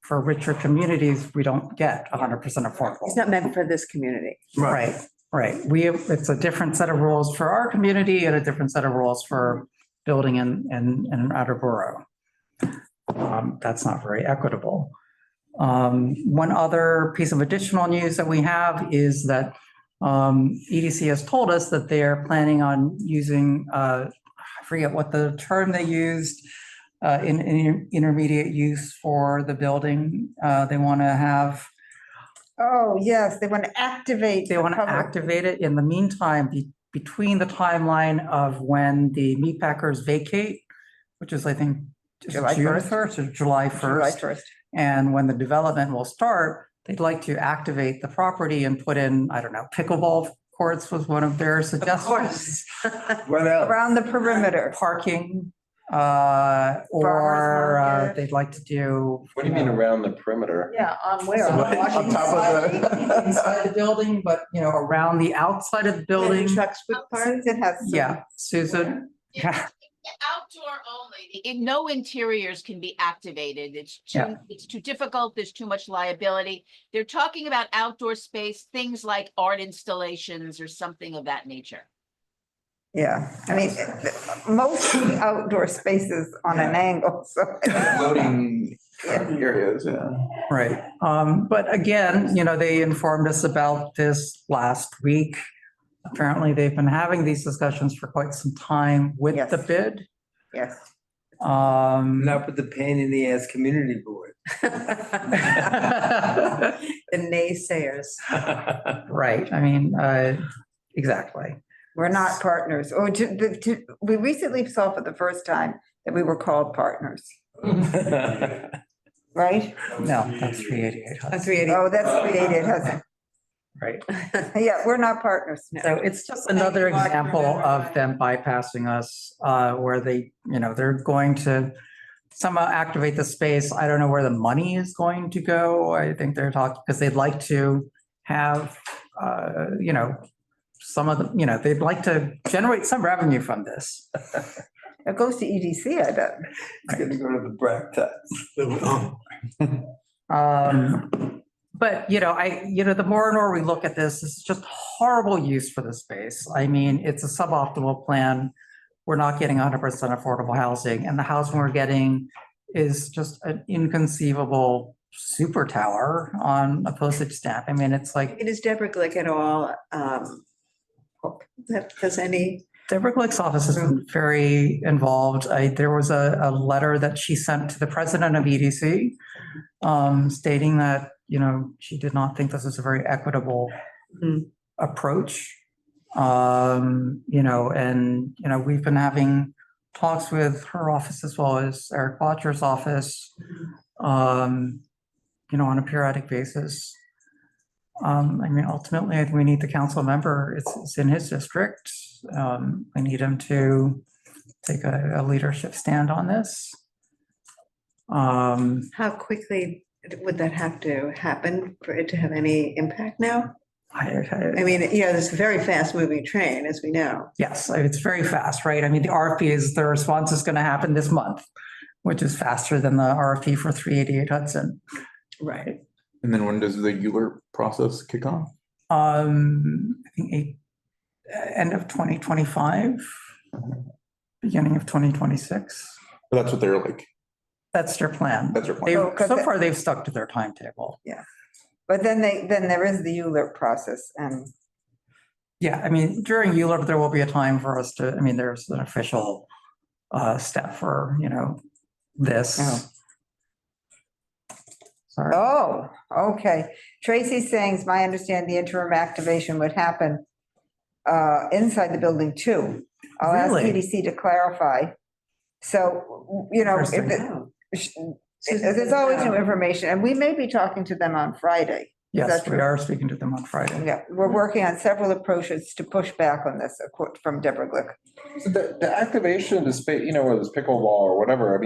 richer communities, we don't get 100% affordable. It's not meant for this community. Right. It's a different set of rules for our community and a different set of rules for building in outer borough. That's not very equitable. One other piece of additional news that we have is that EDC has told us that they're planning on using, I forget what the term they used, in intermediate use for the building. They want to have. Oh, yes, they want to activate. They want to activate it. In the meantime, between the timeline of when the meatpackers vacate, which is, I think, July June 1st. 1st or July 1st. July 1st. And when the development will start, they'd like to activate the property and put in, I don't know, pickleball courts was one of their suggestions. What else? Around the perimeter. Parking, Farmers or market. they'd like to do. What do you mean around the perimeter? Yeah, on where? On top of the. Inside the building, but, you know, around the outside of the building. Trucks with parts. It has. Yeah, Susan, yeah, Outdoor only. No interiors can be activated. Yeah. It's too difficult. There's too much liability. They're talking about outdoor space, things like art installations or something of that nature. Yeah, I mean, most outdoor spaces on an angle, so. Loading areas, yeah. right. But again, you know, they informed us about this last week. Apparently, they've been having these discussions for quite some time with Yes. the bid. Yes. Not with the pain in the ass community board. The naysayers. Right, I mean, exactly. We're not partners. We recently saw for the first time that we were called partners, right? No, that's 388. That's 380. Oh, that's 388 Hudson. Right. Yeah, we're not partners. So it's just another example of them bypassing us, where they, you know, they're going to somehow activate the space. I don't know where the money is going to go. I think they're talking, because they'd like to have, you know, some of the, you know, they'd like to generate some revenue from this. It goes to EDC, I bet. It's gonna go to the brack tax. But, you know, the more and more we look at this is just horrible use for the space. I mean, it's a suboptimal plan. We're not getting 100% affordable housing, and the housing we're getting is just an inconceivable super tower on a postage stamp. I mean, it's like. Does Deborah Glick at all Does any, Deborah Glick's office has been very involved. There was a letter that she sent to the president of EDC stating that, she did not think this is a very equitable approach. We've been having talks with her office as well as Eric Botcher's office, on a periodic basis. Ultimately, I think we need the council member. It's in his district. We need him to take a leadership stand on this. how quickly would that have to happen for it to have any impact now? I mean, it's a very fast moving train, as we know. Yes, it's very fast, right? I mean, the the response is going to happen this month, which is faster than the RFP for 388 Hudson. Right. And then when does the Euler process kick on? I think end of 2025, beginning of 2026. But that's what they're like. That's their plan. That's their plan. So far, they've stuck to their timetable. Yeah. But then there is the Euler process and. Yeah, I mean, during ULIP, there will be a time for us to, there's an official step for, this. Oh. Sorry. Oh, okay. Tracy's saying, it's my understanding, the interim activation would happen inside the building too. I'll ask Really? EDC to clarify. So, there's always new information, and we may be talking to them on Friday. Yes, we are speaking to them on Friday. Yeah, we're working on several approaches to push back on this, a quote from Deborah Glick. So the activation of the space, whether it's pickleball or whatever,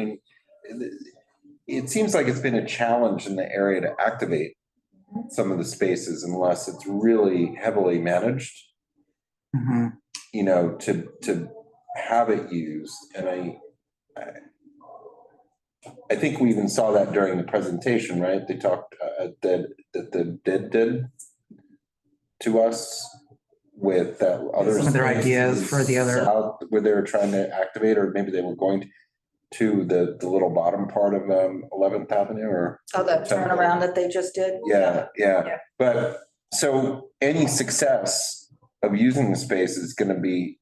it seems like it's been a challenge in the area to activate some of the spaces unless it's really heavily managed. Mhm. To have it used. And I think we even saw that during the presentation, right? They talked that the did to us with that other. Some of their space ideas for the other. south Where they were trying to activate, or maybe they were going to the little bottom part of 11th Avenue or. Oh, that turnaround that they just did? Yeah. But so any success of using the space is going to be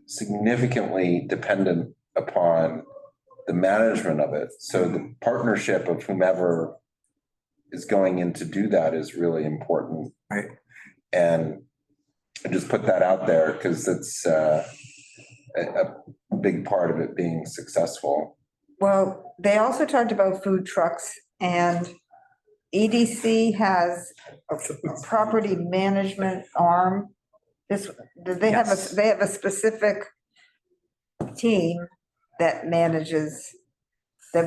significantly dependent upon the management of it. So the partnership of whomever is going in to do that is really important. Right. And I just put that out there because it's a big part of it being successful. Well, they also talked about food trucks, and EDC has a property management arm. They have a specific team that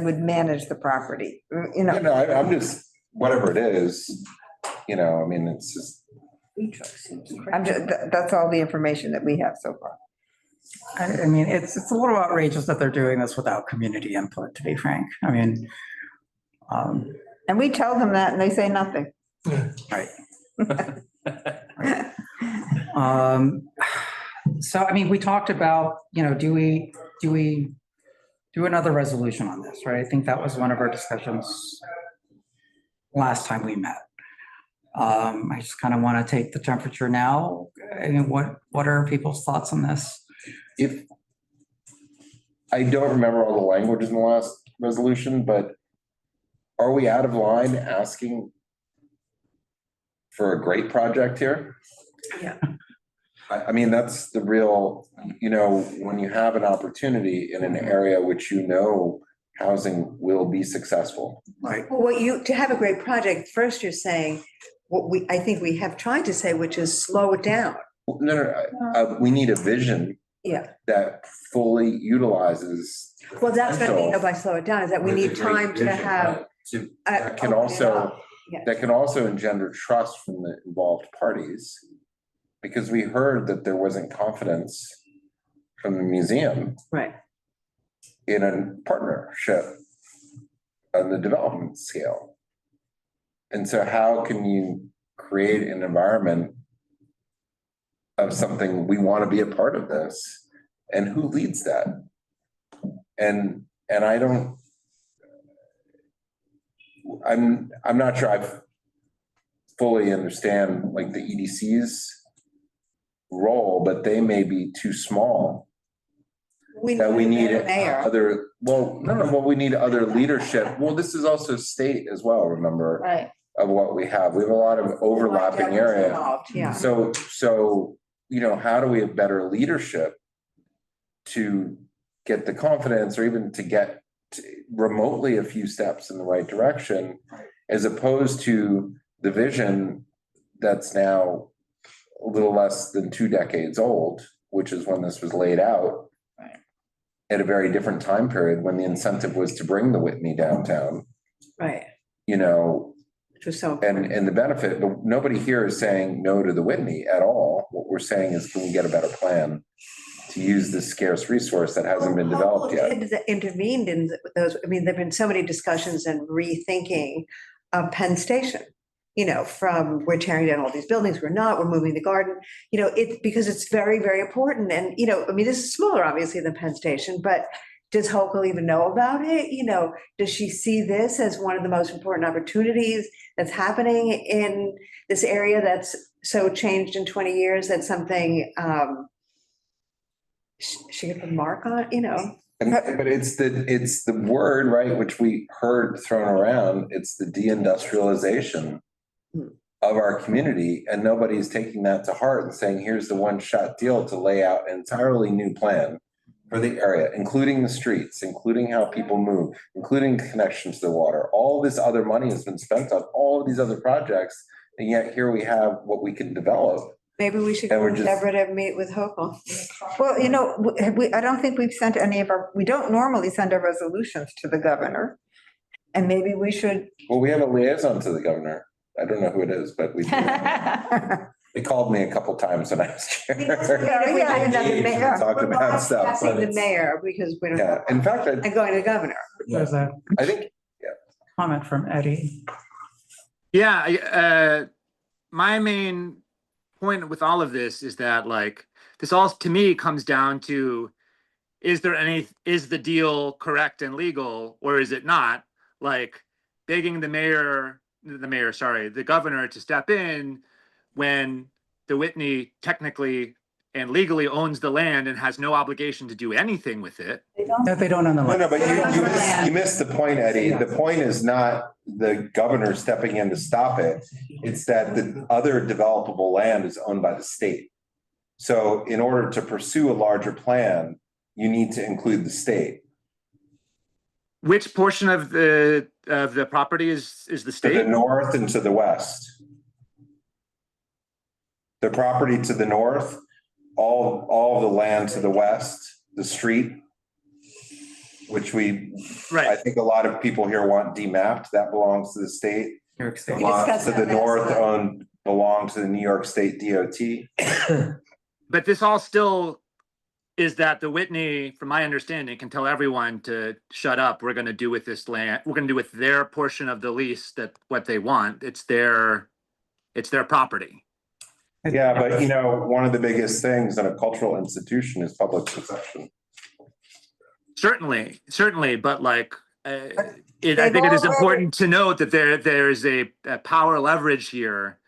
would manage the property, I'm just, whatever it is, it's just. That's all the information that we have so far. It's a little outrageous that they're doing this without community input, to be frank. And we tell them that and they say nothing. Right. So, we talked about, do we do another resolution on this, right? I think that was one of our discussions last time we met. I just kind of want to take the temperature now. What are people's thoughts on this? If I don't remember all the language in the last resolution, but are we out of line asking for a great project here? Yeah. That's the real, when you have an opportunity in an area which housing will be successsul. Right. Well, to have a great project, first you're saying what I think we have tried to say, which is slow it down. No, we need a vision. Yeah. That fully utilizes. Well, that's what I mean by slow it down, is that we need time to have. That can also engender trust from the involved parties. Because we heard that there wasn't confidence from the museum. Right. In a partnership on the development scale. And so how can you create an environment of something, we want to be a part of this, and who leads that? And I'm not sure I fully understand like the EDC's role, but they may be too small. That we need Mayor. other, well, no, we need other leadership. Well, this is also state as well, remember? Right. Of what we have. We have a lot of overlapping area. Yeah. So, you know, how do we have better leadership to get the confidence or even to get remotely a few steps in the right direction, as opposed to the vision that's now a little less than 2 decades old, which is when this was laid out. At a very different time period when the incentive was to bring the Whitney downtown. Right. You know, Which was so. and the benefit, but nobody here is saying no to the Whitney at all. What we're saying is, can we get a better plan to use this scarce resource that hasn't been developed yet? Intervened in those, I mean, there've been so many discussions and rethinking of Penn Station. You know, from we're tearing down all these buildings, we're not, we're moving the garden, you know, it's because it's very, very important. And, you know, I mean, this is smaller, obviously, than Penn Station, but does Hochul even know about it? You know, does she see this as one of the most important opportunities that's happening in this area that's so changed in 20 years? That's something she could put a mark on, you know? But it's the word, right, which we heard thrown around. It's the deindustrialization of our community, and nobody's taking that to heart and saying, here's the one-shot deal to lay out an entirely new plan for the area, including the streets, including how people move, including connections to the water. All this other money has been spent on all of these other projects, and yet here we have what we can develop. Maybe we should And we're go just- Deborah to meet with Hochul. Well, you know, I don't think we've sent any of we don't normally send our resolutions to the governor. And maybe we should. Well, we have a liaison to the governor. I don't know who it is, but we do. They called me a couple times when I was chair. Talked about stuff. Passing but the it's- mayor because we don't. Yeah, in fact, And going to the governor. There's a I think, comment from Eddie. Yeah, my main point with all of this is that, like, this all to me comes down to, is the deal correct and legal, or is it not? Like, begging the governor to step in when the Whitney technically and legally owns the land and has no obligation to do anything with it. They don't own the land. No, but you missed the point, Eddie. The point is not the governor stepping in to stop it. It's that the other developable land is owned by the state. So in order to pursue a larger plan, you need to include the state. Which portion of the property is the To state? the north and to the west. The property to the north, all of the land to the west, the street, which Right. I think a lot of people here want demapped, that belongs to the state. New York The State. lots to the north belong to the New York State DOT. But this all still is that the Whitney, from my understanding, can tell everyone to shut up. We're going to do with this land. We're going to do with their portion of the lease that what they want. It's their property. Yeah, but you know, one of the biggest things in a cultural institution is public possession. Certainly, but like, I think it is important to note that there is a power leverage here,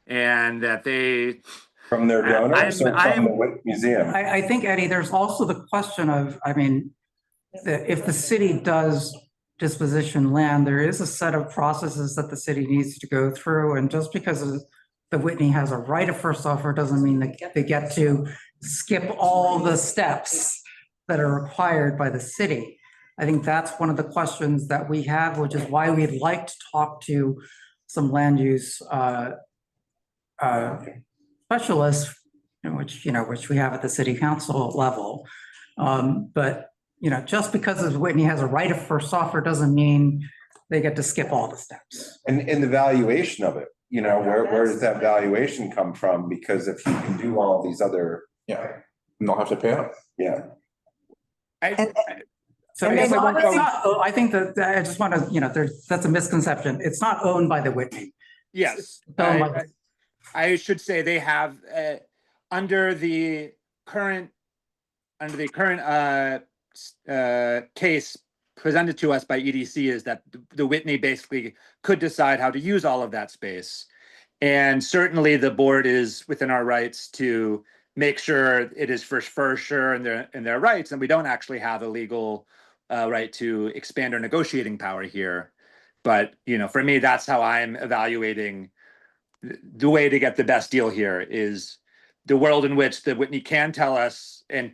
and that they. From their donors or from the Whit Museum? I think, Eddie, there's also the question of, I mean, if the city does disposition land, there is a set of processes that the city needs to go through. And just because the Whitney has a right of first offer doesn't mean that they get to skip all the steps that are required by the city. I think that's one of the questions that we have, which is why we'd like to talk to some land use specialists, which we have at the city council level. But, just because Whitney has a right of first offer doesn't mean they get to skip all the steps. And the valuation of it, where does that valuation come from? Because if you can do all these other. Yeah, not have to pay up. Yeah. So I think that I just want to, that's a misconception. It's not owned by the Whitney. Yes. I should say they have, under the current case presented to us by EDC, is that the Whitney basically could decide how to use all of that space. And certainly the board is within our rights to make sure it is for sure in their rights, and we don't actually have a legal right to expand our negotiating power here. But, you know, for me, that's how I'm evaluating the way to get the best deal here is the world in which the Whitney can tell us and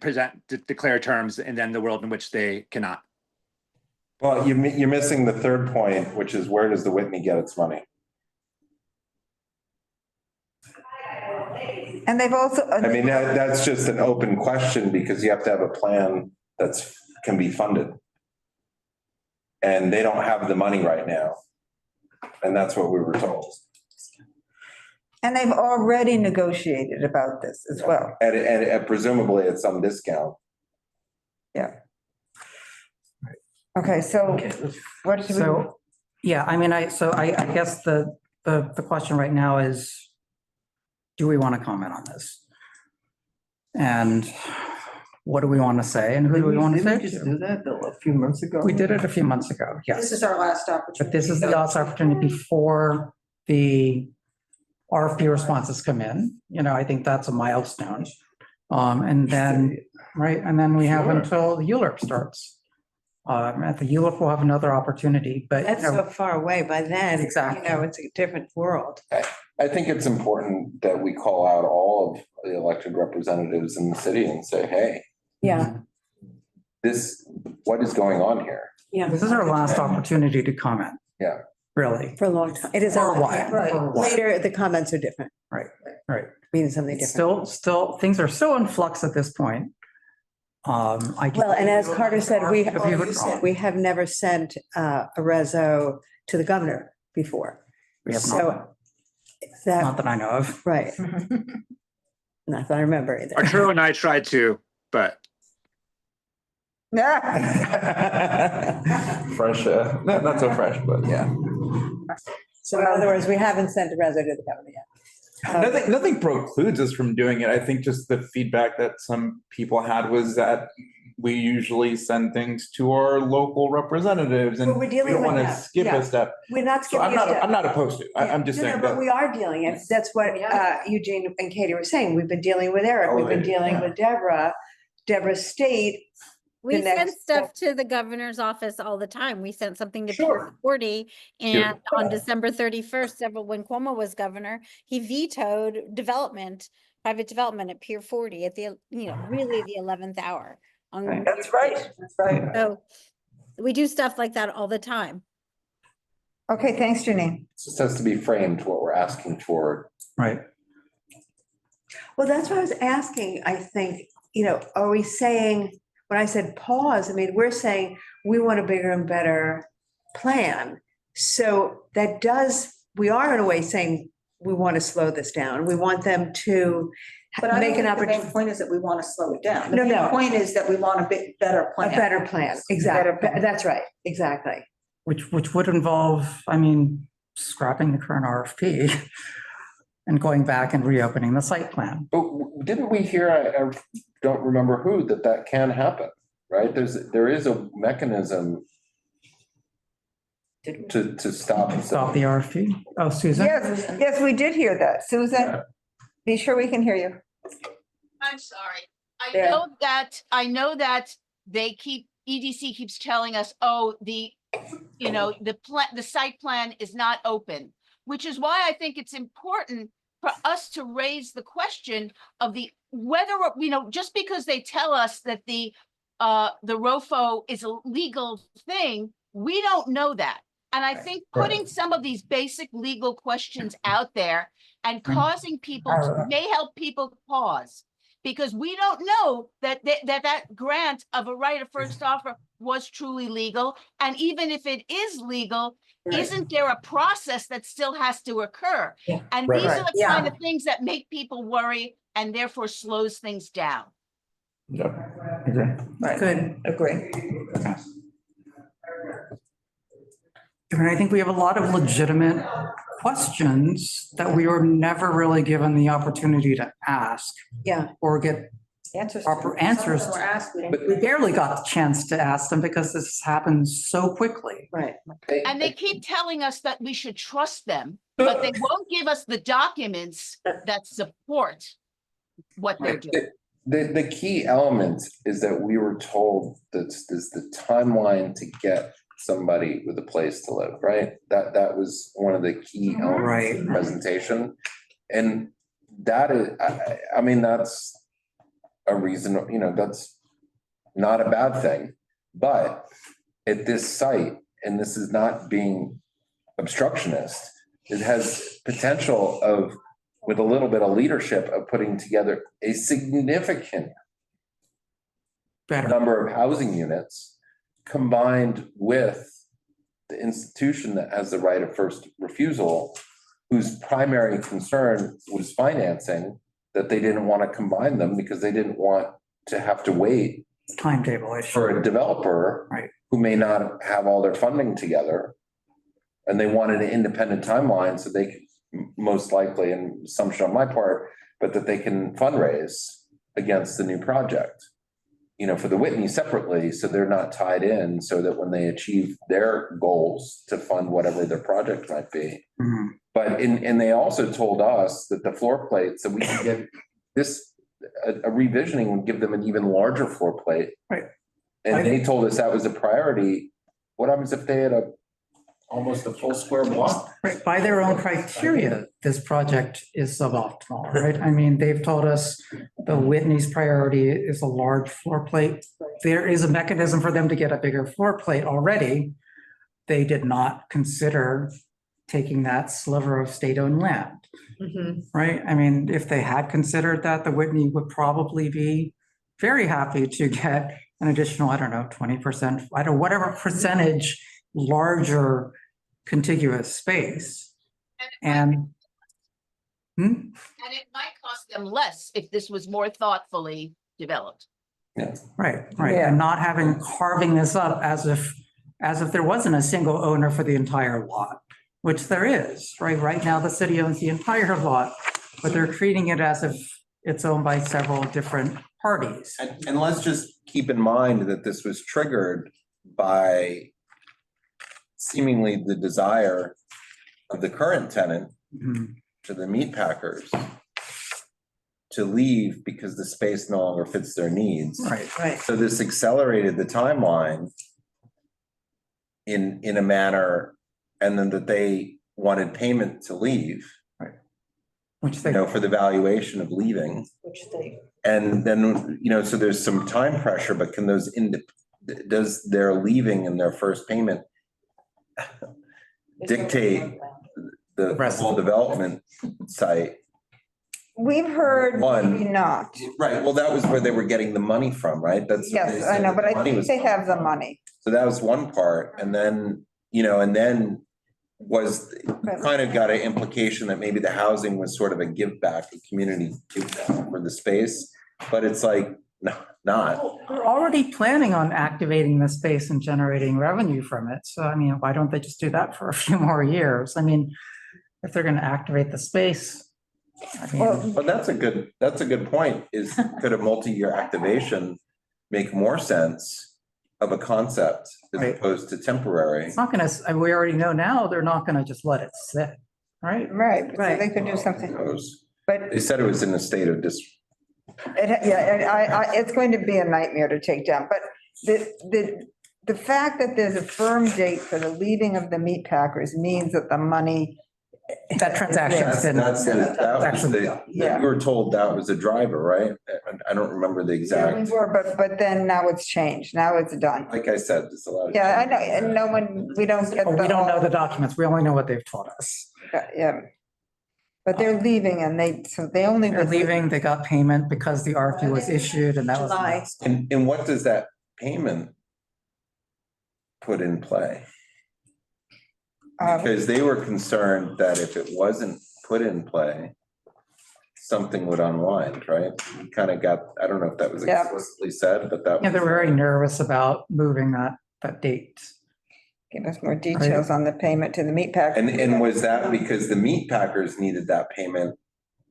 declare terms, and then the world in which they cannot. Well, you're missing the third point, which is where does the Whitney get its money? And they've also. I mean, that's just an open question because you have to have a plan can be funded. And they don't have the money right now. And that's what we were told. And they've already negotiated about this as well. And presumably at some discount. Yeah. Okay, so what should we? So, yeah, I mean, I guess the question right now is, do we want to comment on this? And what do we want to say and who do we want to say Didn't we just to? do that a few months ago? We did it a few months ago, yes. This is our last opportunity. But this is the last opportunity before the RFP responses come in. You know, I think that's a milestone. And then, right, and then we have until the ULURP starts. At the ULURP, we'll have another opportunity, but. That's you know, so far away by then. Exactly. You know, it's a different world. I think it's important that we call out all of the elected representatives in the city and say, hey, Yeah. what is going on here? Yeah. This is our last opportunity to comment. Yeah. Really. For a long time. It is. For a while. Right. For a while. Later, the comments are different. Right, right. Meaning something different. Still, things are so in flux at this point. Well, and as Carter said, we have never sent a reso to the governor before. We have So not that I know of. Right. Not that I remember either. Arturo and I tried to, but. Fresh, not so fresh, but yeah. So in other words, we haven't sent a reso to the governor yet. Nothing precludes us from doing it. I think just the feedback that some people had was that we usually send things to our local representatives and But we're we dealing don't with want to that. skip Yeah. a step. We're not So skipping a step. I'm not opposed to it. I'm just No, saying but that. we are dealing, and that's what Eugene and Katie were saying. We've been dealing with Eric, we've been dealing with Deborah State. We The send next stuff to the governor's office all the time. We sent something to Sure. 40, and on December 31st, when Cuomo was governor, he vetoed private development at Pier 40 at the, really the 11th hour. That's right, that's right. So we do stuff like that all the time. Okay, thanks, Janine. It just has to be framed what we're asking for. Right. Well, that's what I was asking, I think, are we saying, when I said pause, I mean, we're saying we want a bigger and better plan. So we are in a way saying we want to slow this down. We want them to But I make don't an think the main opportunity. point is that we want to slow it down. No, The no. main point is that we want a bit better plan. A better plan, exactly. That's right, exactly. Which would involve, I mean, scrapping the current RFP and going back and reopening the site plan. But didn't we hear, I don't remember who, that can happen, right? There is a mechanism to stop. Stop the RFP? Oh, Susan? Yes, we did hear that. Susan, be sure we can hear you. I'm sorry. Yeah. I know that EDC keeps telling us, oh, the site plan is not open, which is why I think it's important for us to raise the question of whether, just because they tell us that the ROFO is a legal thing, we don't know that. And I think putting some of these basic legal questions out there and causing people may help people pause, because we don't know that grant of a right of first offer was truly legal. And even if it is legal, isn't there a process that still has to occur? Yeah. And these are the kind of things that make people worry and therefore slows things down. Yep. Agree. Right. Good. Agree. And I think we have a lot of legitimate questions that we were never really given the opportunity to ask. Yeah. Or get proper answers. We're asking. But we barely got the chance to ask them because this happens so quickly. Right. And they keep telling us that we should trust them, but they won't give us the documents that support what they're doing. The key element is that we were told that there's the timeline to get somebody with a place to live, right? That was one of the key elements of the presentation. And that is, I mean, that's a reason, you know, that's not a bad thing. But at this site, and this is not being obstructionist, it has potential of, with a little bit of leadership, of putting together a significant number of housing units combined with the institution that has the right of first refusal, whose primary concern was financing, that they didn't want to combine them because they didn't want to have to wait Timetable issue. for a developer who may not have all their funding together. And they wanted an independent timeline so they could, most likely, an assumption on my part, but that they can fundraise against the new project, you know, for the Whitney separately, so they're not tied in, so that when they achieve their goals to fund whatever their project might be. But and they also told us that the floor plate, so we can get this, a revisioning would give them an even larger floor plate. Right. And they told us that was a priority. What happens if they had almost a full square block? Right, by their own criteria, this project is suboptimal, right? I mean, they've told us the Whitney's priority is a large floor plate. There is a mechanism for them to get a bigger floor plate already. They did not consider taking that sliver of state-owned land, right? I mean, if they had considered that, the Whitney would probably be very happy to get an additional, I don't know, 20%, whatever percentage larger contiguous space. And it might cost them less if this was more thoughtfully developed. right, and not carving this up as if there wasn't a single owner for the entire lot, which there is, right? Right now, the city owns the entire lot, but they're treating it as if it's owned by several different parties. And let's just keep in mind that this was triggered by seemingly the desire of the current tenant to the meat packers to leave because the space no longer fits their needs. Right. So this accelerated the timeline in a manner, and then that they wanted payment to leave. Which they, you know, for the valuation of leaving. Which they. And then, you know, so there's some time pressure, but can those, does their leaving and their first payment dictate the whole development site? We've heard maybe not. Right, well, that was where they were getting the money from, right? That's what they Yes, I said, know, but the I money think was they from. have the money. So that was one part, and then, you know, and then was kind of got an implication that maybe the housing was sort of a give back, a community give back for the space, but it's like, no, not. they're already planning on activating the space and generating revenue from it. So, I mean, why don't they just do that for a few more years? I mean, if they're going to activate the space, I mean. But that's a good point, is could a multi-year activation make more sense of a concept as opposed to temporary? It's not gonna, we already know now, they're not gonna just let it sit, right? Right, so they could do something. But They said it was in a state of it's going to be a nightmare to take down, but the fact that there's a firm date for the leaving of the meat packers means that the money. That transaction's been. We were told that was a driver, right? I don't remember the Yeah, we exact, were, but then now it's changed. Now it's done. like I said, there's a lot of. Yeah, I know, and no one, we don't get. We don't know the documents. We only know what they've taught us. Yeah. But they're leaving and they only. They're leaving, they got payment because the RFP was issued and that was. July. And what does that payment put in play? Because they were concerned that if it wasn't put in play, something would unwind, right? We kind of got, I don't know if that was explicitly said, but that. Yeah, they were very nervous about moving that date. Give us more details on the payment to the meat packers. And was that because the meat packers needed that payment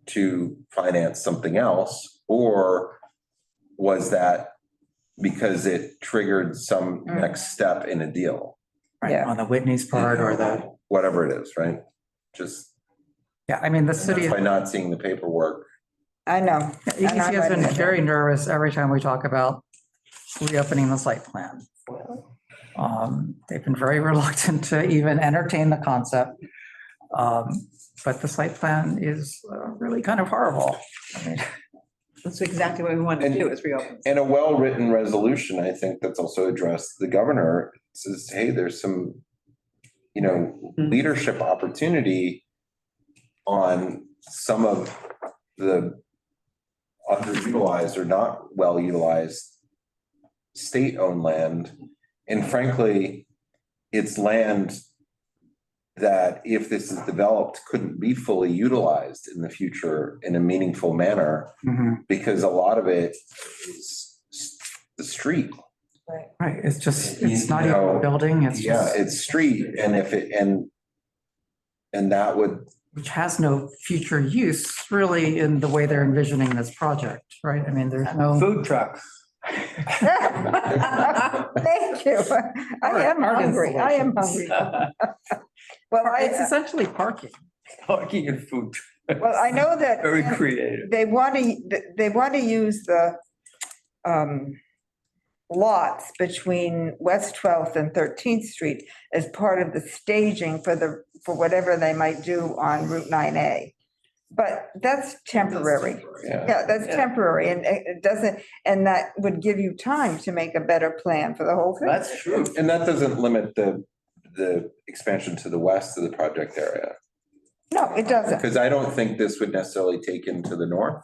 to finance something else? Or was that because it triggered some next step in a deal? Right, on the Whitney's part or the. Whatever it is, right? Just. Yeah, I mean, the city. By not seeing the paperwork. I know. EDC has been very nervous every time we talk about reopening the site plan. They've been very reluctant to even entertain the concept. But the site plan is really kind of horrible. I mean, That's exactly what we want to do is reopen. And a well-written resolution, I think, that's also addressed the governor, says, hey, there's some, leadership opportunity on some of the underutilized or not well-utilized state-owned land. And frankly, it's land that if this is developed, couldn't be fully utilized in the future in a meaningful manner, because a lot of it is the street. Right, it's just, it's not even a building, it's just. It's street, and if it, and that would. Which has no future use really in the way they're envisioning this project, right? I mean, there's no. Food trucks. Thank you. I am hungry. I am hungry. Well, It's essentially parking. Parking and food. Well, I know that. Very creative. They want to use the lots between West 12th and 13th Street as part of the staging for whatever they might do on Route 9A. But that's temporary. Yeah, that's temporary, and it doesn't, and that would give you time to make a better plan for the whole thing. That's true. And that doesn't limit the expansion to the west of the project area. No, it doesn't. Because I don't think this would necessarily take into the north,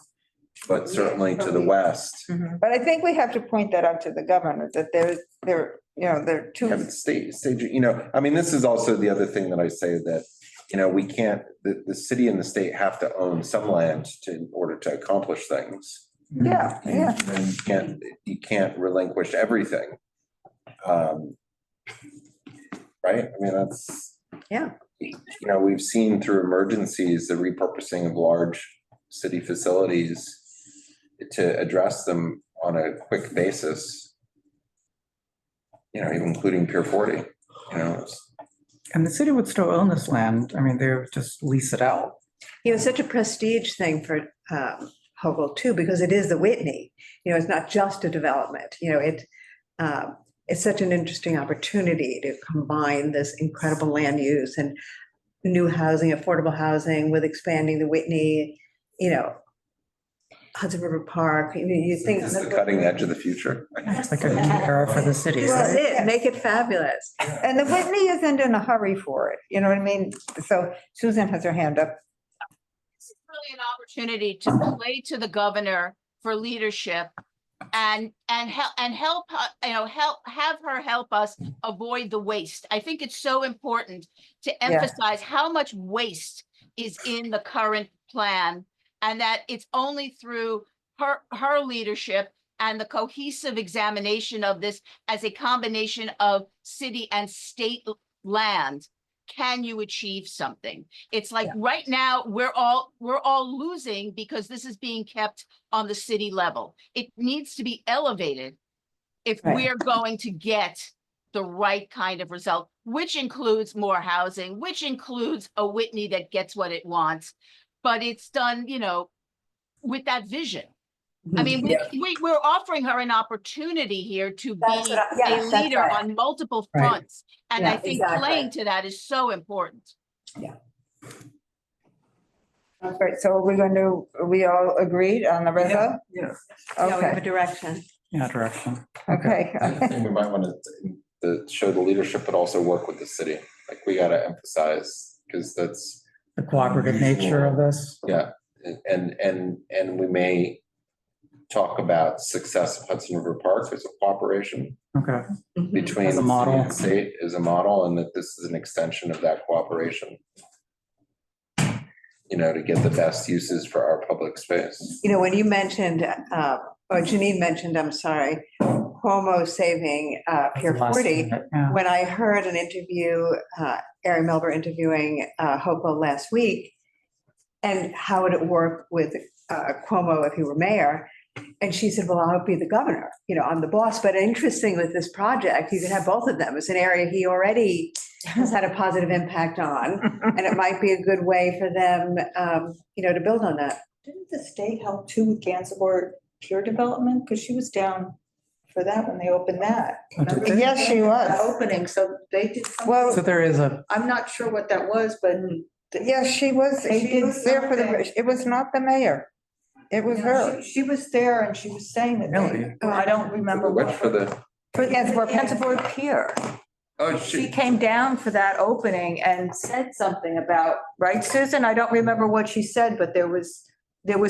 but certainly to the west. But I think we have to point that out to the governor, that they're two. Have it stage, I mean, this is also the other thing that I say that, we can't, the city and the state have to own some land in order to accomplish things. Yeah, yeah. And you can't relinquish everything. Right? I mean, that's. Yeah. We've seen through emergencies, the repurposing of large city facilities to address them on a quick basis. Even including Pier 40, And the city would still own this land. I mean, they would just lease it out. It's such a prestige thing for Hopewell too, because it is the Whitney. It's not just a development. It's such an interesting opportunity to combine this incredible land use and new housing, affordable housing with expanding the Whitney, Hudson River Park. You think it's the cutting edge of the future. It's like a new era for the city. That's it. Make it fabulous. And the Whitney isn't in a hurry for it. You know what I mean? So Susan has her hand up. This is really an opportunity to play to the governor for leadership and help have her help us avoid the waste. I think it's so important to emphasize how much waste is in the current plan, and that it's only through her leadership and the cohesive examination of this as a combination of city and state land can you achieve something. It's like right now we're all losing because this is being kept on the city level. It needs to be elevated if we're going to get the right kind of result, which includes more housing, which includes a Whitney that gets what it wants, but it's done, with that vision. I mean, we're offering her an opportunity here to be a leader on multiple fronts. And I think playing to that is so important. Yeah. That's great. So are we all agreed on the reso? Yeah. we have Okay, a direction. Yeah, direction. okay. I think we might want to show the leadership, but also work with the city. Like we got to emphasize, because that's. The cooperative nature of this. Yeah, and we may talk about success of Hudson River Park as a cooperation. Okay. Between As a the model. city and state as a model, and that this is an extension of that cooperation. To get the best uses for our public space. When you mentioned, or Janine mentioned, I'm sorry, Cuomo saving Pier 40, when I heard an interview, Erin Melber interviewing Hopewell last week, and how would it work with Cuomo if he were mayor? And she said, well, I'll be the governor, I'm the boss. But interesting with this project, you could have both of them. It's an area he already has had a positive impact on. And it might be a good way for them, to build on that. Didn't the state help too with Gansevoort Pure Development? Because she was down for that when they opened that. Remember? Yes, she was. That opening, so they did something. Well, So there is a, I'm not sure what that was, but. yes, she was there for the, it was not the mayor. It was her. She was there and she was saying that Really? I don't remember Which what. for the, For Gansevoort Pier. oh, She came down for that opening and said something about, right, Susan? I don't remember what she said, but there was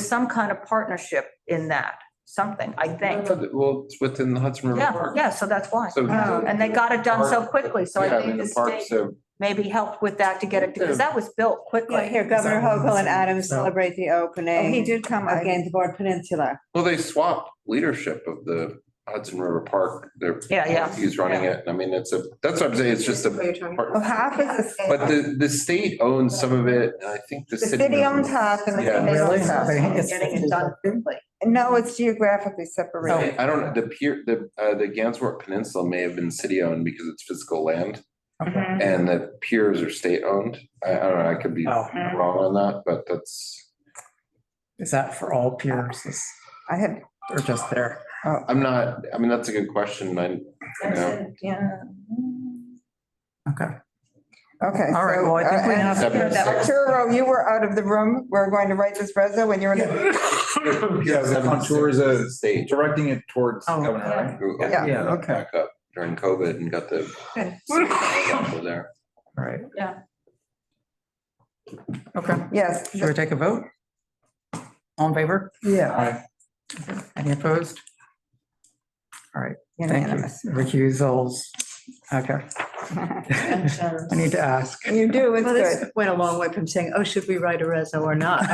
some kind of partnership in that, something, I think. well, it's within the Hudson River Yeah, Park. yeah, so that's why. So- And they got it done so quickly, so Yeah, I think the the park, state so maybe helped with that to get it, because that was built Yeah, quickly. here, Governor Hochul and Adams celebrate the opening. Oh, he did come. Of Gansevoort Peninsula. well, they swapped leadership of the Hudson River Park. They're, Yeah. he's running it. I mean, that's what I'm saying. It's just a. Well, half is the, But the state owns some of it, and I think the the city. city owns half and the Yeah. state really? owns half. Getting it done quickly. No, it's geographically separated. I don't know, the Gansevoort Peninsula may have been city owned because it's physical land, Mhm. and the piers are state owned. I don't know, I could be Oh. wrong on that, but that's, is that for all piers I had, or just there? I'm not, I mean, that's a good question. Yeah. Okay. okay. All right, well, I think we have. Arturo, you were out of the room. We're going to write this reso when you're in the. Yeah, the contours of state. directing it towards Oh, Governor, right? Yeah, okay. Back up during COVID and got the. over there. All right. Yeah. Okay, Yes. should we take a vote? All in favor? Yeah. Any opposed? All right, thank you. Unanimous. Recusals. Okay. I need to ask. You do, it's Well, this good. went a long way from saying, oh, should we write a reso or not?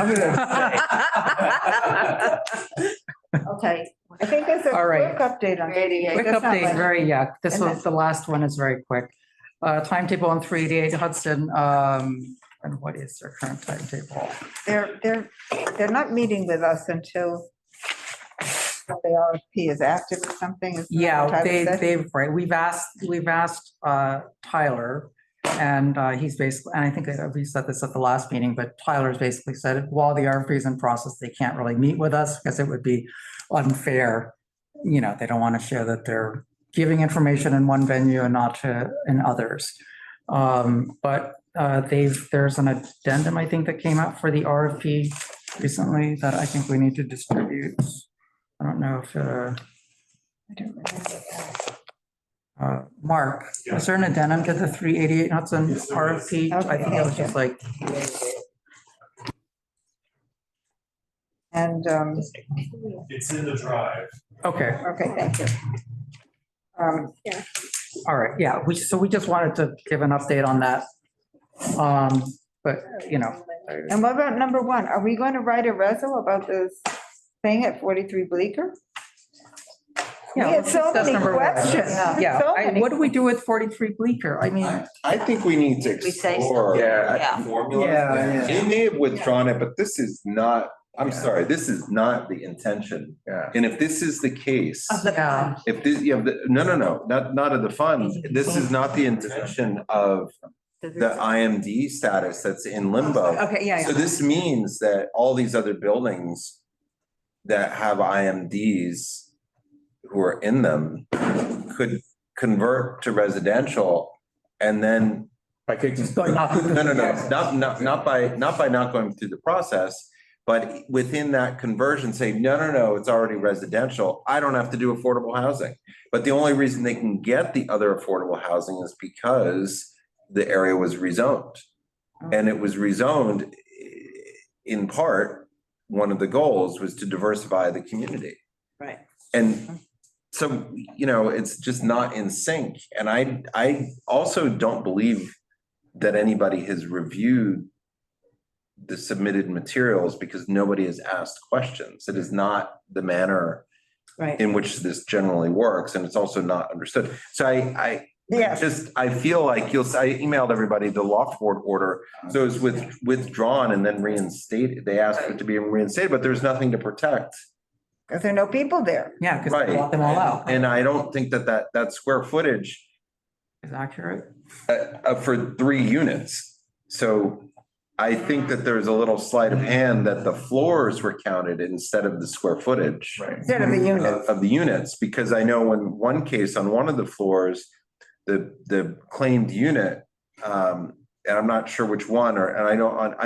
Okay, I think there's a All right. quick update on 88. Quick That's not update, much. very, yeah, this And was, the last one is very quick. Timetable on 388 Hudson, and what is their current timetable? They're not meeting with us until the RFP is active or something. is that what Yeah, Tyler said? they've, right, we've asked Tyler, and he's basically, and I think that we said this at the last meeting, but Tyler's basically said, while the RFP is in process, they can't really meet with us because it would be unfair. You know, they don't want to share that they're giving information in one venue and not in others. But there's an addendum, I think, that came out for the RFP recently that I think we need to distribute. I don't know if, Mark, is there an addendum to the 388 Hudson RFP? I think it was just like, And, It's in the drive. okay, okay, thank you. all right, yeah, so we just wanted to give an update on that. But, you know, And what about number one? Are we going to write a reso about this thing at 43 Bleecker? We yeah, had let's so discuss many number one. questions. Yeah, So many. what do we do with 43 Bleecker? I mean, I think we need to We say explore. Yeah. Formula. Yeah. They may have withdrawn it, but this is not, I'm sorry, this is not the intention. Yeah. And if this is the case, yeah, if this, no, not of the funds, this is not the intention of the IMD status that's in limbo. Okay, yeah, So this means that all these other buildings that have IMDs who are in them could convert to residential and then. By kicking. Not by not going through the process, but within that conversion, say, no, it's already residential. I don't have to do affordable housing. But the only reason they can get the other affordable housing is because the area was rezoned. And it was rezoned in part, one of the goals was to diversify the community. Right. And so, it's just not in sync. And I also don't believe that anybody has reviewed the submitted materials because nobody has asked questions. It is not the manner Right. in which this generally works, and it's also not understood. So I Yes. I feel like I emailed everybody the loft board order. So it's withdrawn and then reinstated. They asked for it to be reinstated, but there's nothing to protect. Because there are no people there. yeah, because they Right. bought them all out. And I don't think that square footage Is accurate. for 3 units. So I think that there's a little sleight of hand that the floors were counted instead of the square footage. Instead of the unit. Of the units, because I know in one case on one of the floors, the claimed unit, and I'm not sure which one, and I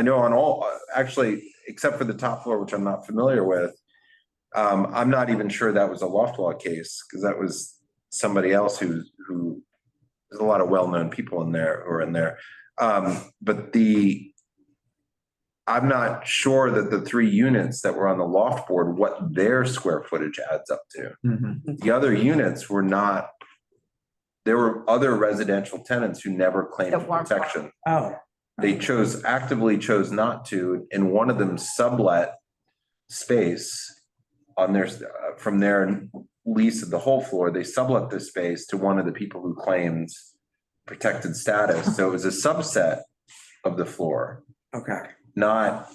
know on all, actually, except for the top floor, which I'm not familiar with, I'm not even sure that was a loft law case, because that was somebody else who there's a lot of well-known people in there who are in there. But I'm not sure that the 3 units that were on the loft board, what their square footage adds up to. The other units were not, there were other residential tenants who never claimed protection. Oh. They actively chose not to, and one of them sublet space on their, from their lease of the whole floor, they sublet the space to one of the people who claimed protected status. So it was a subset of the floor. Okay. Not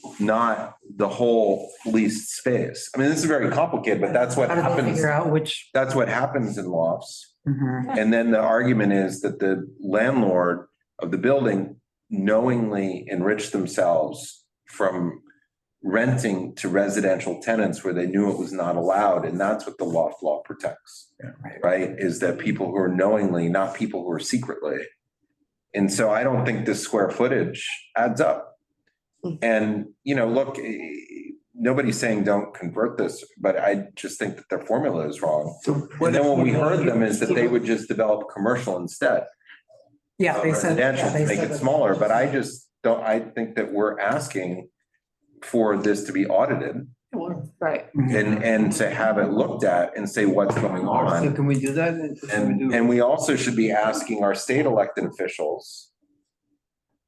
the whole leased space. I mean, this is very complicated, but that's what How did they happens. figure out which? That's what happens in lofts. Mhm. And then the argument is that the landlord of the building knowingly enriched themselves from renting to residential tenants where they knew it was not allowed. And that's what the loft law protects, right? Is that people who are knowingly, not people who are secretly. And so I don't think this square footage adds up. And, look, nobody's saying don't convert this, but I just think that their formula is wrong. And then when we heard them is that they would just develop commercial instead. Yeah, they said. Residential to make it smaller, but I think that we're asking for this to be audited Right. and to have it looked at and say what's going So on. can we do that? And we also should be asking our state elected officials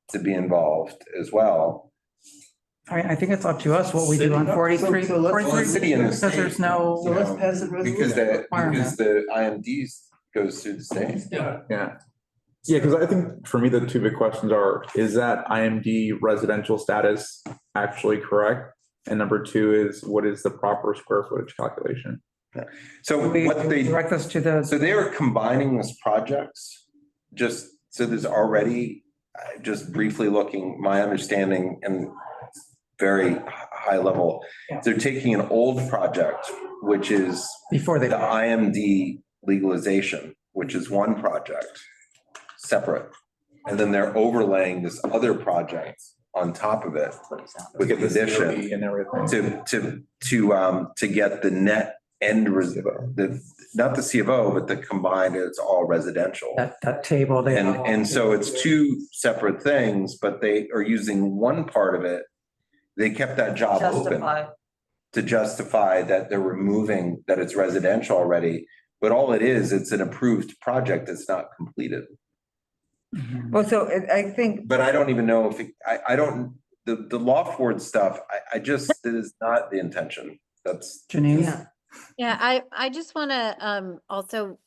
to be involved as well. I think it's up to us what we do on 43. So let's- 43, City and the because state. there's no. So let's pass a Because resolution. the IMDs goes through the state. Yeah, because I think for me, the 2 big questions are, is that IMD residential status actually correct? And number 2 is, what is the proper square footage calculation? So what they, Direct us to the. so they are combining this projects, so there's already, just briefly looking, my understanding and very high level, they're taking an old project, which is Before they. the IMD legalization, which is one project, separate. And then they're overlaying this other project on top of it with Get the addition COE and everything. to get the net end not the C of O, but the combined, it's all residential. That table. They. And so it's 2 separate things, but they are using one part of it. They kept that job open Justify. to justify that they're removing, that it's residential already. But all it is, it's an approved project. It's not completed. Well, so I think, But I don't even know if, I don't, the loft board stuff, that is not the intention. That's. Janine? Yeah, I just want to also,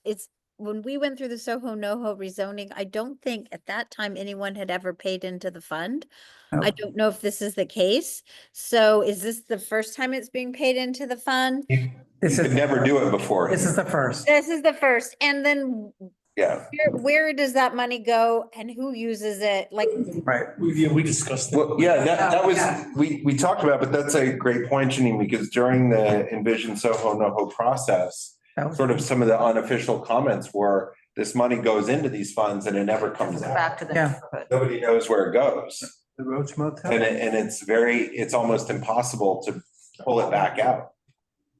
when we went through the Soho NoHo rezoning, I don't think at that time anyone had ever paid into the fund. I don't know if this is the case. So is this the first time it's being paid into the fund? This You is. could never do it before. This is the first. This is the first. And then Yeah. where does that money go and who uses it? Like, Right. We discussed it. Well, yeah, that was, we talked about, but that's a great point, Janine, because during the Envision Soho NoHo process, That was. sort of some of the unofficial comments were, this money goes into these funds and it never comes out. Back to the Yeah. neighborhood. Nobody knows where it goes. The Roach Motel. And it's almost impossible to pull it back out.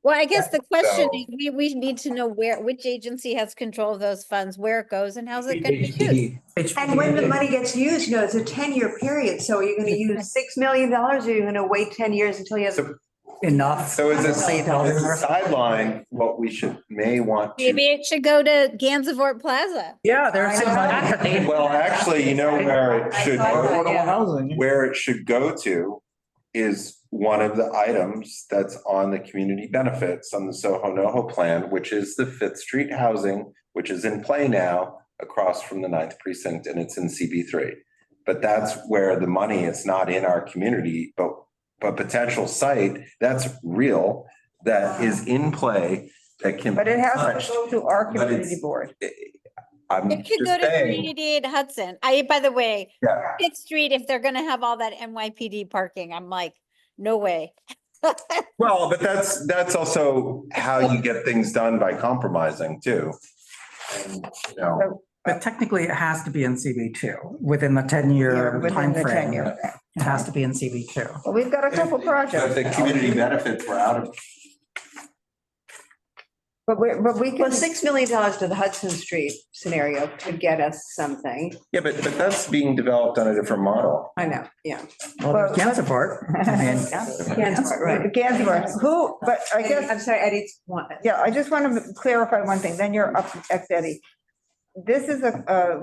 well, I guess the question is, we need to know which agency has control of those funds, where it goes and how's it going to be used? And when the money gets used, it's a 10-year period. So are you going to use $6 million or are you going to wait 10 years until you have? So- Enough. So as a sideline, what we may want to. Maybe it should go to Gansevoort Plaza. Yeah, there's some money. Well, actually, where it should, Affordable housing. where it should go to is one of the items that's on the community benefits on the Soho NoHo plan, which is the 5th Street housing, which is in play now across from the 9th precinct, and it's in CB3. But that's where the money, it's not in our community, but potential site, that's real, that is in play, that can. but it has to go to our But it's- community board. I'm It could go just to saying, 388 Hudson. By the way, yeah, Pitt Street, if they're gonna have all that NYPD parking, I'm like, no way. well, but that's also how you get things done by compromising too. And, you know, But technically, it has to be in CB2 within the 10-year Within the timeframe. 10-year. It has to be in CB2. Well, we've got a couple but projects. the community benefits were out of, But we Well, can, $6 million to the Hudson Street scenario could get us something. yeah, but that's being developed on a different model. I know, yeah. Well, Gansevoort, I mean, Gansevoort, right. Gansevoort, who, but I guess, I'm sorry, Eddie's one. yeah, I just want to clarify one thing, then you're up next, Eddie. This is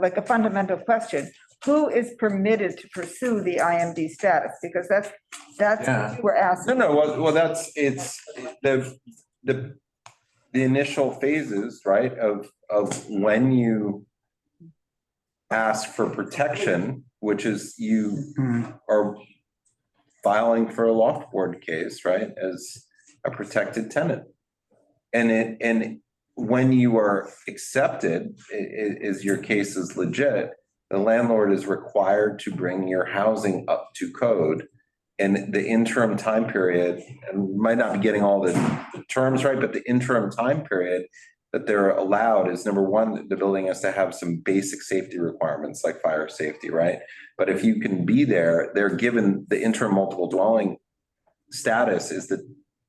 like a fundamental question. Who is permitted to pursue the IMD status? Because that's Yeah. what you were asking. No, well, it's the initial phases, right, of when you ask for protection, which is you are filing for a loft board case, right, as a protected tenant. And when you are accepted, is your case is legit, the landlord is required to bring your housing up to code. And the interim time period, and might not be getting all the terms right, but the interim time period that they're allowed is, number one, the building has to have some basic safety requirements like fire safety, right? But if you can be there, they're given the interim multiple dwelling status is the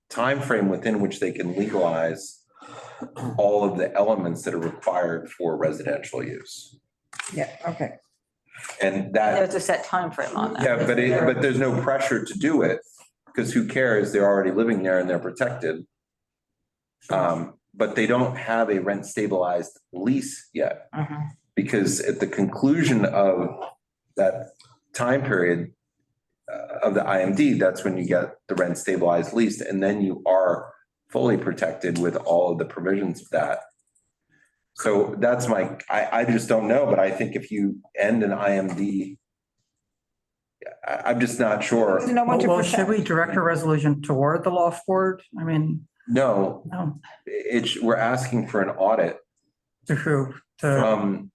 time frame within which they can legalize all of the elements that are required for residential use. Yeah, okay. And that. There's a set time frame on that. Yeah, but there's no pressure to do it, because who cares? They're already living there and they're protected. But they don't have a rent stabilized lease yet. Because at the conclusion of that time period of the IMD, that's when you get the rent stabilized lease, and then you are fully protected with all of the provisions of that. So that's I just don't know, but I think if you end an IMD, I'm just not sure. well, should we direct a resolution toward the loft board? I mean, No, no. we're asking for an audit To who? To from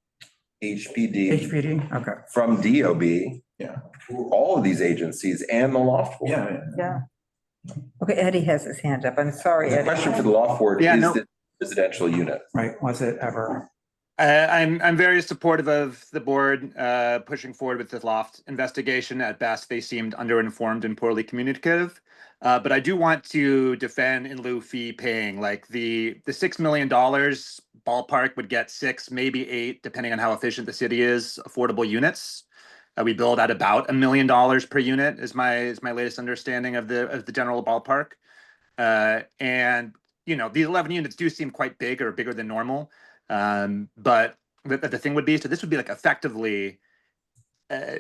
HPD, HPD? Okay. from DOB. Yeah. All of these agencies and the loft board. Yeah. Okay, Eddie has his hand up. I'm sorry, The Eddie. question for the loft board Yeah, is no. the residential unit. Right, was it ever? I'm very supportive of the board pushing forward with the loft investigation. At best, they seemed underinformed and poorly communicative. But I do want to defend in lieu fee paying. Like the $6 million ballpark would get 6, maybe 8, depending on how efficient the city is, affordable units. We build at about $1 million per unit is my latest understanding of the general ballpark. And you know, these 11 units do seem quite big or bigger than normal. But the thing would be, so this would be like effectively a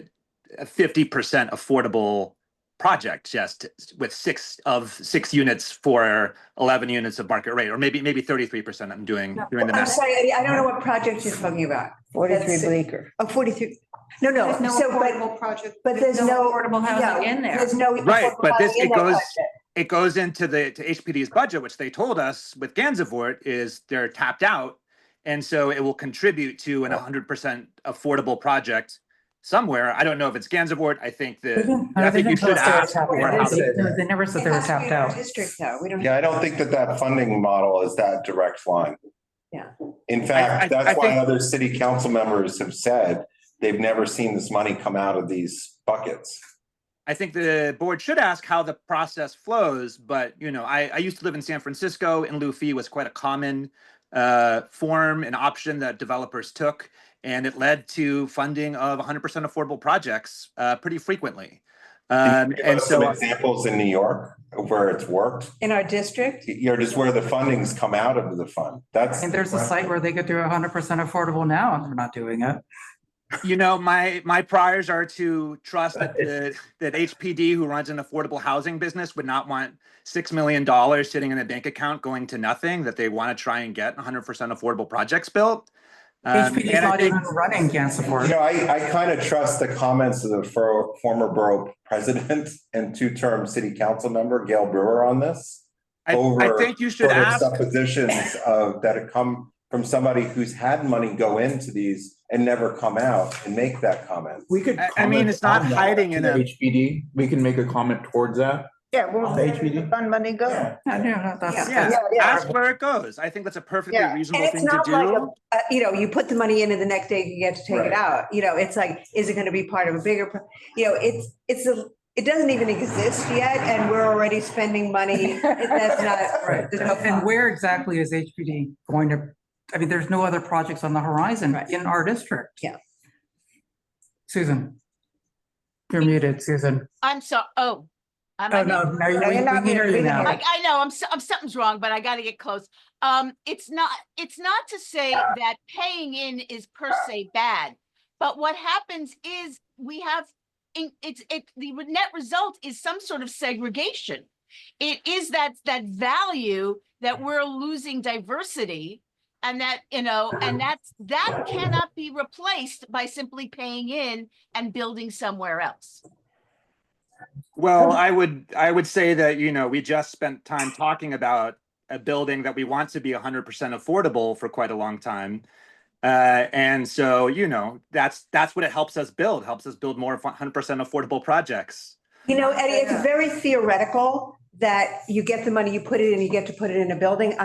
50% affordable project, just with 6 units for 11 units of market rate, or maybe 33%. I'm doing the I'm math. sorry, Eddie, I don't know what project you're talking about. 43 Bleecker. Oh, 43. No, There's no so, affordable project. but there's no. Affordable housing in there. There's no. Right, affordable but this, housing in it that goes, project. it goes into to HPD's budget, which they told us with Gansevoort is they're tapped out. And so it will contribute to an 100% affordable project somewhere. I don't know if it's Gansevoort. I think you should ask. They never said they were It has to be tapped in our out. District though, we don't. Yeah, I don't think that funding model is that direct line. Yeah. In fact, I that's why think- other city council members have said they've never seen this money come out of these buckets. I think the board should ask how the process flows, but you know, I used to live in San Francisco. In lieu fee was quite a common form and option that developers took, and it led to funding of 100% affordable projects pretty frequently. Can you give And us some so examples in New York of where it's worked? In our district? You know, just where the funding's come out of the fund. That's. And there's a site where they could do 100% affordable now, and they're not doing it. you know, my priors are to trust that that HPD, who runs an affordable housing business, would not want $6 million sitting in a bank account going to nothing, that they want to try and get 100% affordable projects built. HPD is and I not think- even running Gansevoort. You know, I kind of trust the comments of the former borough president and 2-term city council member, Gail Brewer, on this. I think you should sort of ask. suppositions of that have come from somebody who's had money go into these and never come out and make that comment. We could. I mean, it's not comment on that hiding to in the a- HPD. We can make a comment towards that. Yeah, well, The HPD? fund money go. That's. Ask where it goes. I think that's a perfectly Yeah. reasonable And it's thing to not like, do. you put the money in and the next day you get to take Right. it out. It's like, is it going to be part of a bigger, it doesn't even exist yet and we're already spending money. That's not, Right. there's no And fun. where exactly is HPD going to, I mean, there's no other projects on the horizon in our district. Yeah. Susan. You're muted, Susan. I'm so, oh. Oh, no, no, we can hear you now. I know, I'm something's wrong, but I gotta get close. It's not to say that paying in is per se bad, but what happens is we have, the net result is some sort of segregation. It is that value that we're losing diversity, and that, that cannot be replaced by simply paying in and building somewhere else. Well, I would say that, we just spent time talking about a building that we want to be 100% affordable for quite a long time. And so, that's what it helps us build more 100% affordable projects. Eddie, it's very theoretical that you get the money, you put it in, you get to put it in a building.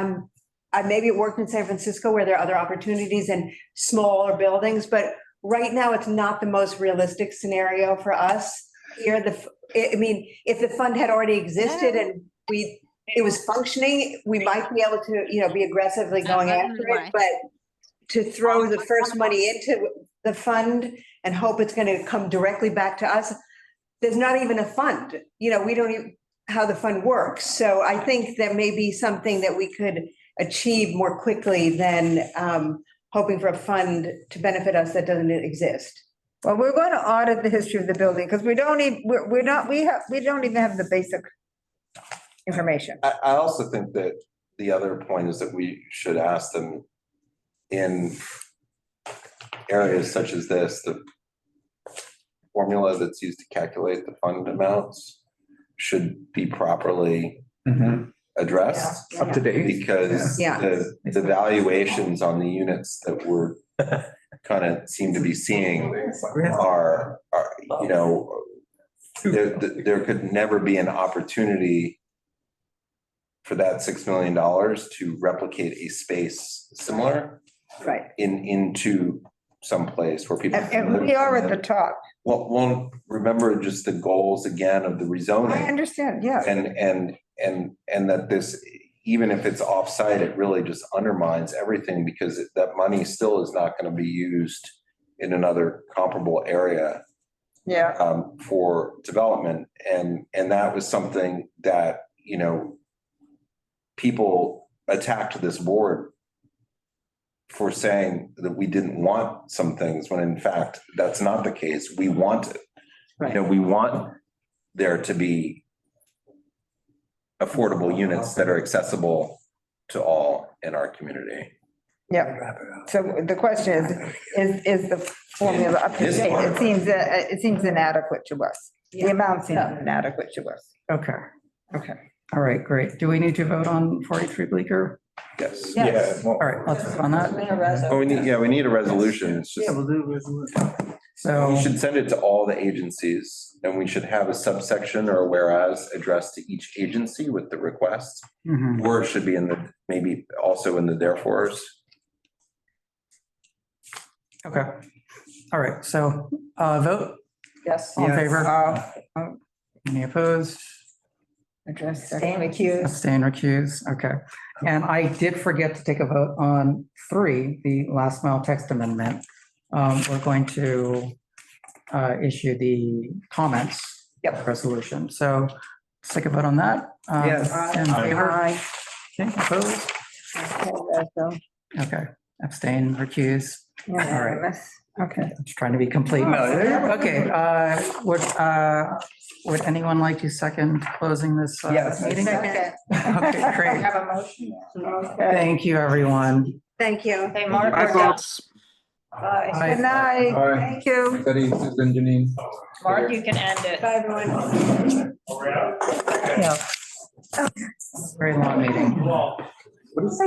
I maybe worked in San Francisco where there are other opportunities in smaller buildings, but right now it's not the most realistic scenario for us here. If the fund had already existed and it was functioning, we might be able to, be aggressively going after it, but to throw the first money into the fund and hope it's going to come directly back to us, there's not even a fund. We don't even how the fund works. So I think that may be something that we could achieve more quickly than hoping for a fund to benefit us that doesn't exist. Well, we're going to audit the history of the building because we don't even have the basic information. I also think that the other point is that we should ask them in areas such as this, the formula that's used to calculate the fund amounts should be properly addressed. Up to date. Because the valuations on the units that we're kind of seem to be seeing are there could never be an opportunity for that $6 million to replicate a space similar into some place where people. And we are at the top. Well, remember just the goals again of the rezoning. I understand, yeah. And that this, even if it's offsite, it really just undermines everything because that money still is not going to be used in another comparable area. For development. And that was something that, people attacked this board for saying that we didn't want some things when in fact, that's not the case. We want it. We want there to be affordable units that are accessible to all in our community. Yeah. So the question is the formula up to date? It seems inadequate to us. The amount seems inadequate to us. Okay. All right, great. Do we need to vote on 43 Bleecker? Yes. All right, let's vote on that. Oh, we need a resolution. It's just. We'll do a resolution. So we should send it to all the agencies and we should have a subsection or a whereas addressed to each agency with the request. Or it should be maybe also in the therefores. Okay. All right, so vote. Yes. All in favor? Any opposed? Abstain, recuse. Abstain, recuse. Okay. And I did forget to take a vote on 3, the last mile text amendment. We're going to issue the comments resolution. So let's take a vote on that. In favor? Okay, opposed? Okay, abstain, recuse. All right. Okay. I'm just trying to be complete. Okay, would anyone like to second closing this meeting? Okay, great. Have a motion. Thank you, everyone. Thank you. Hey, Mark. Bye, folks. Bye. Good night. Bye. Thank you. Betty, Susan, Janine. Mark, you can end it. Bye, everyone. Yeah. Very long meeting. What is